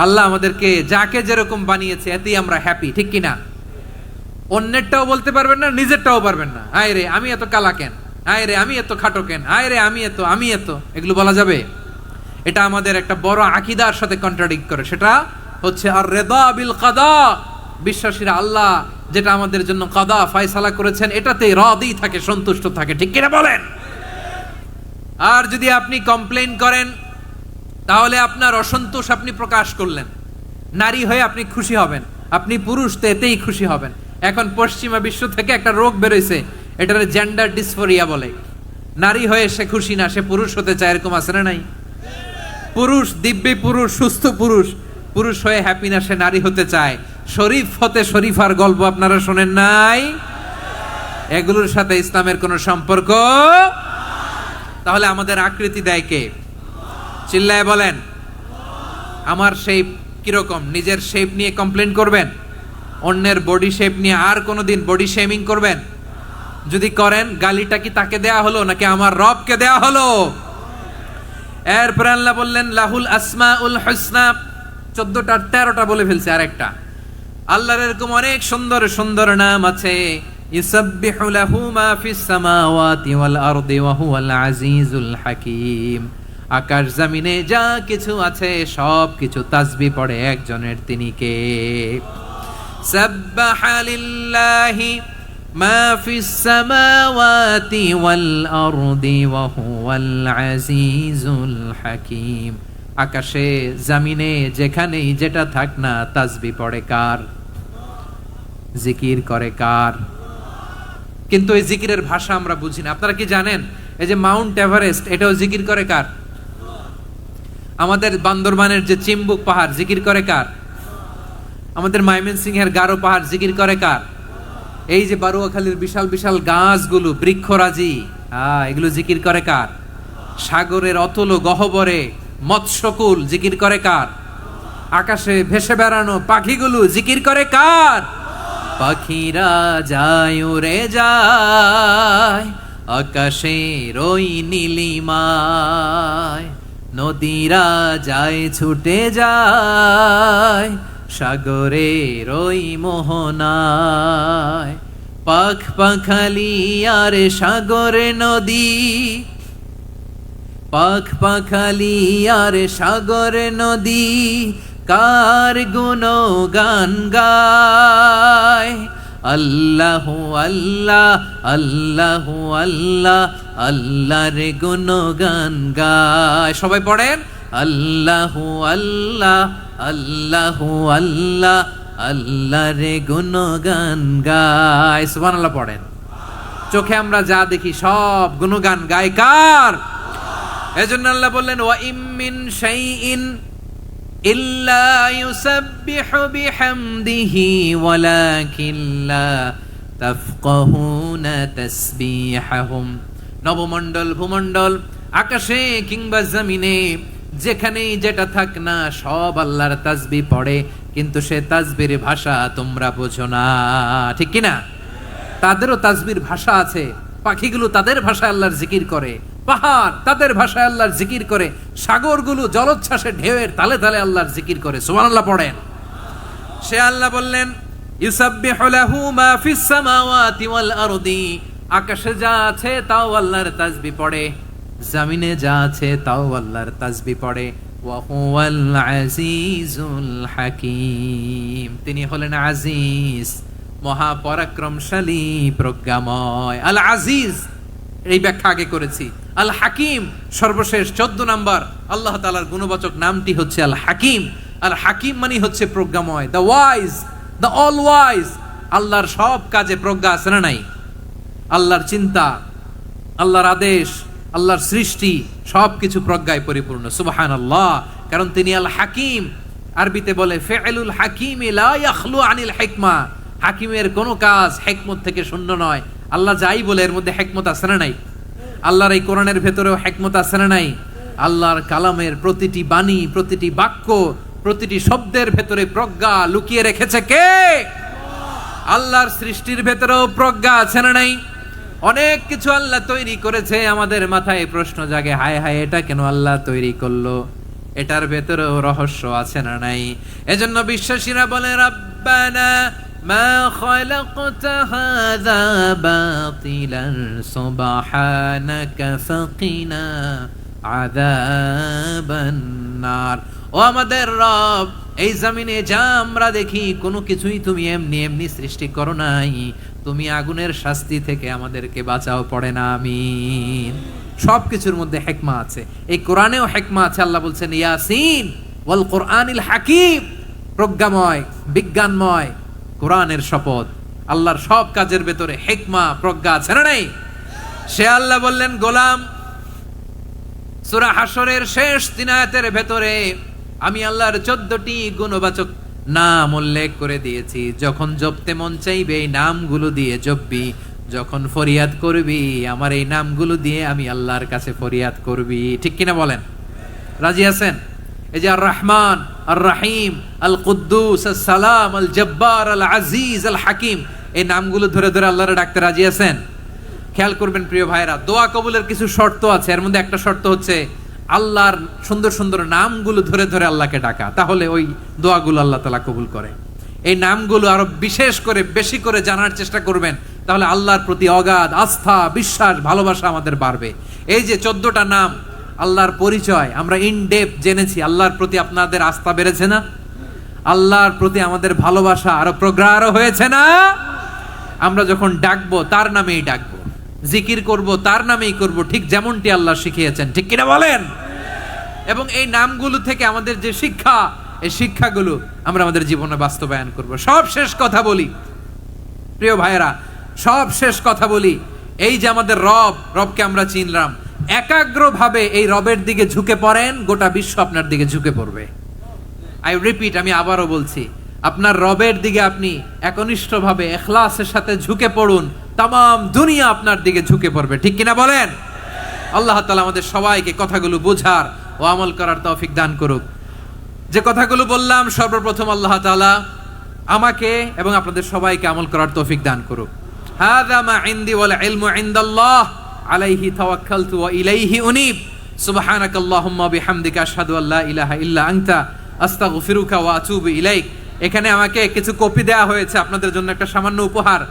আল্লাহ আমাদেরকে যাকে যেরকম বানিয়েছে এতেই আমরা হ্যাপি, ঠিক কিনা? অন্যেরটাও বলতে পারবেন না, নিজেরটাও পারবেন না। আয় রে আমি এত কালা কেন, আয় রে আমি এত খাটো কেন, আয় রে আমি এত, এগুলো বলা যাবে? এটা আমাদের একটা বড় আকীদার সাথে কন্ট্রাডিক্ট করে। সেটা হচ্ছে আর রিদা বিল কাদা, বিশ্বাসীরা আল্লাহ যেটা আমাদের জন্য কাদা ফয়সালা করেছেন এটাতেই রাদি থাকে, সন্তুষ্ট থাকে, ঠিক কিনা বলেন? আর যদি আপনি কমপ্লেইন করেন তাহলে আপনার অসন্তোষ আপনি প্রকাশ করলেন। নারী হয়ে আপনি খুশি হবেন, আপনি পুরুষ তো এতেই খুশি হবেন। এখন পশ্চিমা বিশ্ব থেকে একটা রোগ বেরোইছে, এটার জেন্ডার ডিসফোরিয়া বলে। নারী হয়ে সে খুশি না, সে পুরুষ হতে চায়, এরকম আছে না নাই? পুরুষ, দিব্যি পুরুষ, সুস্থ পুরুষ, পুরুষ হয়ে হ্যাপি না, সে নারী হতে চায়। শরীফ হতে শরীফার গল্প আপনারা শোনেন নাই? এগুলোর সাথে ইসলামের কোনো সম্পর্ক? তাহলে আমাদের আকৃতি দেয় কে? চিল্লায় বলেন। আমার শেপ কিরকম, নিজের শেপ নিয়ে কমপ্লেন করবেন? অন্যের বডি শেপ নিয়ে আর কোনোদিন বডি শেমিং করবেন? যদি করেন, গালিটা কি তাকে দেয়া হলো নাকি আমার রবকে দেয়া হলো? এরপর আল্লাহ বললেন লাহুল আসমাউল হুসনা, 14টা 13টা বলে ফেলছে, আরেকটা। আল্লাহর এরকম অনেক সুন্দর সুন্দর নাম আছে। ইউসাব্বিহু লাহু মা ফিস সামাওয়াতি ওয়াল আরদি ওয়া হুয়াল আজিজুল হাকীম। আকাশ জমিনে যা কিছু আছে সব কিছু তাসবিহ পড়ে একজনের, তিনি কে? সাব্বাহা লিল্লাহি মা ফিস সামাওয়াতি ওয়াল আরদি ওয়া হুয়াল আজিজুল হাকীম। আকাশে জমিনে যেখানেই যেটা থাক না, তাসবিহ পড়ে কার? জিকির করে কার? কিন্তু এই জিকিরের ভাষা আমরা বুঝি না। আপনারা কি জানেন এই যে মাউন্ট এভারেস্ট, এটাও জিকির করে কার? আমাদের বান্দরবানের যে চিম্বুক পাহাড়, জিকির করে কার? আমাদের ময়মনসিংহের গারো পাহাড়, জিকির করে কার? এই যে বারুয়াখালীর বিশাল বিশাল গাছগুলো, বৃক্ষরাজি, এগুলো জিকির করে কার? সাগরের অতল গহ্বরে মৎস্যকুল, জিকির করে কার? আকাশে ভেসে বেড়ানো পাখিগুলো, জিকির করে কার? পাখিরা যায় উড়ে যায় আকাশের ওই নীলিমায়, নদীরা যায় ছুটে যায় সাগরের ওই মোহনায়। পাখ পাখালি আর সাগর নদী, পাখ পাখালি আর সাগর নদী, কার গুণগান গায়। আল্লাহু আল্লাহ আল্লাহু আল্লাহ, আল্লাহর গুণগান গায়। সবাই পড়েন আল্লাহু আল্লাহ আল্লাহু আল্লাহ, আল্লাহর গুণগান গায়। সুবহানাল্লাহ পড়েন। চোখে আমরা যা দেখি সব গুণগান গায় কার? এজন্য আল্লাহ বললেন ওয়া ইম মিন শাইইন ইল্লা ইউসাব্বিহু বিহামদিহি ওয়ালাকিন লা তাফকাহুনা তাসবিহাহুম। নবমণ্ডল, ভূমণ্ডল, আকাশে কিংবা জমিনে যেখানেই যেটা থাক না সব আল্লাহর তাসবিহ পড়ে, কিন্তু সে তাসবির ভাষা তোমরা বোঝো না, ঠিক কি না? তাদেরও তাসবির ভাষা আছে। পাখিগুলো তাদের ভাষায় আল্লাহর জিকির করে, পাহাড় তাদের ভাষায় আল্লাহর জিকির করে, সাগরগুলো জলোচ্ছ্বাসে ঢেউয়ের তালে তালে আল্লাহর জিকির করে। সুবহানাল্লাহ পড়েন। সে আল্লাহ বললেন ইউসাব্বিহু লাহু মা ফিস সামাওয়াতি ওয়াল আরদি, আকাশে যা আছে তাও আল্লাহর তাসবিহ পড়ে, জমিনে যা আছে তাও আল্লাহর তাসবিহ পড়ে। ওয়া হুয়াল আজিজুল হাকীম, তিনি হলেন আজিজ, মহাপরাক্রমশালী, প্রজ্ঞাময়। আল আজিজ এই ব্যাখ্যা আগে করেছি। আল হাকিম সর্বশেষ 14 নম্বর আল্লাহ তাআলার গুণবাচক নামটি হচ্ছে আল হাকিম। আল হাকিম মানে হচ্ছে প্রজ্ঞাময়, the wise, the all wise. আল্লাহর সব কাজে প্রজ্ঞা আছে না নাই? আল্লাহর চিন্তা, আল্লাহর আদেশ, আল্লাহর সৃষ্টি সবকিছু প্রজ্ঞায় পরিপূর্ণ। সুবহানাল্লাহ, কারণ তিনি আল হাকিম। আরবিতে বলে ফিআলুল হাকিমি লা ইয়াখলু আনিল হিকমা, হাকিমের কোন কাজ হিকমত থেকে শূন্য নয়। আল্লাহ যাই বলে এর মধ্যে হিকমত আছে না নাই? আল্লাহর এই কোরআনের ভেতরেও হিকমত আছে না নাই? আল্লাহর কালামের প্রতিটি বাণী, প্রতিটি বাক্য, প্রতিটি শব্দের ভেতরে প্রজ্ঞা লুকিয়ে রেখেছে কে? আল্লাহর সৃষ্টির ভেতরেও প্রজ্ঞা আছে না নাই? অনেক কিছু আল্লাহ তৈরি করেছে, আমাদের মাথায় প্রশ্ন জাগে, হায় হায় এটা কেন আল্লাহ তৈরি করলো? এটার ভেতরেও রহস্য আছে না নাই? এজন্য বিশ্বাসীরা বলে রাব্বানা মা খালাকতা হাযা বাতিলান সুবহানাকা ফাকিনা আযাবান নার। ও আমাদের রব, এই জমিনে যা আমরা দেখি কোনো কিছুই তুমি এমনি এমনি সৃষ্টি করো নাই, তুমি আগুনের শাস্তি থেকে আমাদেরকে বাঁচাও, পড়ে না আমিন। সবকিছুর মধ্যে হিকমা আছে, এই কোরআনেও হিকমা আছে। আল্লাহ বলছেন ইয়াসিন ওয়াল কোরআনিল হাকিম, প্রজ্ঞাময়, বিজ্ঞানময় কোরআনের শপথ। আল্লাহর সব কাজের ভেতরে হিকমা, প্রজ্ঞা আছে না নাই? সে আল্লাহ বললেন গোলাম, সূরা হাশরের শেষ 3 আয়াতের ভেতরে আমি আল্লাহর 14টি গুণবাচক নাম উল্লেখ করে দিয়েছি। যখন জপতে মন চাইবে এই নামগুলো দিয়ে জপবি, যখন ফরিয়াদ করবি আমার এই নামগুলো দিয়ে আমি আল্লাহর কাছে ফরিয়াদ করবি, ঠিক কিনা বলেন? রাজি আছেন? এই যে আর রহমান, আর রাহিম, আল কুদ্দুস, আস সালাম, আল জব্বার, আল আজিজ, আল হাকিম, এই নামগুলো ধরে ধরে আল্লাহর ডাকতে রাজি আছেন? খেয়াল করবেন প্রিয় ভাইরা, দোয়া কবুলের কিছু শর্ত আছে। এর মধ্যে একটা শর্ত হচ্ছে আল্লাহর সুন্দর সুন্দর নামগুলো ধরে ধরে আল্লাহকে ডাকা, তাহলে ওই দোয়াগুলো আল্লাহ তাআলা কবুল করে। এই নামগুলো আরো বিশেষ করে বেশি করে জানার চেষ্টা করবেন, তাহলে আল্লাহর প্রতি অগাধ আস্থা, বিশ্বাস, ভালোবাসা আমাদের বাড়বে। এই যে 14টা নাম আল্লাহর পরিচয় আমরা ইন ডেপথ জেনেছি, আল্লাহর প্রতি আপনাদের আস্থা বেড়েছে না? আল্লাহর প্রতি আমাদের ভালোবাসা আরো প্রগাঢ় হয়েছে না? আমরা যখন ডাকবো তার নামেই ডাকবো, জিকির করব তার নামেই করব, ঠিক যেমনটি আল্লাহ শিখিয়েছেন, ঠিক কিনা বলেন? এবং এই নামগুলো থেকে আমাদের যে শিক্ষা, এই শিক্ষাগুলো আমরা আমাদের জীবনে বাস্তবায়ন করব। সব শেষ কথা বলি প্রিয় ভাইয়েরা, সব শেষ কথা বলি, এই যে আমাদের রবকে আমরা চিনলাম, একাগ্রভাবে এই রবের দিকে ঝুঁকে পড়েন, গোটা বিশ্ব আপনার দিকে ঝুঁকে পড়বে। আই রিপিট, আমি আবারও বলছি, আপনার রবের দিকে আপনি একনিষ্ঠভাবে ইখলাসের সাথে ঝুঁকে পড়ুন, তাম দুনিয়া আপনার দিকে ঝুঁকে পড়বে, ঠিক কিনা বলেন? আল্লাহ তাআলা আমাদের সবাইকে কথাগুলো বোঝার ও আমল করার তৌফিক দান করুক। যে কথাগুলো বললাম, সর্বপ্রথম আল্লাহ তাআলা আমাকে এবং আপনাদের সবাইকে আমল করার তৌফিক দান করুক। হাযা মা ইনদি ওয়াল ইলমু ইনদাল্লাহ আলাইহি তাওয়াক্কালতু ওয়া ইলাইহি উনীব। সুবহানাকাল্লাহুম্মা বিহামদিকা আশহাদু আল্লা ইলাহা ইল্লা আনতা আস্তাগফিরুকা ওয়া আতুবু ইলাইক। এখানে আমাকে কিছু কপি দেওয়া হয়েছে আপনাদের জন্য, একটা সামান্য উপহার।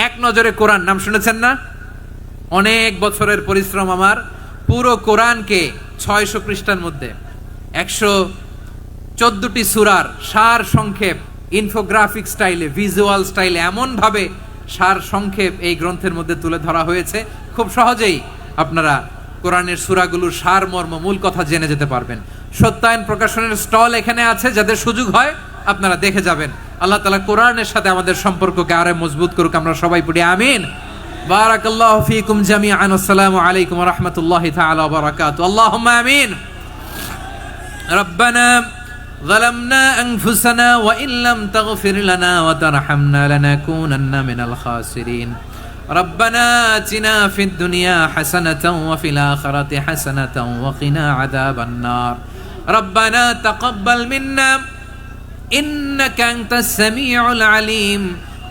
এক নজরে কোরআন, নাম শুনেছেন না? অনেক বছরের পরিশ্রম আমার, পুরো কোরআনকে 600 পৃষ্ঠার মধ্যে 114টি সূরার সার সংক্ষেপ, ইনফোগ্রাফিক স্টাইলে, ভিজুয়াল স্টাইলে এমন ভাবে সার সংক্ষেপ এই গ্রন্থের মধ্যে তুলে ধরা হয়েছে, খুব সহজেই আপনারা কোরআনের সূরাগুলোর সার মর্ম, মূল কথা জেনে যেতে পারবেন। সত্যায়ন প্রকাশনের স্টল এখানে আছে, যাদের সুযোগ হয় আপনারা দেখে যাবেন। আল্লাহ তাআলা কোরআনের সাথে আমাদের সম্পর্ককে আরো মজবুত করুক। আমরা সবাই পড়ি আমিন। বারাকাল্লাহু ফীকুম জামিআন। আসসালামু আলাইকুম ওয়া রাহমাতুল্লাহি তাআলা ওয়া বারাকাতুহু। আল্লাহুম্মা আমিন। রব্বানা ظلمنا أنفسنا وإن لم تغفر لنا وترحمنا لنكونن من الخاسرين. ربنا آتنا في الدنيا حسنة وفي الآخرة حسنة وقنا عذاب النار. ربنا تقبل منا إنك أنت السميع العليم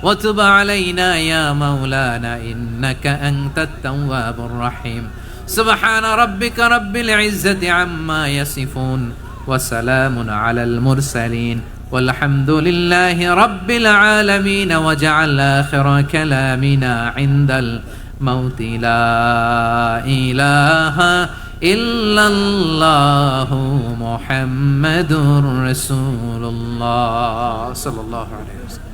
وتب علينا يا مولانا إنك أنت التواب الرحيم. سبحان ربك رب العزة عما يصفون وسلام على المرسلين والحمد لله رب العالمين. وجعل آخر كلامنا عند الموت لا إله إلا الله محمد رسول الله صلى الله عليه وسلم.